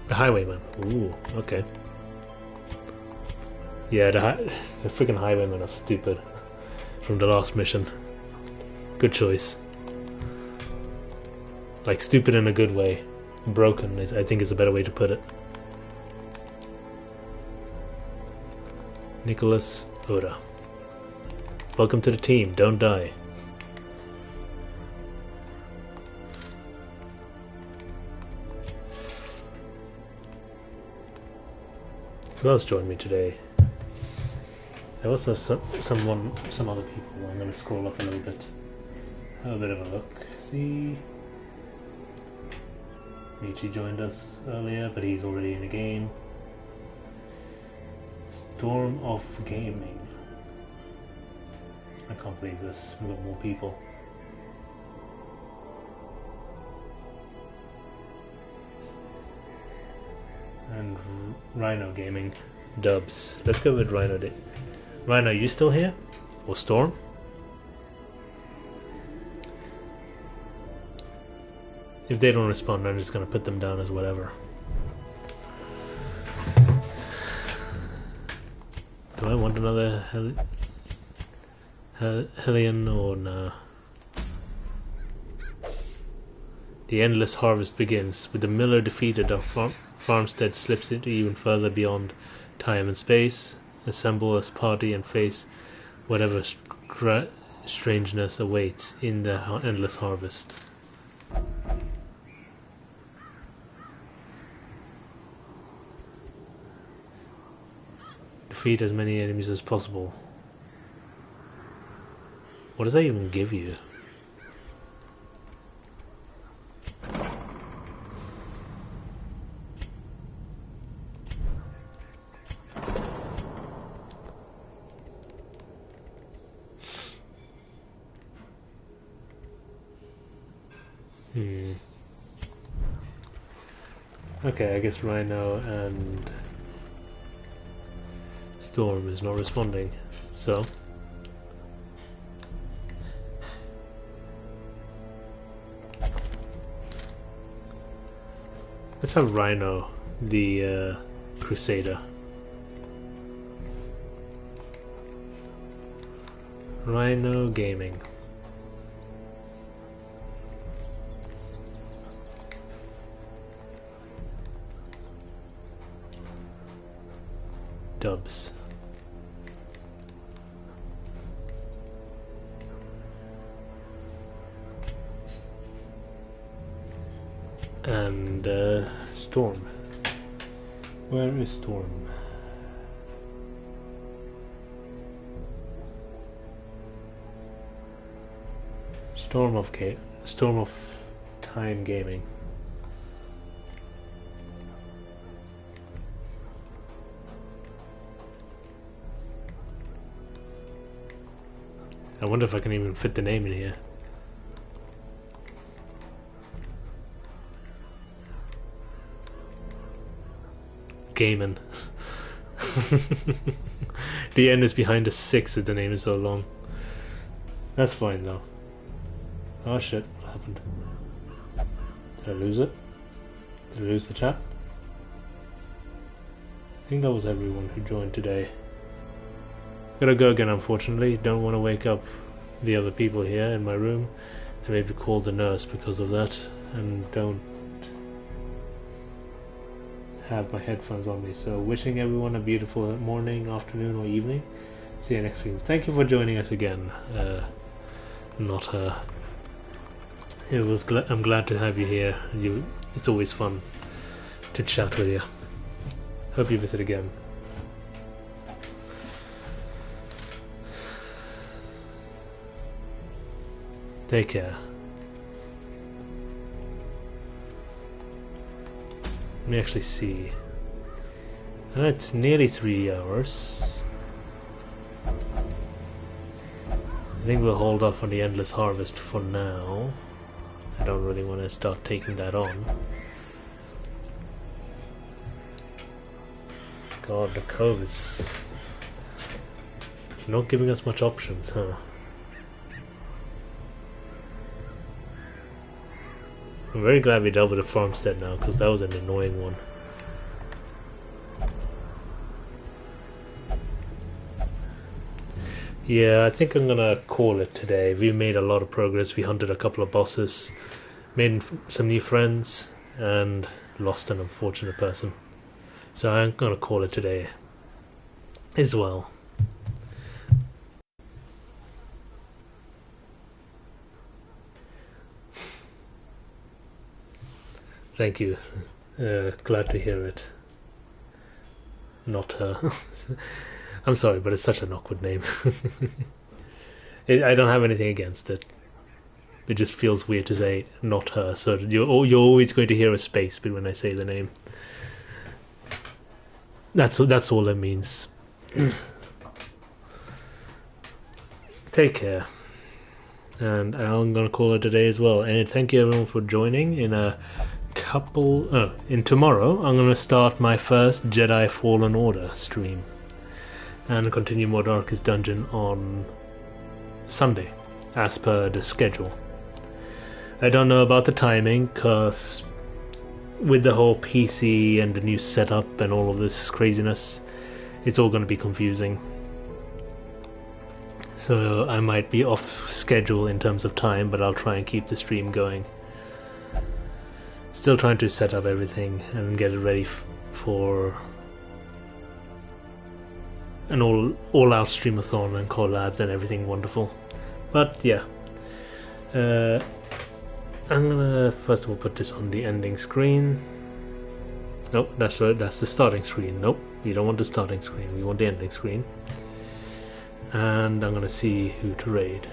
The Highwayman. Ooh, okay. Yeah, the freaking Highwaymen are stupid from the last mission. Good choice. Like, stupid in a good way. Broken, I think, is a better way to put it. Nicholas Oda. Welcome to the team. Don't die. Who else joined me today? There was some other people. I'm going to scroll up a little bit. Have a bit of a look. See, Michi joined us earlier, but he's already in the game. Storm of Gaming. I can't believe this. We've got more people. And Rhino Gaming. Dubs. Let's go with Rhino. Rhino, you still here? Or Storm? If they don't respond, I'm just gonna put them down as whatever. Do I want another Hellion or nah? The endless harvest begins. With the miller defeated, our farmstead slips into even further beyond time and space. Assemble as party and face whatever strangeness awaits in the endless harvest. Defeat as many enemies as possible. What does that even give you? Okay, I guess Rhino and Storm is not responding, so let's have Rhino, the Crusader. Rhino Gaming. Dubs. And Storm. Where is Storm? Storm of Time Gaming. I wonder if I can even fit the name in here. Gaiman. The N is behind the 6 if the name is so long. That's fine though. Oh shit, what happened? Did I lose it? Did I lose the chat? I think that was everyone who joined today. Gotta go again, unfortunately. Don't want to wake up the other people here in my room and maybe call the nurse because of that, and don't have my headphones on me. So wishing everyone a beautiful morning, afternoon or evening. See you next week. Thank you for joining us again. Not her. I'm glad to have you here. It's always fun to chat with you. Hope you visit again. Take care. Let me actually see. It's nearly 3 hours. I think we'll hold off on the Endless Harvest for now. I don't really want to start taking that on. God, the Cove is not giving us much options, huh? I'm very glad we dealt with the farmstead now, because that was an annoying one. Yeah, I think I'm gonna call it today. We made a lot of progress. We hunted a couple of bosses, made some new friends, and lost an unfortunate person. So I'm gonna call it today as well. Thank you. Glad to hear it. Not her. I'm sorry, but it's such an awkward name. I don't have anything against it. It just feels weird to say not her, so you're always going to hear a space when I say the name. That's all that means. Take care. And I'm gonna call it a day as well. And thank you everyone for joining. In tomorrow I'm gonna start my first Jedi Fallen Order stream and continue more Darkest Dungeon on Sunday as per the schedule. I don't know about the timing, cause with the whole PC and the new setup and all of this craziness, it's all going to be confusing. So I might be off schedule in terms of time, but I'll try and keep the stream going. Still trying to set up everything and get it ready for an all-out streamathon and collabs and everything wonderful. But yeah, I'm gonna first of all put this on the ending screen. Nope, that's right, that's the starting screen. Nope, we don't want the starting screen, we want the ending screen. And I'm gonna see who to raid.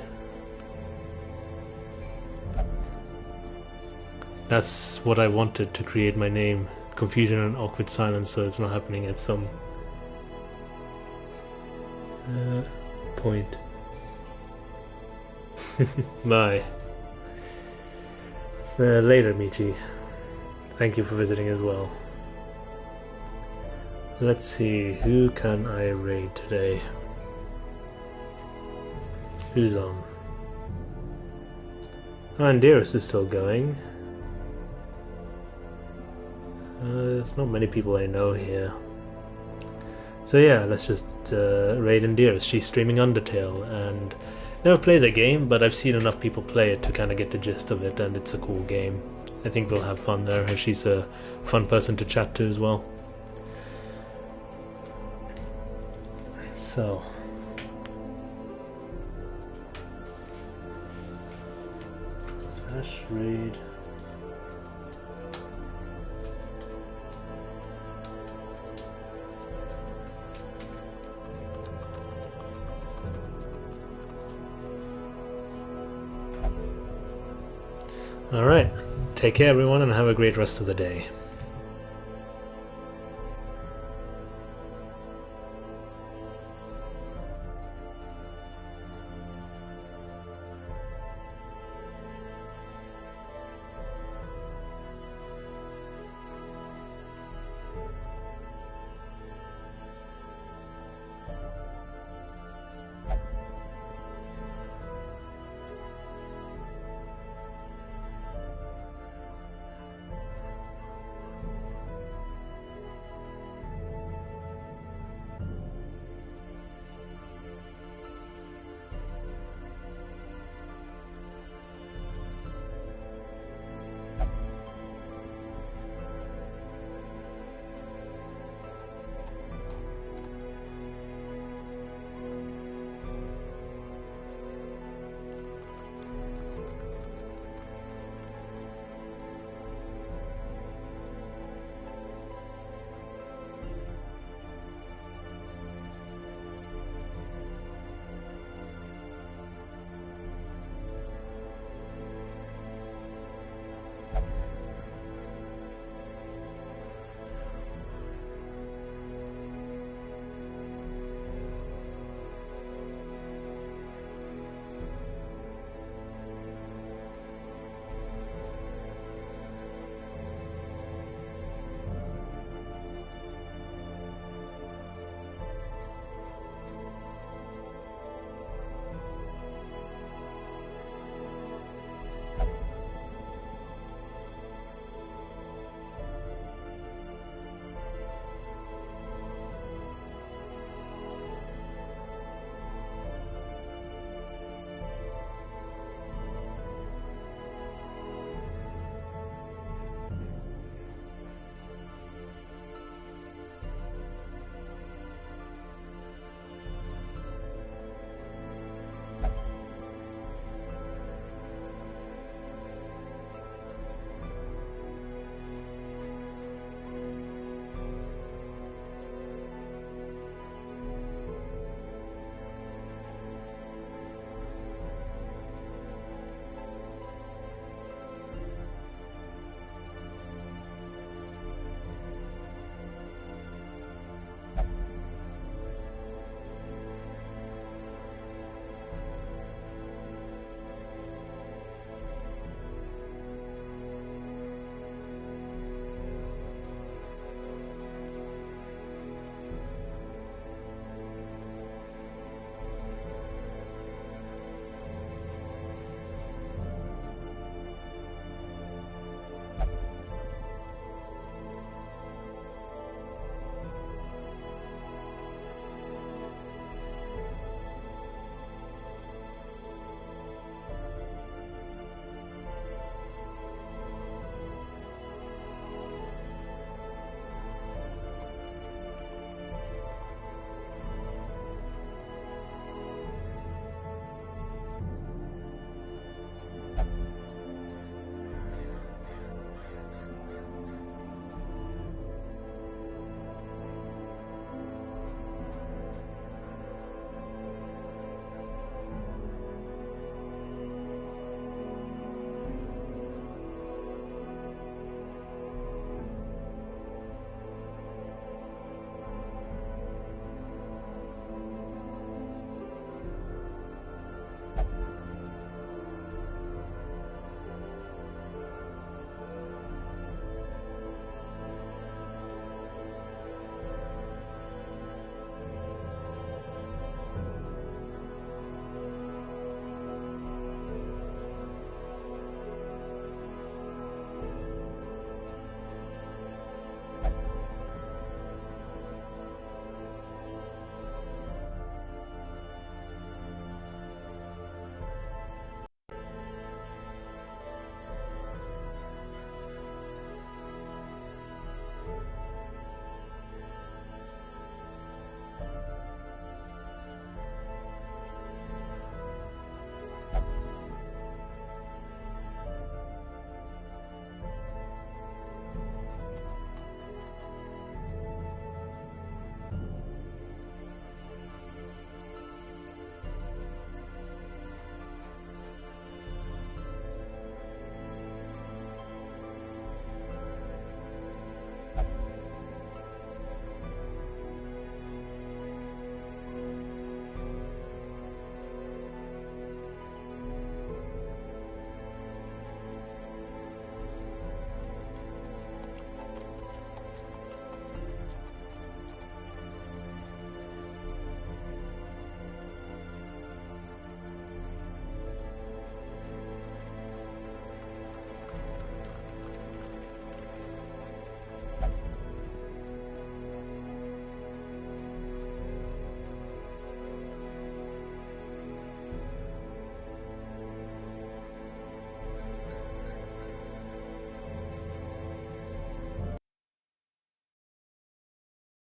That's what I wanted to create my name. Confusion and awkward silence, so it's not happening at some point. Bye. Later, Michi. Thank you for visiting as well. Let's see, who can I raid today? Who's on? And Dearest is still going. There's not many people I know here. So yeah, let's just raid Dearest. She's streaming Undertale, and never played the game, but I've seen enough people play it to kind of get the gist of it, and it's a cool game. I think we'll have fun there, and she's a fun person to chat to as well. So raid. Alright, take care everyone and have a great rest of the day.